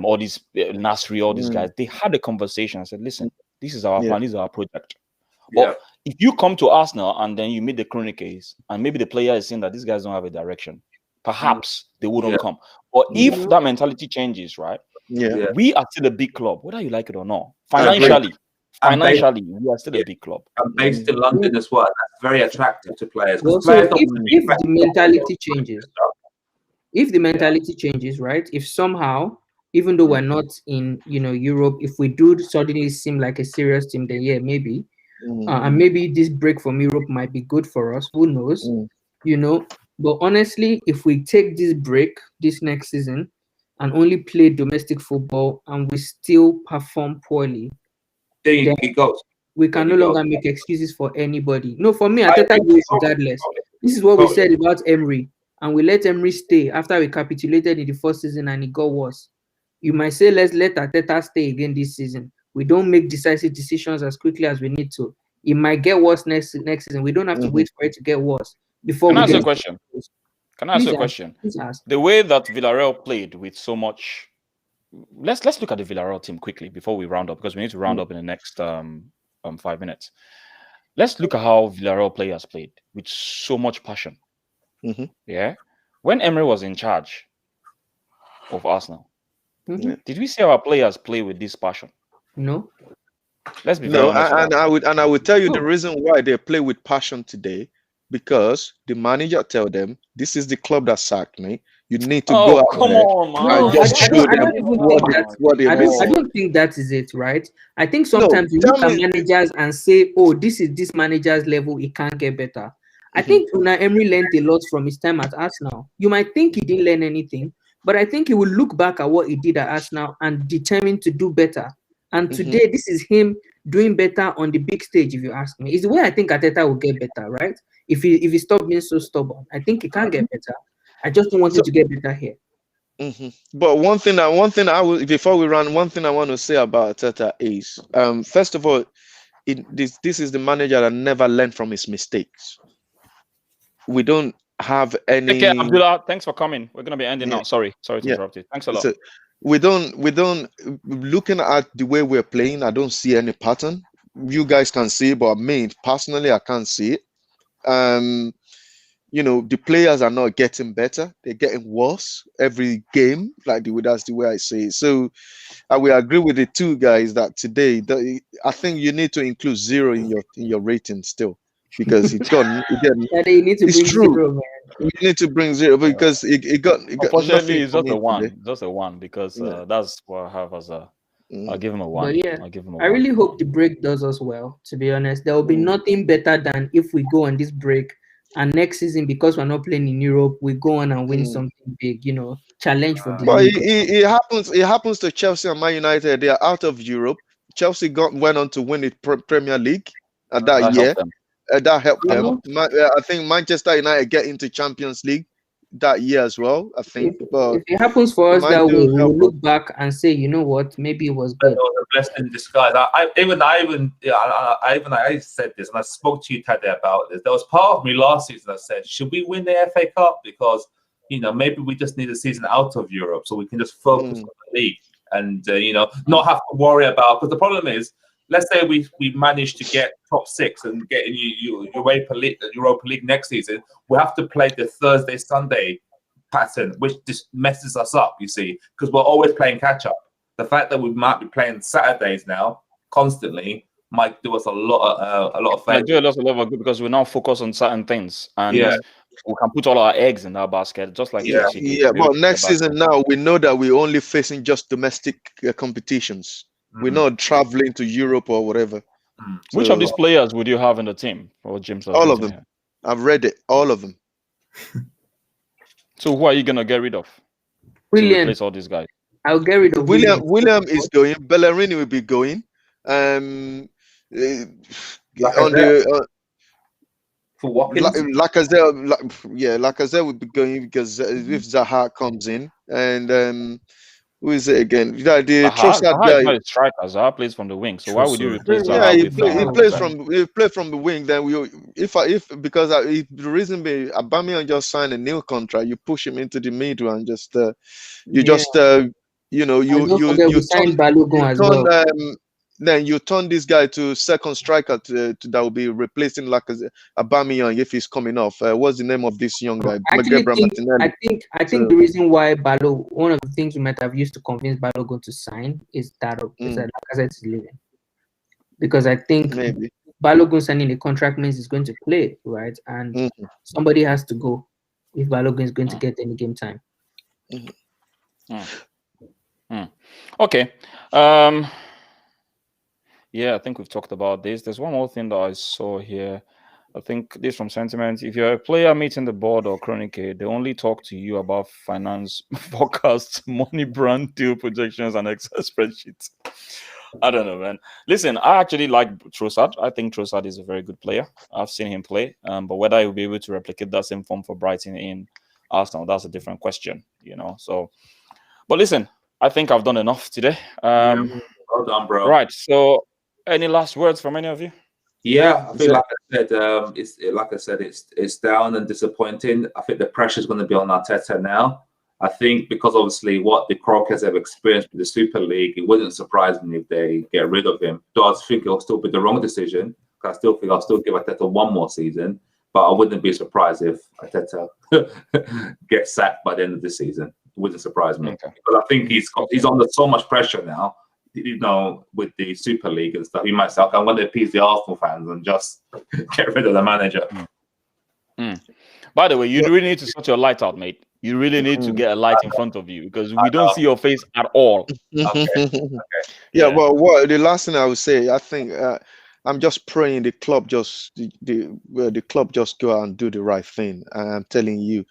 all these Nasri, all these guys, they had a conversation and said, listen, this is our plan, this is our project. But if you come to Arsenal and then you meet the chronic case and maybe the player is saying that these guys don't have a direction, perhaps they wouldn't come. But if that mentality changes, right? We are still a big club, whether you like it or not. Financially, we are still a big club. And based in London as well. That's very attractive to players. Well, so if the mentality changes, right? If somehow, even though we're not in Europe, if we do suddenly seem like a serious team, then yeah, maybe. And maybe this break from Europe might be good for us. Who knows? But honestly, if we take this break this next season and only play domestic football and we still perform poorly, then it goes. We can no longer make excuses for anybody. No, for me, Arteta goes regardless. This is what we said about Emery, and we let Emery stay after we capitulated in the first season and it got worse. You might say, let's let Arteta stay again this season. We don't make decisive decisions as quickly as we need to. It might get worse next season. We don't have to wait for it to get worse before Can we I ask get you a question? Can I ask you a question? Please ask. The way that Villarreal played with so much, let's look at the Villarreal team quickly before we round up, because we need to round up in the next 5 minutes. Let's look at how Villarreal players played with so much passion. Yeah, when Emery was in charge of Arsenal, did we see our players play with this passion? No. Let's be very honest. And I would tell you the reason why they play with passion today, because the manager tell them, this is the club that sacked me. You need to go out there and just show them what they want. I don't think that is it, right? I think sometimes you look at managers and say, oh, this is this manager's level, it can't get better. I think Unai Emery learned a lot from his time at Arsenal. You might think he didn't learn anything, but I think he will look back at what he did at Arsenal and determine to do better. And today, this is him doing better on the big stage, if you ask me. It's the way I think Arteta will get better, right? If he stops being so stubborn, I think he can get better. I just don't want him to get better here. But one thing I will, before we run, one thing I want to say about Arteta is, first of all, this is the manager that never learned from his mistakes. We don't have any. Okay, Abdullah, thanks for coming. We're gonna be ending now. Sorry to interrupt you. Thanks a lot. So we don't looking at the way we're playing, I don't see any pattern. You guys can see it, but me personally, I can't see it. The players are not getting better; they're getting worse every game. That's the way I say it. So I will agree with the two guys that today, I think you need to include 0 in your rating still, because it's true. You need to bring 0 because it got. Unfortunately, it's just a 1. It's just a 1 because that's what I have as a. I'll give him a 1. But yeah, I'll give him a 1. I really hope the break does us well. To be honest, there will be nothing better than if we go on this break and next season, because we're not playing in Europe, we go on and win something big, challenge for the But league. it happens to Chelsea and Man United. They are out of Europe. Chelsea went on to win the Premier League that year. That helped them. I think Manchester United get into Champions League that year as well. I think. If it happens for us that way, we'll look back and say, you know what, maybe it was good. It was a blessing in disguise. I said this, and I spoke to you, Tade, about this. There was part of me last season that said, should we win the FA Cup? Because maybe we just need a season out of Europe so we can just focus on the league and not have to worry about. Because the problem is, let's say we manage to get top 6 and get in Europa League next season, we have to play the Thursday Sunday pattern, which just messes us up. You see, because we're always playing catch up. The fact that we might be playing Saturdays now constantly might do us a lot of favor. Do a lot of good because we now focus on certain things, and we can put all our eggs in that basket, just like Chelsea. Yeah, but next season now we know that we're only facing just domestic competitions. We're not traveling to Europe or whatever. Which of these players would you have in the team? Or James? All of them. Here? I've read it. All of them. So who are you gonna get rid of? William. To replace all these guys. I'll get rid of William. William is going. Bellerini will be going. For Watkins? Lacazette will be going because if Zaha comes in, and who is it again? The Trossard guy. Not a striker. Zaha plays from the wing. So why would you replace Zaha? Yeah, he plays from the wing. Then the reason being, Aubameyang just signed a new contract. You push him into the middle and just signed Balogun as well. Then you turn this guy to second striker that will be replacing Aubameyang if he's coming off. What's the name of this young guy? I think the reason why one of the things we might have used to convince Balogun to sign is that Lacazette is leaving. Because I think maybe Balogun signing a contract means he's going to play, right? And somebody has to go if Balogun is going to get any game time. Okay. Yeah, I think we've talked about this. There's one more thing that I saw here. I think this from Sentiment. If you're a player meeting the board or Chronic, they only talk to you about finance forecasts, money, brand deal projections, and Excel spreadsheets. I don't know, man. Listen, I actually like Trossard. I think Trossard is a very good player. I've seen him play. But whether he'll be able to replicate that same form for Brighton in Arsenal, that's a different question, So, but listen, I think I've done enough today. Well done, bro. Right. So, any last words from any of you? Yeah, I feel like I said, it's down and disappointing. I think the pressure is going to be on Arteta now. I think because obviously what the Crocets have experienced with the Super League, it wouldn't surprise me if they get rid of him. Though I think it'll still be the wrong decision. I still think I'll still give Arteta one more season, but I wouldn't be surprised if Arteta gets sacked by the end of the season. It wouldn't surprise me. Okay. But I think he's under so much pressure now. With the Super League and stuff, he might say, "Okay, I'm going to appease the Arsenal fans and just get rid of the manager." By the way, you really need to sort your light out, mate. You really need to get a light in front of you because we don't see your face at all. Okay. Yeah. Well, the last thing I would say, I think I'm just praying the club just the club just go out and do the right thing. I'm telling you.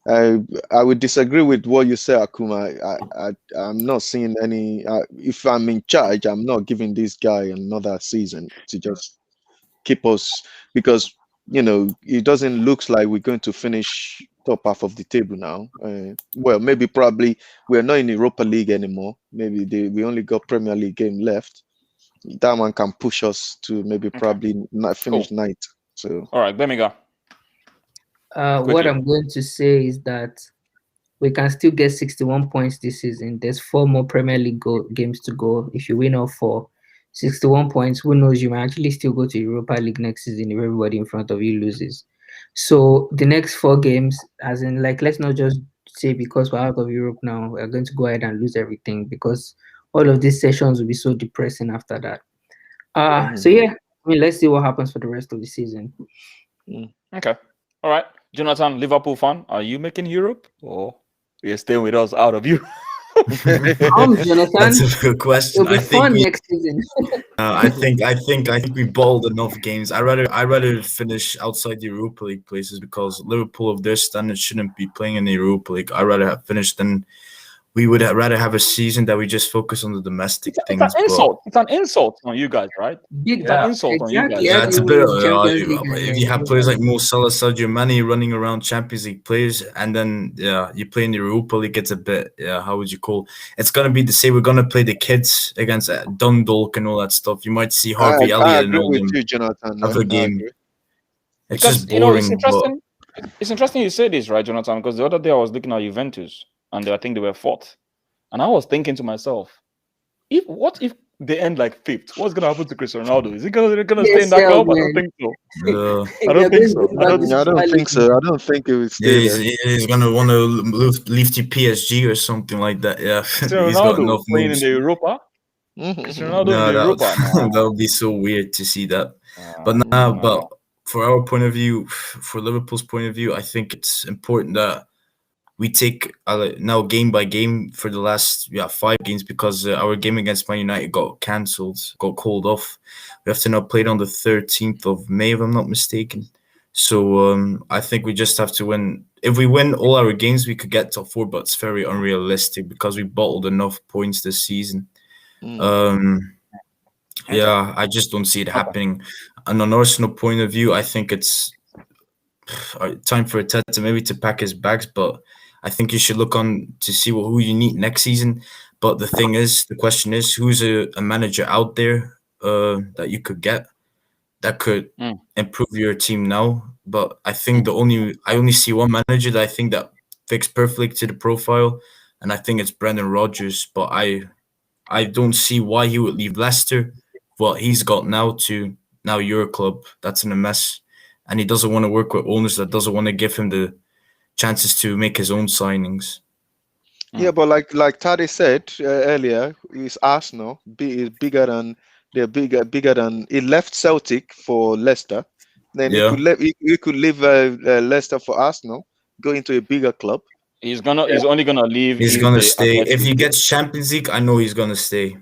I would disagree with what you say, Akuma. I'm not seeing any. If I'm in charge, I'm not giving this guy another season to just keep us, because it doesn't look like we're going to finish top half of the table now. Well, probably we're not in Europa League anymore. Maybe we only got Premier League game left. That one can push us to probably not finish ninth. So all right, let me go. What I'm going to say is that we can still get 61 points this season. There's 4 more Premier League games to go. If you win all 4, 61 points, who knows, you might actually still go to Europa League next season if everybody in front of you loses. So the next 4 games, as in, let's not just say because we're out of Europe now, we're going to go ahead and lose everything, because all of these sessions will be so depressing after that. So yeah, let's see what happens for the rest of the season. Okay. All right. Jonathan, Liverpool fan, are you making Europe or you're staying with us out of Europe? Jonathan. That's a good question. It'll be fun next season. I think we balled enough games. I rather finish outside the Europa League places because Liverpool of their standards shouldn't be playing in the Europa League. I rather have finished than we would rather have a season that we just focus on the domestic things. It's an insult. It's an insult on you guys, right? It's an insult on you guys. Yeah, it's a bit of Champions League if you have players like Mo Salah, Sadio Mane running around Champions League players, and then you play in the Europa League, it's a bit how would you call? It's gonna be the same. We're gonna play the kids against Dundalk and all that stuff. You might see Harvey Elliott and all them Jonathan. have a game. It's Because, just boring. it's interesting. It's interesting you say this, right, Jonathan? Because the other day I was looking at Juventus, and I think they were fourth, and I was thinking to myself, what if they end like fifth? What's gonna happen to Cristiano Ronaldo? Is he gonna stay in that club? I don't think so. I don't think so. I don't think it will stay there. He's gonna want to leave to PSG or something like that. Yeah, Cristiano he's got Ronaldo enough playing in moves. the Europa. Cristiano Ronaldo in the Europa. That would be so weird to see that. But for our point of view, for Liverpool's point of view, I think it's important that we take now game by game for the last 5 games because our game against Man United got called off. We have to now play it on the 13th of May, if I'm not mistaken. So I think we just have to win. If we win all our games, we could get top 4, but it's very unrealistic because we bottled enough points this season. I just don't see it happening. And on Arsenal point of view, I think it's time for Arteta maybe to pack his bags, but I think you should look on to see who you need next season. But the question is, who's a manager out there that you could get that could improve your team now? But I think I only see one manager that I think that fits perfectly to the profile, and I think it's Brendan Rodgers. But I don't see why he would leave Leicester, what he's got now, to now your club that's in a mess, and he doesn't want to work with owners that doesn't want to give him the chances to make his own signings. Yeah, but like Tade said earlier, it's Arsenal. Is bigger than bigger than. He left Celtic for Leicester. Then he could leave Leicester for Arsenal, go into a bigger club. He's only gonna leave. He's gonna stay if he gets Champions League. I know he's gonna stay.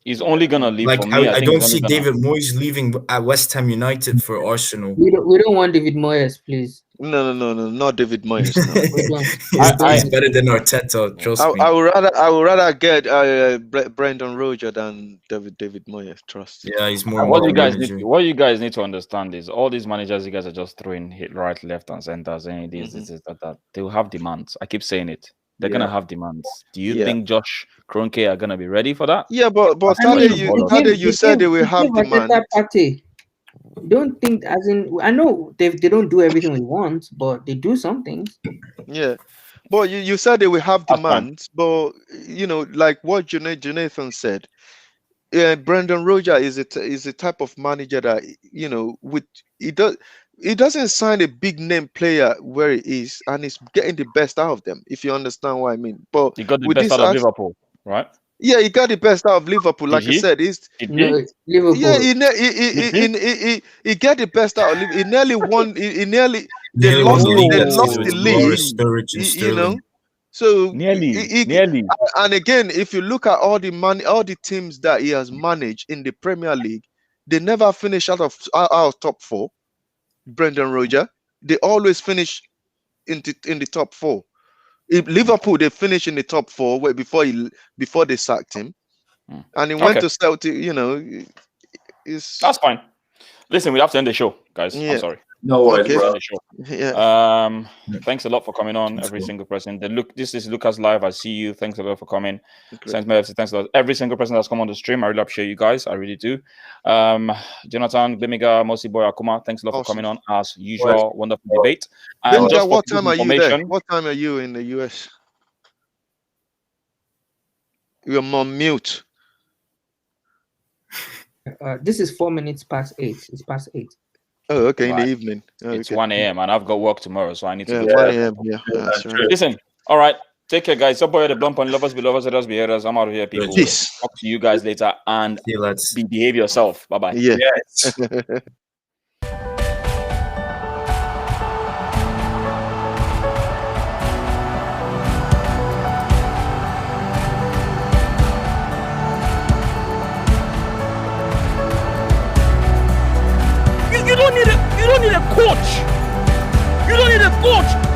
He's only gonna leave. Like for me. I don't see David Moyes leaving at West Ham United for Arsenal. We don't want David Moyes, please. No, not David Moyes. No. He's better than Arteta. Trust me. I would rather get Brendan Rodgers than David Moyes. Trust. Yeah, he's more. What you guys need to understand is all these managers you guys are just throwing hit right, left, and center, saying this, that. They will have demands. I keep saying it. They're gonna have demands. Do you think Josh Kroenke are gonna be ready for that? Yeah, but Tade, you said they will have demands. Don't think as in I know they don't do everything we want, but they do some things. Yeah, but you said they will have demands, but like what Jonathan said, Brendan Rodgers is a type of manager that he doesn't sign a big name player where he is, and he's getting the best out of them. If you understand what I mean. But he got the best out of Liverpool, right? Yeah, he got the best out of Liverpool. Like I said, Liverpool. Yeah, he got the best out of Liverpool. He nearly won. They lost the league. So nearly. And again, if you look at all the teams that he has managed in the Premier League, they never finish out of top 4. Brendan Rodgers, they always finish in the top 4. If Liverpool, they finished in the top 4 before they sacked him, and he went to Celtic. That's fine. Listen, we have to end the show, guys. I'm sorry. No worries, bro. Yeah. Thanks a lot for coming on, every single person. This is Lucas Live. I see you. Thanks a lot for coming. Thanks a lot. Every single person that's come on the stream, I really appreciate you guys. I really do. Jonathan, Bemiga, Mosi Boy, Akuma, thanks a lot for coming on as usual. Wonderful debate. And Bemiga, what time are you there? What time are you in the US? You're on mute. This is 4 minutes past 8. It's past 8. Oh, okay, in the evening. It's 1 a.m. and I've got work tomorrow, so I need to go. 1 a.m. Yeah, that's right. Listen, all right. Take care, guys. Support the blunt point. Lovers be lovers, haters be haters. I'm out of here, people. Peace. Talk to you guys later and behave yourself. Bye-bye. Yeah. Yes. need a coach. You don't need a coach.